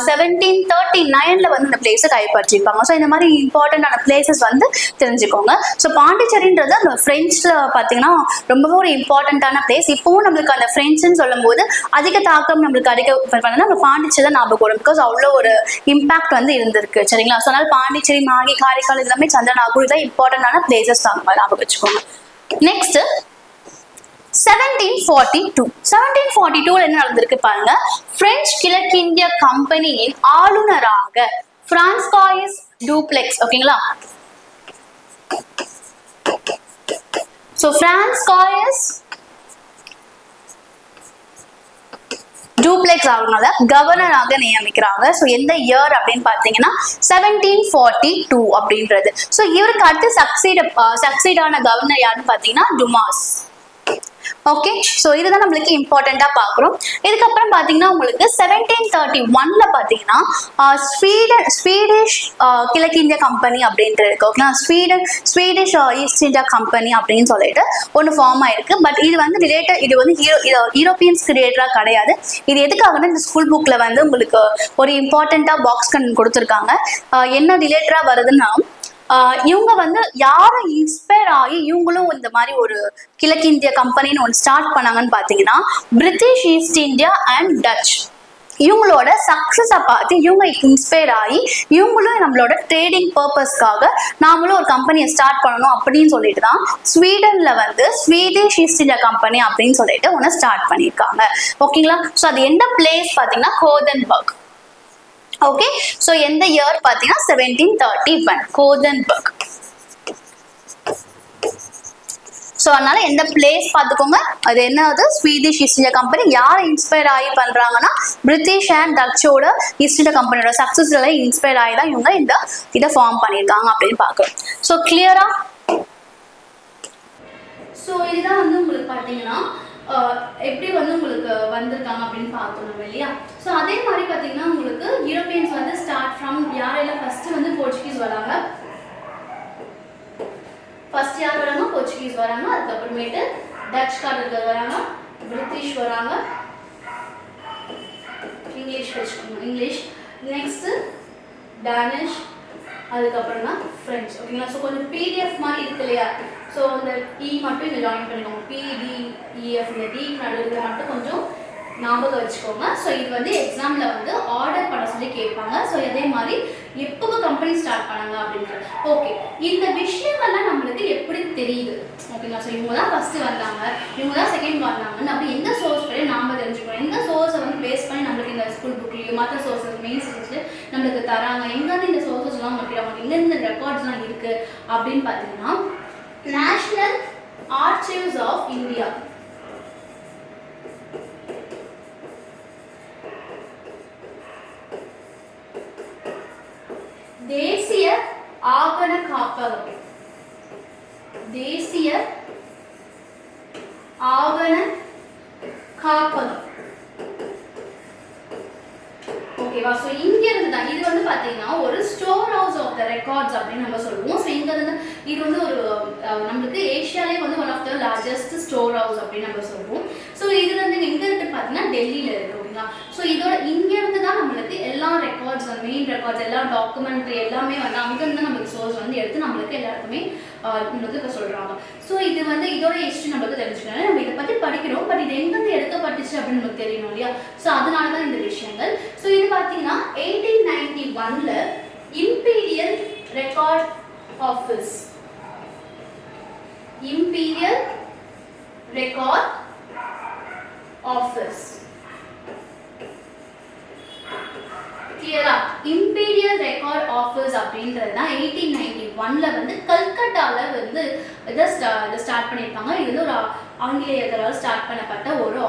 1739 வந்து இந்த பிளேஸை கைப்பற்றிருப்பாங்க. ஸோ இந்த மாதிரி இம்பார்ட்டன்டான பிளேசஸ் வந்து தெரிஞ்சுக்கோங்க. ஸோ பாண்டிச்சேரின்றது அந்த ஃப்ரெஞ்சில் பார்த்தீங்கன்னா ரொம்பவே ஒரு இம்பார்ட்டன்டான பிளேஸ். இப்போவும் நம்மளுக்கு அந்த ஃப்ரெஞ்சுன்னு சொல்லும் போது அதிக தாக்கம் நம்மளுக்கு பண்ணா நம்ம பாண்டிச்சேரி தான் ஞாபகம் வரும். பிகாஸ் அவ்வளோ ஒரு இம்பாக்ட் வந்து இருந்திருக்கு. சரிங்களா, ஸோ அதனால பாண்டிச்சேரி, மாஹி, காரைக்கால் எல்லாமே சந்திரநாகூர் தான் இம்பார்ட்டன்டான பிளேசஸ் தான் ஞாபகம் வச்சுக்கோங்க. நெக்ஸ்ட் 1742 என்ன நடந்திருக்கு பாருங்க. பிரெஞ்சு கிழக்கிந்திய கம்பெனியின் ஆளுநராக பிரான்ஸ்காய்ஸ் டூப்ளெக்ஸ், ஓகேங்களா, சோ பிரான்ஸ்காய்ஸ் டூப்ளெக்ஸ் ஆளுநரை கவர்னராக நியமிக்கிறாங்க. ஸோ எந்த இயர் அப்படின்னு பார்த்தீங்கன்னா 1742 அப்படின்றது. ஸோ இவருக்கு அடுத்து சக்சீடான கவர்னர் யாருன்னு பார்த்தீங்கன்னா டுமாஸ். ஓகே, ஸோ இதுதான் நம்மளுக்கு இம்பார்ட்டண்டா பார்க்குறோம். இதுக்கப்புறம் பார்த்தீங்கன்னா உங்களுக்கு 1731 பார்த்தீங்கன்னா ஸ்வீடிஷ் கிழக்கிந்திய கம்பெனி அப்படின்ட்டு இருக்கு. ஓகேங்களா, ஸ்வீடிஷ் ஈஸ்ட் இந்தியா கம்பெனி அப்படின்னு சொல்லிட்டு ஒன்று ஃபார்ம் ஆயிருக்கு. பட் இது வந்து இது வந்து யூரோப்பியன்ஸ்க்கு ரிலேட்டடாக கிடையாது. இது எதுக்காகனா இந்த ஸ்கூல் புக்ல வந்து உங்களுக்கு ஒரு இம்பார்ட்டண்டா பாக்ஸ் கொடுத்துருக்காங்க. என்ன ரிலேட்டடா வருதுன்னா இவங்க வந்து யாரை இன்ஸ்பயர் ஆகி இவங்களும் இந்த மாதிரி ஒரு கிழக்கிந்திய கம்பெனின்னு ஒன்று ஸ்டார்ட் பண்ணாங்கன்னு பார்த்தீங்கன்னா British East India and Dutch. இவங்களோட சக்சஸை பார்த்து இவங்க இன்ஸ்பயர் ஆகி இவங்களும் நம்மளோட ட்ரேடிங் பர்பஸ்க்காக நாமளும் ஒரு கம்பெனியை ஸ்டார்ட் பண்ணணும் அப்படின்னு சொல்லிட்டு தான் ஸ்வீடன்ல வந்து ஸ்வீடிஷ் ஈஸ்ட் இந்தியா கம்பெனி அப்படின்னு சொல்லிட்டு ஒன்று ஸ்டார்ட் பண்ணியிருக்காங்க. ஓகேங்களா, ஸோ அது எந்த பிளேஸ் பார்த்தீங்கன்னா கோதன்பர்க். ஓகே, சோ எந்த இயர் பாத்தீங்கன்னா 1731 கோதன்பர்க். சோ அதனால எந்த பிளேஸ் பாத்துக்கோங்க, அது என்னது ஸ்வீடிஷ் ஈஸ்ட் இந்தியா கம்பெனி. யாரை இன்ஸ்பயர் ஆகி பண்றாங்கன்னா பிரிட்டிஷ் அண்ட் டச்சோட ஈஸ்ட் இந்தியா கம்பெனியோட சக்சஸ்ல இன்ஸ்பயர் ஆகி தான் இவங்க இதை ஃபார்ம் பண்ணியிருக்காங்க அப்படின்னு பாக்குறோம். சோ கிளியரா? ஸோ இதுதான் வந்து உங்களுக்கு பார்த்தீங்கன்னா எப்படி வந்து உங்களுக்கு வந்திருக்காங்க அப்படின்னு பார்த்தோம் நம்ம இல்லையா. ஸோ அதே மாதிரி பார்த்தீங்கன்னா உங்களுக்கு யூரோப்பியன்ஸ் வந்து ஸ்டார்ட் ஃப்ரம் யாரெல்லாம் ஃபர்ஸ்ட் வந்து போர்ச்சுகீஸ் வராங்க. ஃபர்ஸ்ட் யார் வராங்க? போர்ச்சுகீஸ் வராங்க. அதுக்கப்புறமேட்டு டச்காரர்கள் வராங்க, பிரிட்டிஷ் வராங்க, இங்கிலீஷ் வச்சுக்கோங்க, இங்கிலீஷ், நெக்ஸ்ட் டேனிஷ், அதுக்கப்புறம் தான் ஃப்ரெஞ்ச். ஓகேங்களா, ஸோ கொஞ்சம் பிடிஎஃப் மாதிரி இருக்கு இல்லையா. ஸோ இந்த இ மட்டும் இங்கே ஜாயின் பண்ணிக்கோங்க. பிடிஇஎஃப் இந்த டி நடுவில் மட்டும் கொஞ்சம் ஞாபகம் வச்சுக்கோங்க. ஸோ இது வந்து எக்ஸாமில் வந்து ஆர்டர் பண்ண சொல்லி கேட்பாங்க. ஸோ அதே மாதிரி எப்போ கம்பெனி ஸ்டார்ட் பண்ணாங்க அப்படின்றது. ஓகே, இந்த விஷயங்கள்லாம் நம்மளுக்கு எப்படி தெரியுது? ஓகேங்களா, ஸோ இவங்க தான் ஃபஸ்ட்டு வந்தாங்க, இவங்க தான் செகண்ட் வந்தாங்கன்னு அப்படி எந்த சோர்ஸ் படி நாம் தெரிஞ்சுக்கணும். எந்த சோர்ஸை வந்து பேஸ் பண்ணி நம்மளுக்கு இந்த ஸ்கூல் புக்லேயும் மற்ற சோர்ஸஸ் மெயின் சோர்ஸில் நம்மளுக்கு தராங்க. எங்கேருந்து இந்த சோர்ஸஸ்லாம் நமக்கு எங்கேருந்து ரெக்கார்ட்ஸ்லாம் இருக்குது அப்படின்னு பார்த்தீங்கன்னா நேஷனல் ஆர்ச்சிவ்ஸ் ஆஃப் இந்தியா, தேசிய ஆவண காப்பகம், தேசிய ஆவண காப்பகம். ஓகேவா, ஸோ இங்க இருந்து தான் இது வந்து பார்த்தீங்கன்னா ஒரு store house of the records அப்படின்னு நம்ம சொல்லுவோம். ஸோ இங்க இருந்து இது வந்து ஒரு நம்மளுக்கு ஏஷியாலே வந்து one of the largest store house அப்படின்னு நம்ம சொல்லுவோம். ஸோ இது வந்து எங்க இருக்கு பார்த்தீங்கன்னா டெல்லியில இருக்கு. ஓகேங்களா, ஸோ இதோட இங்க இருந்து தான் நம்மளுக்கு எல்லா ரெக்கார்ட்ஸ் மெயின் ரெக்கார்ட்ஸ் எல்லாம் டாக்குமெண்ட்ரி எல்லாமே வந்து அங்கேருந்து நம்மளுக்கு சோர்ஸ் வந்து எடுத்து நம்மளுக்கு எல்லாருக்குமே நம்மளுக்கு இப்போ சொல்கிறாங்க. ஸோ இது வந்து இதோட ஹிஸ்ட்ரி நம்மளுக்கு தெரிஞ்சுக்கணும். நம்ம இதை பற்றி படிக்கிறோம், பட் இது எங்கேருந்து எடுக்கப்பட்டுச்சு அப்படின்னு நமக்கு தெரியணும் இல்லையா? ஸோ அதனால தான் இந்த விஷயங்கள். ஸோ இது பார்த்தீங்கன்னா 1891 imperial record office, imperial record office, கிளியரா? இம்பீரியல் ரெக்கார்ட் ஆஃபீஸ் அப்படின்றது தான் 1891 வந்து கல்கட்டால வந்து இதை ஸ்டார்ட் பண்ணியிருப்பாங்க. இது வந்து ஒரு ஆங்கிலேயர்களால் ஸ்டார்ட் பண்ணப்பட்ட ஒரு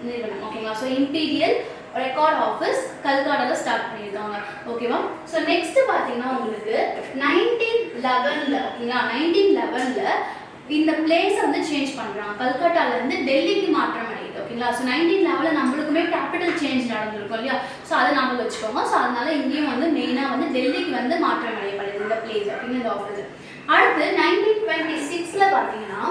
நிறுவனம். ஓகேங்களா? ஸோ இம்பீரியல் ரெக்கார்ட் ஆஃபீஸ் கல்கட்டால ஸ்டார்ட் பண்ணியிருக்காங்க. ஓகேவா? ஸோ நெக்ஸ்ட் பார்த்தீங்கன்னா உங்களுக்கு 1911 ஓகேங்களா, 1911 இந்த பிளேஸை வந்து சேஞ்ச் பண்ணுறாங்க. கல்கட்டாலேருந்து டெல்லிக்கு மாற்றம் அடையுது. ஓகேங்களா? ஸோ 1911 நம்மளுக்குமே கேபிட்டல் சேஞ்ச் நடந்திருக்கும் இல்லையா? ஸோ அதை ஞாபகம் வச்சுக்கோங்க. ஸோ அதனால இங்கேயும் வந்து மெயினாக வந்து டெல்லிக்கு வந்து மாற்றம் அடையப்படுது இந்த பிளேஸ் அப்படிங்கிற இந்த ஆஃபீஸ். அடுத்து 1926 பார்த்தீங்கன்னா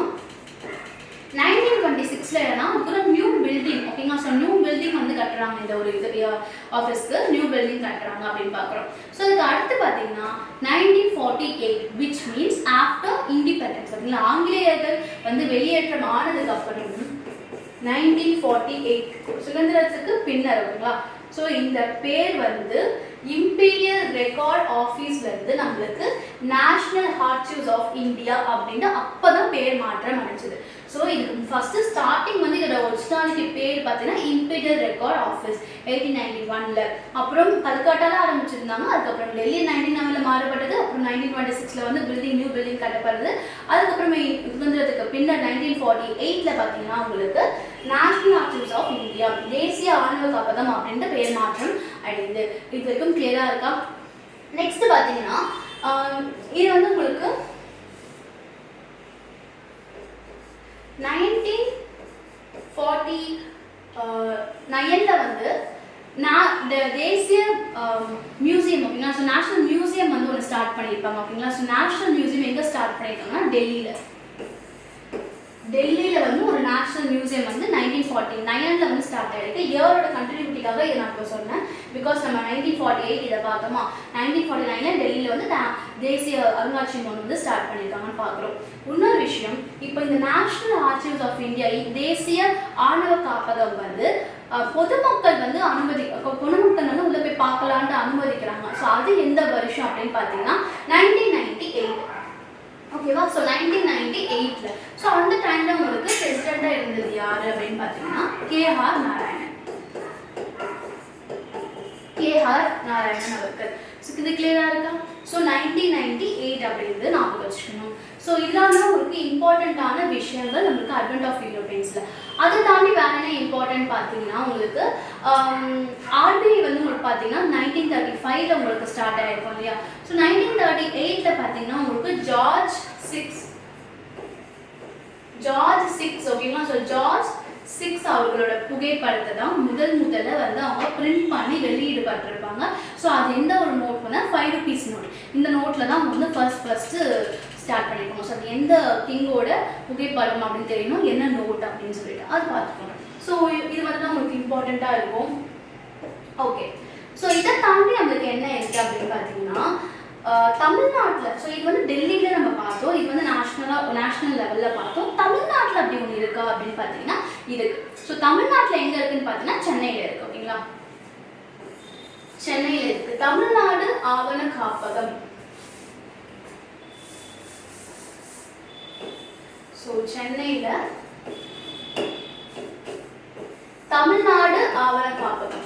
1926 என்னன்னா ஒரு நியூ பில்டிங். ஓகேங்களா? ஸோ நியூ பில்டிங் வந்து கட்டுறாங்க. இந்த ஒரு இது ஆஃபீஸ்க்கு நியூ பில்டிங் கட்டுறாங்க அப்படின்னு பார்க்குறோம். ஸோ அதுக்கு அடுத்து பார்த்தீங்கன்னா 1948 விச் மீன்ஸ் ஆஃப்டர் இண்டிபெண்டன்ஸ். ஓகேங்களா? ஆங்கிலேயர்கள் வந்து வெளியேற்றம் ஆனதுக்கு அப்புறம் 1948 சுதந்திரத்துக்கு பின்னர். ஓகேங்களா? ஸோ இந்த பேர் வந்து இம்பீரியல் ரெக்கார்ட் ஆஃபீஸ்ல இருந்து நம்மளுக்கு நேஷனல் ஆர்ச்சிவ்ஸ் ஆஃப் இந்தியா அப்படின்னு அப்பதான் பேர் மாற்றம் அடைஞ்சது. ஸோ இதுக்கு ஃபர்ஸ்ட் ஸ்டார்டிங் வந்து இதோட ஒரிஜினாலிட்டி பேர் பார்த்தீங்கன்னா இம்பீரியல் ரெக்கார்ட் ஆஃபீஸ் 1891. அப்புறம் கல்கட்டால ஆரம்பிச்சிருந்தாங்க. அதுக்கப்புறம் டெல்லி 1911 மாறுபட்டது. அப்புறம் 1926 வந்து நியூ பில்டிங் கட்டப்படுது. அதுக்கப்புறமே சுதந்திரத்துக்கு பின்னர் 1948 பார்த்தீங்கன்னா உங்களுக்கு நேஷனல் ஆர்ச்சிவ்ஸ் ஆஃப் இந்தியா தேசிய ஆணவ காப்பகம் அப்படின்ற பேர் மாற்றம் அடையுது. இது வரைக்கும் கிளியரா இருக்கா? நெக்ஸ்ட் பார்த்தீங்கன்னா இது வந்து உங்களுக்கு 1949 வந்து தேசிய மியூசியம். ஓகேங்களா? ஸோ நேஷனல் மியூசியம் வந்து ஒன்று ஸ்டார்ட் பண்ணியிருப்பாங்க. ஓகேங்களா? ஸோ நேஷனல் மியூசியம் எங்கே ஸ்டார்ட் பண்ணியிருக்காங்கன்னா டெல்லியில் வந்து ஒரு நேஷனல் மியூசியம் வந்து 1949 வந்து ஸ்டார்ட் ஆகிருக்கு. இயரோட கண்டினியூட்டிக்காக இதை நான் இப்போ சொன்னேன். பிகாஸ் நம்ம 1948 இதை பார்த்தோமா, 1949 டெல்லியில் வந்து தேசிய அருங்காட்சியகம் ஒன்று வந்து ஸ்டார்ட் பண்ணியிருக்காங்கன்னு பார்க்குறோம். இன்னொரு விஷயம், இப்போ இந்த நேஷனல் ஆர்ச்சிவ்ஸ் ஆஃப் இந்தியா தேசிய ஆணவ காப்பகம் வந்து பொதுமக்கள் வந்து பொதுமக்கள் வந்து உள்ள போய் பார்க்கலான்ட்டு அனுமதிக்கிறாங்க. ஸோ அது எந்த வருஷம் அப்படின்னு பார்த்தீங்கன்னா 1998. ஓகேவா? ஸோ 1998 ஸோ அந்த டைம்ல உங்களுக்கு பிரசிடெண்டா இருந்தது யாரு அப்படின்னு பார்த்தீங்கன்னா கேஆர் நாராயணன் அவர்கள். ஸோ இது கிளியரா இருக்கா? ஸோ 1998 அப்படின்றது ஞாபகம் வச்சுக்கணும். ஸோ இதெல்லாம் தான் உங்களுக்கு இம்பார்ட்டண்ட்டான விஷயங்கள் நம்மளுக்கு அட்வென்ட் ஆஃப் யூரோப்பியன்ஸ்ல. அதை தாண்டி வேற என்ன இம்பார்ட்டன்ட் பார்த்தீங்கன்னா உங்களுக்கு ஆர்பிஐ வந்து உங்களுக்கு பார்த்தீங்கன்னா 1935 உங்களுக்கு ஸ்டார்ட் ஆயிருக்கும் இல்லையா? ஸோ 1938 பார்த்தீங்கன்னா உங்களுக்கு ஜார்ஜ் 6 ஓகேங்களா? ஸோ ஜார்ஜ் 6 அவர்களோட புகைப்படத்தை தான் முதல்ல வந்து அவங்க பிரிண்ட் பண்ணி வெளியிடப்பட்டிருப்பாங்க. ஸோ அது எந்த ஒரு நோட் பண்ண 5 rupees நோட். இந்த நோட்டில் தான் அவங்க வந்து ஃபர்ஸ்ட் ஸ்டார்ட் பண்ணியிருக்கோம். ஸோ அது எந்த கிங்கோட புகைப்படம் அப்படின்னு தெரியணும், என்ன நோட் அப்படின்னு சொல்லிட்டு அது பார்த்துக்கோங்க. ஸோ இது வந்து தான் உங்களுக்கு இம்பார்ட்டண்ட்டாக இருக்கும். ஓகே, ஸோ இதை தாண்டி நம்மளுக்கு என்ன இருக்குது அப்படின்னு பார்த்தீங்கன்னா தமிழ்நாட்டில், ஸோ இது வந்து டெல்லியில் நம்ம பார்த்தோம், இது வந்து நேஷனல் லெவலில் பார்த்தோம். தமிழ்நாட்டில் அப்படி ஒன்று இருக்கா அப்படின்னு பார்த்தீங்கன்னா இருக்கு. ஸோ தமிழ்நாட்டில் எங்கே இருக்குன்னு பார்த்தீங்கன்னா சென்னையில் இருக்கு. ஓகேங்களா? சென்னையில் இருக்கு தமிழ்நாடு ஆவண காப்பகம். ஸோ சென்னையில் தமிழ்நாடு ஆவண காப்பகம்.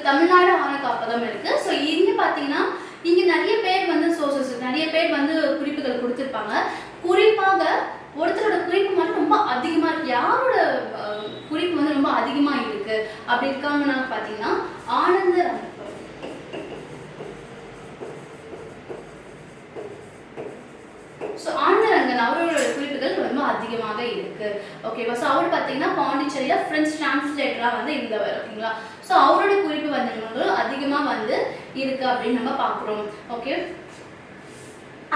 தமிழ்நாடு ஆவண காப்பகம் இருக்கு. ஸோ இங்க பாத்தீங்கன்னா இங்க நிறைய பேர் வந்து சோர்சஸ், நிறைய பேர் வந்து குறிப்புகள் கொடுத்துருப்பாங்க. குறிப்பாக ஒருத்தரோட குறிப்பு மட்டும் ரொம்ப அதிகமா இருக்கு. யாரோட குறிப்பு வந்து ரொம்ப அதிகமா இருக்கு அப்படி இருக்காங்கன்னா பாத்தீங்கன்னா ஆனந்தரங்கன். ஸோ ஆனந்தரங்கன் அவரோட குறிப்புகள் ரொம்ப அதிகமாக இருக்கு. ஓகேவா? ஸோ அவர் பார்த்தீங்கன்னா பாண்டிச்சேரியில பிரெஞ்சு டிரான்ஸ்லேட்டராக வந்து இருந்தவர். ஓகேங்களா? ஸோ அவரோட குறிப்பு வந்து அதிகமாக வந்து இருக்கு அப்படின்னு நம்ம பார்க்குறோம். ஓகே,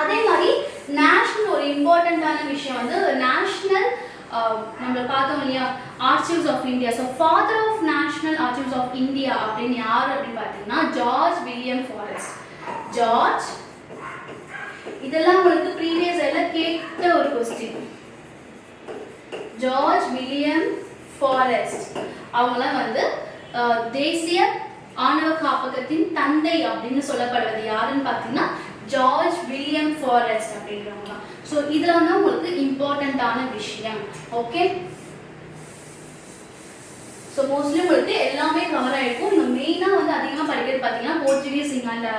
அதே மாதிரி நேஷனல் ஒரு இம்பார்ட்டண்ட்டான விஷயம் வந்து நேஷ்னல் நம்மள பார்த்தோம் இல்லையா archives of India. So father of national archives of India அப்படின்னு யார் அப்படின்னு பார்த்தீங்கன்னா ஜார்ஜ் வில்லியம் ஃபாரஸ்ட். ஜார்ஜ், இதெல்லாம் உங்களுக்கு ப்ரீவியஸ் எல்லாம் கேட்ட ஒரு கொஸ்டின். ஜார்ஜ் வில்லியம் ஃபாரஸ்ட் அவங்களாம் வந்து தேசிய ஆணவ காப்பகத்தின் தந்தை அப்படின்னு சொல்லப்படுவது யாருன்னு பார்த்தீங்கன்னா ஜார்ஜ் வில்லியம் ஃபாரஸ்ட் அப்படின்றவங்க. ஸோ இதெல்லாம் தான் உங்களுக்கு இம்பார்ட்டண்ட்டான விஷயம். ஓகே, ஸோ மோஸ்ட்லி உங்களுக்கு எல்லாமே கவர் ஆகிருக்கும். நீங்கள் மெயினாக வந்து அதிகமாக படிக்கிறது பார்த்தீங்கன்னா போர்ச்சுகீஸ், இங்கிலாந்து,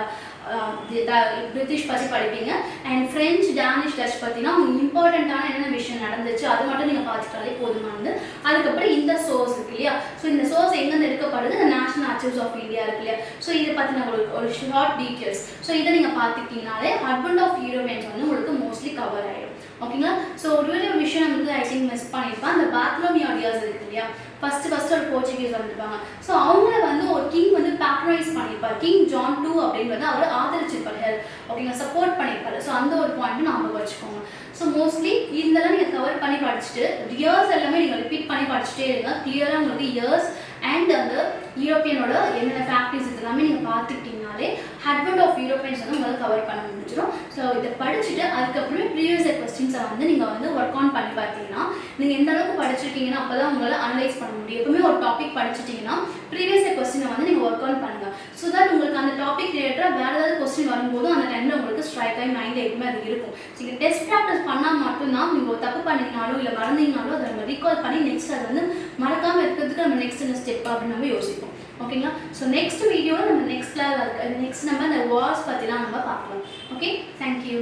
பிரிட்டிஷ் பற்றி படிப்பீங்க. அண்ட் ஃப்ரெஞ்ச், டேனிஷ், டச் பார்த்தீங்கன்னா உங்களுக்கு இம்பார்ட்டண்ட்டான என்னென்ன விஷயம் நடந்துச்சு அது மட்டும் நீங்கள் பார்த்துட்டாலே போதுமானது. அதுக்கப்புறம் இந்த சோர்ஸ் இருக்கு இல்லையா, ஸோ இந்த சோர்ஸ் எங்கேருந்து எடுக்கப்படுது, இந்த நேஷனல் ஆர்ச்சிவ்ஸ் ஆஃப் இந்தியா இருக்கு இல்லையா, ஸோ இதை பற்றின உங்களுக்கு ஒரு ஷார்ட் டீட்டெயில்ஸ். ஸோ இதை நீங்கள் பார்த்துக்கிட்டீங்கனாலே அட்வென்ட் ஆஃப் யூரோப்பியன்ஸ் வந்து உங்களுக்கு மோஸ்ட்லி கவர் ஆகிடும். ஓகேங்களா, ஸோ ஒரு விஷயம் நம்ம வந்து ஐ திங்க் மிஸ் பண்ணியிருப்பேன். அந்த பார்த்தலோமியோ டியாஸ் இருக்கு இல்லையா, ஃபர்ஸ்ட் ஒரு போர்ச்சுகீஸ் வந்துருப்பாங்க. ஸோ அவங்கள வந்து ஒரு கிங் வந்து பேட்ரனைஸ் பண்ணியிருப்பார். கிங் ஜான் II அப்படின்றது அவர் ஆதரிச்சிருப்பாரு. ஓகேங்களா, சப்போர்ட் பண்ணியிருப்பாரு. ஸோ அந்த ஒரு பாயிண்ட் ஞாபகம் வச்சுக்கோங்க. ஸோ மோஸ்ட்லி இதெல்லாம் நீங்கள் கவர் பண்ணி படிச்சுட்டு இயர்ஸ் எல்லாமே நீங்கள் ரிப்பீட் பண்ணி படிச்சுட்டே இருங்க. கிளியராக உங்களுக்கு இயர்ஸ் அண்ட் அந்த யூரோப்பியனோட என்னென்ன ஃபேக்டரிஸ் இதெல்லாமே நீங்கள் பார்த்துக்கிட்டீங்கனாலே அட்வென்ட் ஆஃப் யூரோப்பியன்ஸ் வந்து உங்களுக்கு கவர் பண்ண முடிஞ்சிடும். ஸோ இதை படிச்சுட்டு அதுக்கப்புறமே ப்ரீவியஸ் இயர் கொஸ்டின்ஸை வந்து நீங்கள் வந்து ஒர்க் ஆன் பண்ணி பார்த்தீங்கன்னா நீங்கள் எந்த அளவுக்கு படிச்சிருக்கீங்கன்னா அப்போ தான் உங்களால் அனலைஸ் பண்ண முடியும். எப்பவுமே ஒரு டாபிக் படிச்சிட்டிங்கன்னா ப்ரீவியஸ் இயர் கொஸ்டினை வந்து நீங்கள் ஒர்க் ஆன் பண்ணுங்கள். ஸோ தட் உங்களுக்கு அந்த டாபிக் ரிலேட்டடாக வேறு ஏதாவது கொஸ்டின் வரும்போது அந்த டைமில் உங்களுக்கு ஸ்ட்ரைக் ஆகி மைண்டில் எப்பவுமே அது இருக்கும். நீங்கள் டெஸ்ட் ப்ராக்டிஸ் பண்ணால் மட்டும்தான் நீங்கள் ஒரு தப்பு பண்ணிங்கனாலும் இல்லை மறந்தீங்கனாலும் அதை நம்ம ரீகால் பண்ணி நெக்ஸ்ட் அது வந்து மறக்காமல் இருக்கிறதுக்கு நம்ம நெக்ஸ்ட் என்ன ஸ்டெப் அப்படின்னு நம்ம யோசிப்போம். ஓகேங்களா, ஸோ நெக்ஸ்ட் வீடியோவில் நம்ம நெக்ஸ்ட் நம்ம இந்த வார்ஸ் பற்றிலாம் நம்ம பார்க்கலாம். Okay, thank you.